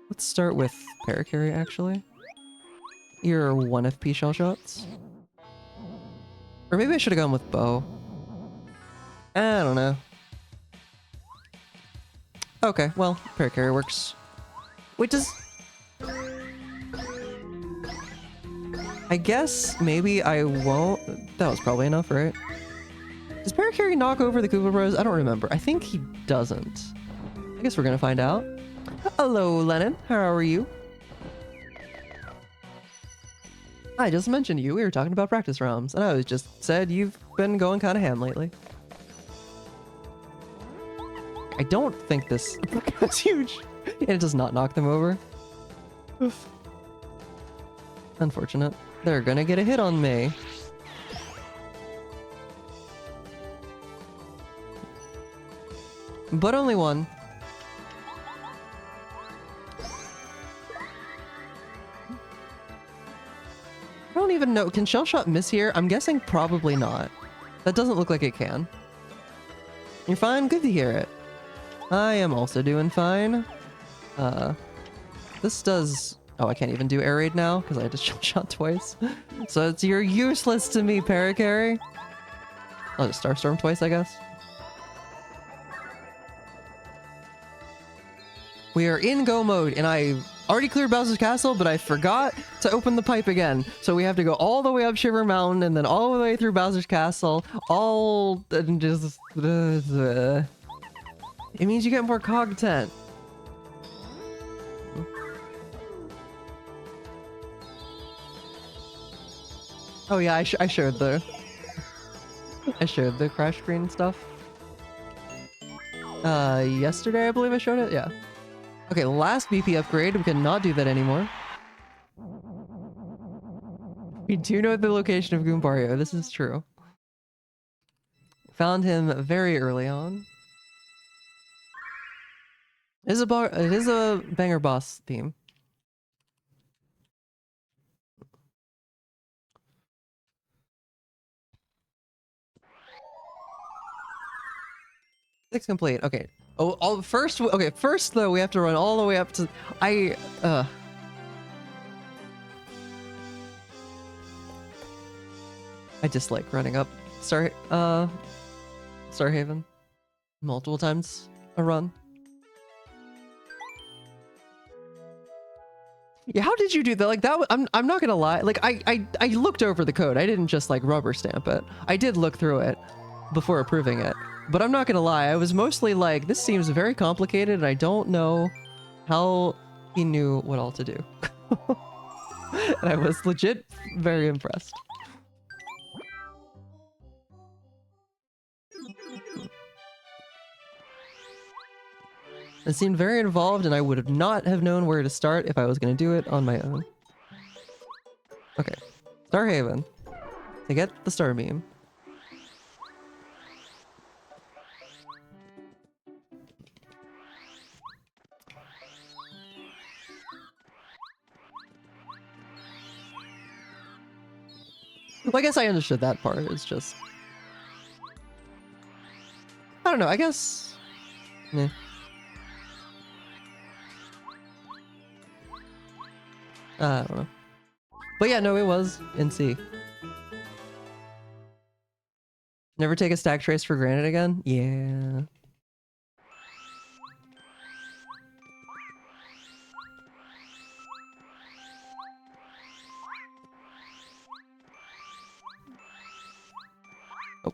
Let's start with Parakarry, actually. Your 1 FP shell shots. Or maybe I should have gone with Bow. I don't know. Okay, well, Parakarry works. Wait, does... I guess maybe I won't... That was probably enough, right? Does Parakarry knock over the Koopa Bros? I don't remember. I think he doesn't. I guess we're gonna find out. Hello, Lennon. How are you? I just mentioned you. We were talking about practice realms, and I just said you've been going kind of ham lately. I don't think this is huge. And it does not knock them over. Oof. Unfortunate. They're gonna get a hit on me. But only one. I don't even know. Can Shell Shot miss here? I'm guessing probably not. That doesn't look like it can. You're fine? Good to hear it. I am also doing fine. This does... Oh, I can't even do Air Raid now because I had to Shell Shot twice. So you're useless to me, Parakarry. I'll just Starstorm twice, I guess. We are in go mode, and I already cleared Bowser's Castle, but I forgot to open the pipe again. So we have to go all the way up Shiver Mountain, and then all the way through Bowser's Castle, all... and just... It means you get more content. Oh yeah, I showed the... I showed the crash screen stuff. Yesterday, I believe I showed it? Yeah. Okay, last BP upgrade. We cannot do that anymore. We do know the location of Goombario. This is true. Found him very early on. It is a banger boss theme. Six complete. Okay. Oh, first. Okay, first though, we have to run all the way up to. I dislike running up Starhaven multiple times a run. Yeah, how did you do that? Like that? I'm not gonna lie. Like I looked over the code. I didn't just like rubber stamp it. I did look through it before approving it. But I'm not gonna lie, I was mostly like, this seems very complicated and I don't know how he knew what all to do. And I was legit very impressed. It seemed very involved and I would not have known where to start if I was gonna do it on my own. Okay, Starhaven. To get the star beam. Well, I guess I understood that part. It's just... I don't know, I guess... Meh. I don't know. But yeah, no, it was NC. Never take a stack trace for granted again? Yeah. Oh.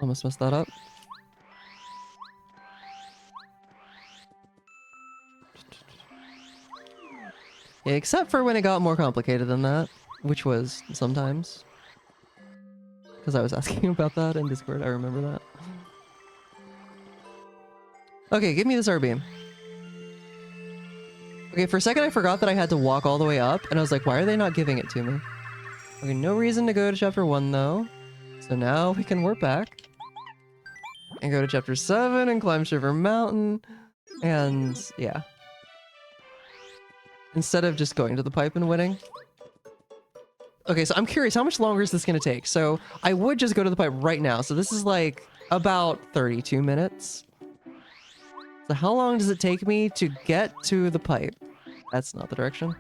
Almost messed that up. Except for when it got more complicated than that, which was sometimes. Because I was asking about that in Discord, I remember that. Okay, give me this R-beam. Okay, for a second I forgot that I had to walk all the way up, and I was like, why are they not giving it to me? Okay, no reason to go to chapter 1 though. So now we can warp back. And go to chapter 7 and climb Shiver Mountain. And yeah. Instead of just going to the pipe and winning. Okay, so I'm curious, how much longer is this gonna take? So I would just go to the pipe right now. So this is like about 32 minutes. So how long does it take me to get to the pipe? That's not the direction.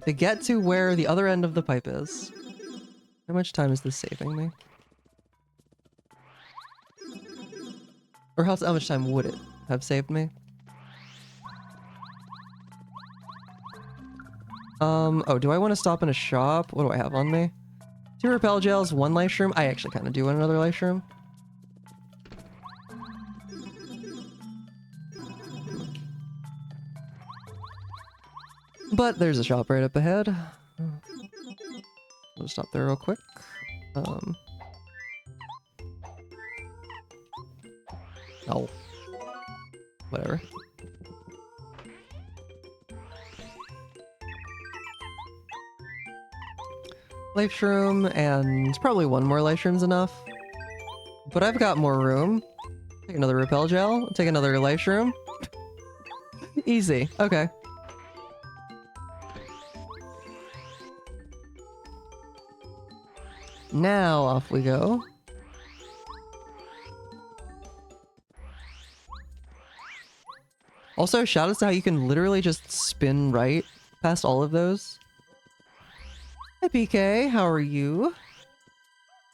To get to where the other end of the pipe is. How much time is this saving me? Or how much time would it have saved me? Oh, do I want to stop in a shop? What do I have on me? 2 repel gels, 1 life shroom. I actually kind of do want another life shroom. But there's a shop right up ahead. We'll stop there real quick. Oh. Whatever. Life shroom, and probably 1 more life shroom's enough. But I've got more room. Take another repel gel, take another life shroom. Easy, okay. Now off we go. Also, shout out to how you can literally just spin right past all of those. Hi PK, how are you?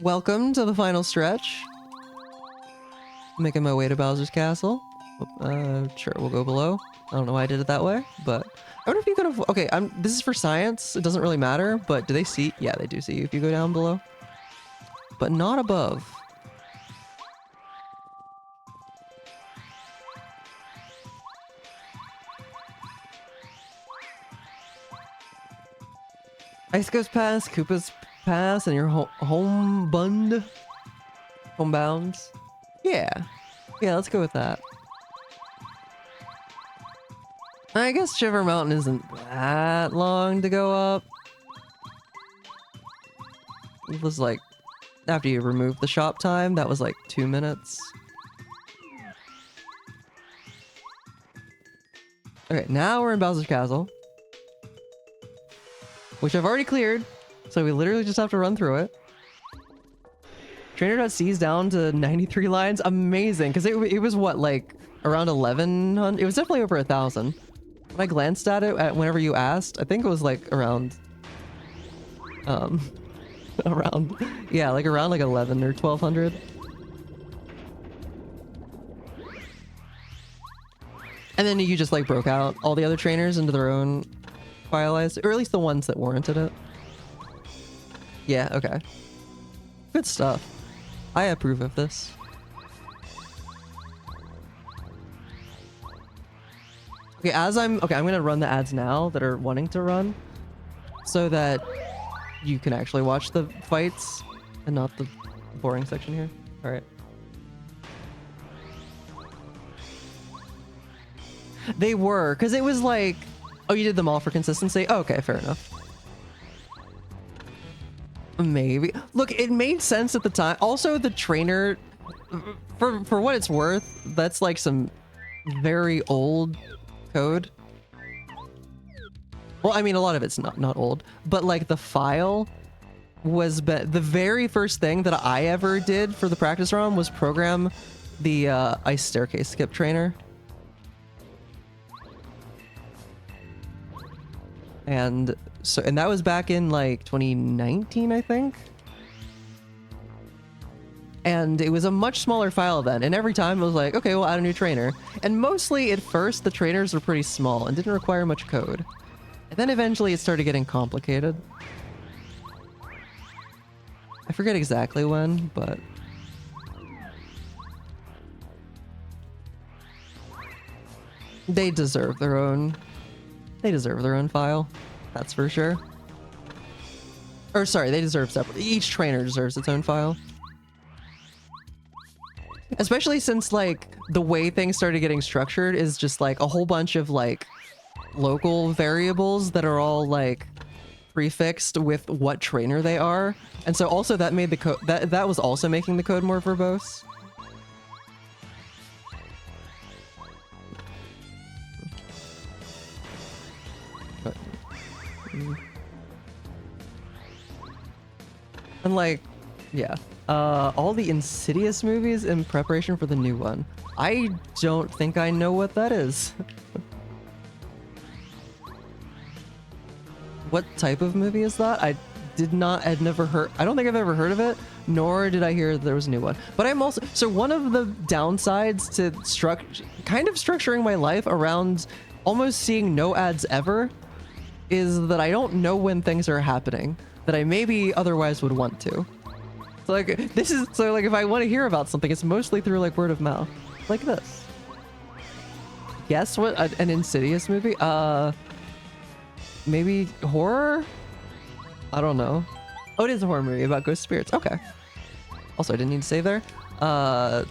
Welcome to the final stretch. Making my way to Bowser's Castle. Sure, we'll go below. I don't know why I did it that way, but I wonder if you could have... Okay, this is for science. It doesn't really matter, but do they see? Yeah, they do see you if you go down below. But not above. Ice goes past, Koopa's pass, and you're homebound. Yeah. Yeah, let's go with that. I guess Shiver Mountain isn't that long to go up. It was like, after you remove the shop time, that was like 2 minutes. Okay, now we're in Bowser's Castle. Which I've already cleared, so we literally just have to run through it. Trainer.c's down to 93 lines. Amazing, because it was what, like, around 1100? It was definitely over 1,000. When I glanced at it whenever you asked, I think it was like around... around like 11 or 1,200. And then you just like broke out all the other trainers into their own file list, or at least the ones that warranted it. Yeah, okay. Good stuff. I approve of this. Okay, I'm gonna run the ads now that are wanting to run, so that you can actually watch the fights and not the boring section here. All right. They were, because it was like, oh, you did them all for consistency? Oh, okay, fair enough. Maybe. Look, it made sense at the time. Also, the trainer, for what it's worth, that's like some very old code. Well, I mean, a lot of it's not old, but like the file was the very first thing that I ever did for the practice ROM was program the ice staircase skip trainer. And that was back in like 2019, I think. And it was a much smaller file then, and every time it was like, okay, we'll add a new trainer. And mostly at first the trainers were pretty small and didn't require much code. And then eventually it started getting complicated. I forget exactly when, but... They deserve their own file. That's for sure. Or sorry, they deserve separate. Each trainer deserves its own file. Especially since like the way things started getting structured is just like a whole bunch of like local variables that are all like prefixed with what trainer they are. And so also that made the code that was also making the code more verbose. And like, yeah. All the Insidious movies in preparation for the new one. I don't think I know what that is. What type of movie is that? I'd never heard, I don't think I've ever heard of it, nor did I hear there was a new one. But I'm also, so one of the downsides to kind of structuring my life around almost seeing no ads ever is that I don't know when things are happening that I maybe otherwise would want to. So like, like if I want to hear about something, it's mostly through like word of mouth, like this. Guess what? An Insidious movie? Maybe horror? I don't know. Oh, it is a horror movie about ghost spirits. Okay. Also, I didn't need to save there. But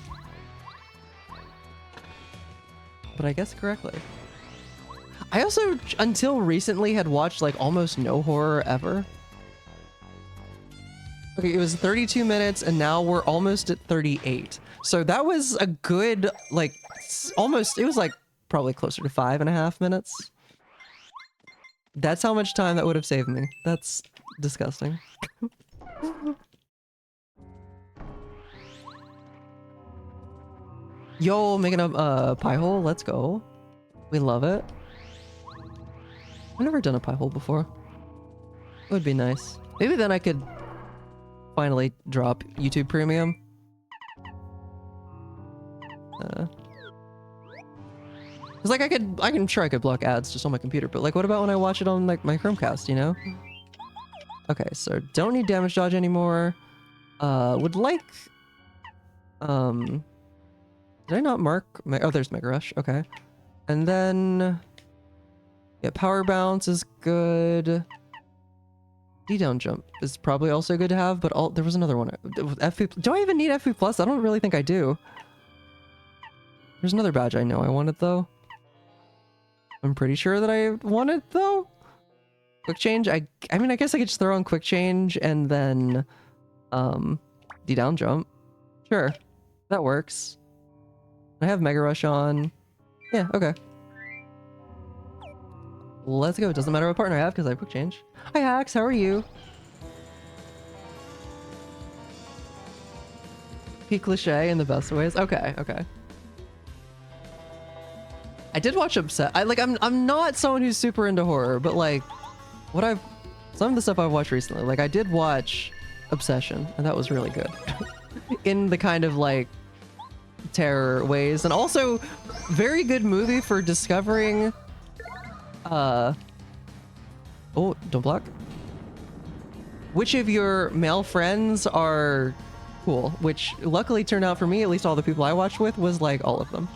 I guess correctly. I also, until recently, had watched like almost no horror ever. Okay, it was 32 minutes and now we're almost at 38. So that was a good, like, almost, it was like probably closer to 5.5 minutes. That's how much time that would have saved me. That's disgusting. Yo, making a pie hole. Let's go. We love it. I've never done a pie hole before. It would be nice. Maybe then I could finally drop YouTube Premium. Cause like I'm sure I could block ads just on my computer, but like what about when I watch it on like my Chromecast, you know? Okay, so don't need damage dodge anymore. Would like, did I not mark? Oh, there's Mega Rush. Okay. And then, yeah, Power Bounce is good. D-down jump is probably also good to have, but there was another one. FP, do I even need FP plus? I don't really think I do. There's another badge I know I wanted though. I'm pretty sure that I want it though. Quick change. I mean, I guess I could just throw on quick change and then, D-down jump. Sure, that works. I have Mega Rush on. Yeah, okay. Let's go. It doesn't matter what partner I have because I have quick change. Hi Hacks, how are you? Be cliche in the best ways. Okay, okay. I did watch I'm not someone who's super into horror, but like some of the stuff I've watched recently, like I did watch Obsession, and that was really good. In the kind of like terror ways, and also very good movie for discovering oh, don't block. Which of your male friends are cool, which luckily turned out for me, at least all the people I watched with, was like all of them.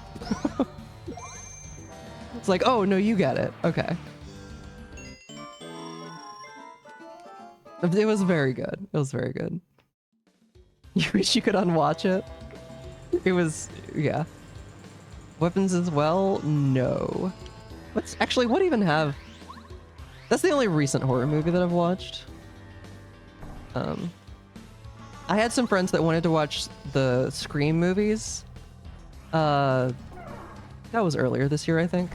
It's like, oh no, you get it. Okay. It was very good. It was very good. You wish you could unwatch it? It was, yeah. Weapons as well? No. What even have? That's the only recent horror movie that I've watched. I had some friends that wanted to watch the Scream movies. That was earlier this year, I think.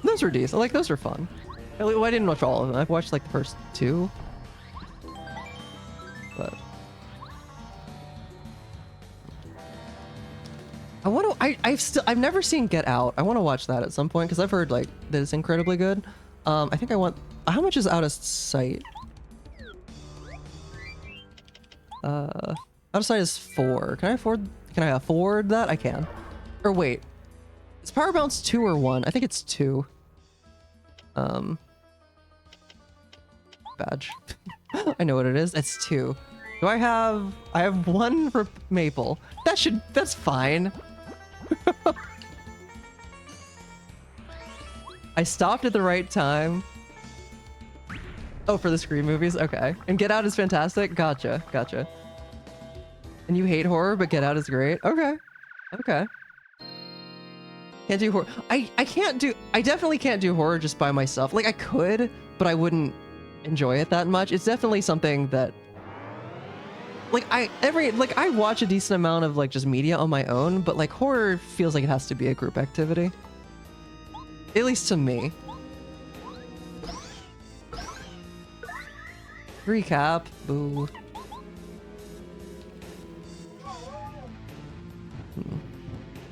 Those were decent. Like, those were fun. I didn't watch all of them. I've watched like the first 2. But I want to. I've never seen Get Out. I want to watch that at some point because I've heard like that it's incredibly good. I think I want. How much is Out of Sight? Out of Sight is 4. Can I afford that? I can. Or wait, is Power Bounce 2 or 1? I think it's 2. Badge. I know what it is. It's 2. Do I have 1 for Maple. That's fine. I stopped at the right time. Oh, for the Scream movies? Okay. And Get Out is fantastic? Gotcha. Gotcha. And you hate horror, but Get Out is great? Okay. Okay. Can't do horror. I can't do... I definitely can't do horror just by myself. Like, I could, but I wouldn't enjoy it that much. It's definitely something that... Like, I watch a decent amount of, like, just media on my own, but, like, horror feels like it has to be a group activity. At least to me. Recap. Boo.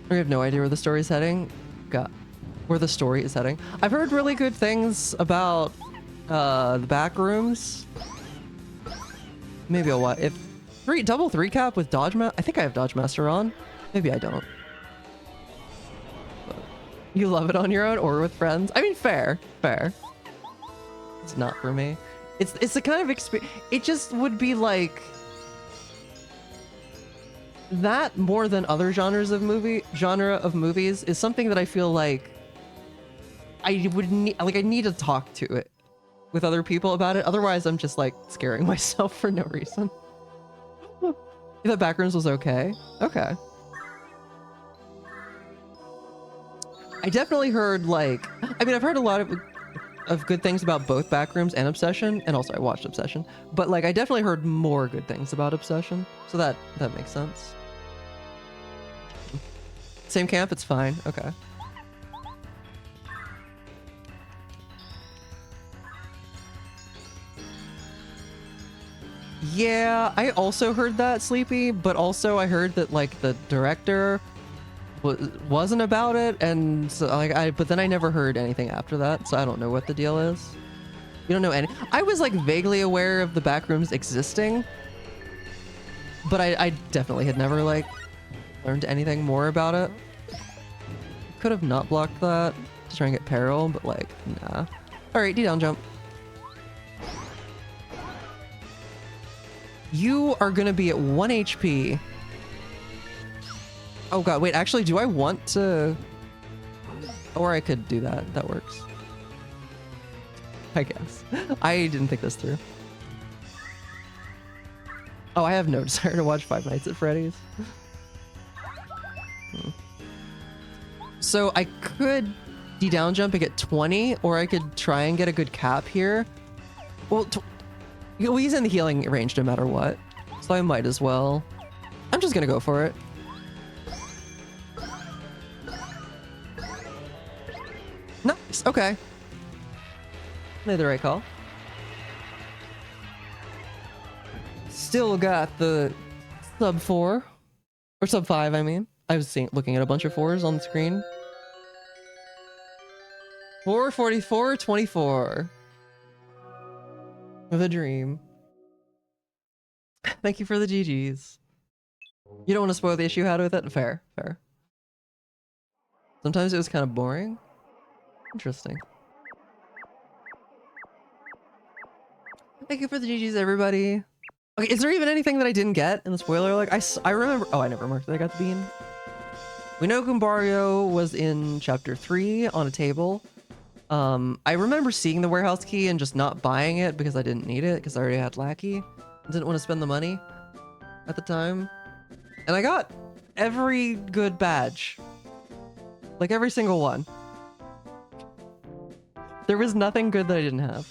I have no idea where the story is heading. Where the story is heading. I've heard really good things about the back rooms. Maybe I'll watch. If double three cap with Dodge Master. I think I have Dodge Master on. Maybe I don't. But you love it on your own or with friends. I mean, fair. It's not for me. It's the kind of experience. It just would be like that more than other genre of movies is something that I feel like I would need. Like I need to talk to it with other people about it. Otherwise, I'm just like scaring myself for no reason. The backrooms was okay. Okay. I definitely heard like, I mean, I've heard a lot of good things about both Backrooms and Obsession, and also I watched Obsession, but like I definitely heard more good things about Obsession, so that makes sense. Same camp, it's fine. Okay. Yeah, I also heard that, Sleepy, but also I heard that like the director wasn't about it, and so like but then I never heard anything after that, so I don't know what the deal is. You don't know any. I was like vaguely aware of the Backrooms existing, but I definitely had never like learned anything more about it. Could have not blocked that to try and get Peril, but like nah. All right, D down jump. You are gonna be at 1 HP. Oh god, wait, actually, do I want to... Or I could do that. That works. I guess. I didn't think this through. Oh, I have no desire to watch Five Nights at Freddy's. So I could D-down jump and get 20, or I could try and get a good cap here. Well, he's in the healing range no matter what, so I might as well. I'm just gonna go for it. Nice, okay. Made the right call. Still got the sub 4. Or sub 5, I mean. I was looking at a bunch of 4s on the screen. 444, 24. With a dream. Thank you for the GGs. You don't want to spoil the issue you had with it? Fair, fair. Sometimes it was kind of boring. Interesting. Thank you for the GGs, everybody. Okay, is there even anything that I didn't get in the spoiler? Like, I remember... Oh, I never marked that I got the bean. We know Gumbario was in chapter 3 on a table. I remember seeing the warehouse key and just not buying it because I didn't need it because I already had Lackey. I didn't want to spend the money at the time. And I got every good badge. Like every single one. There was nothing good that I didn't have.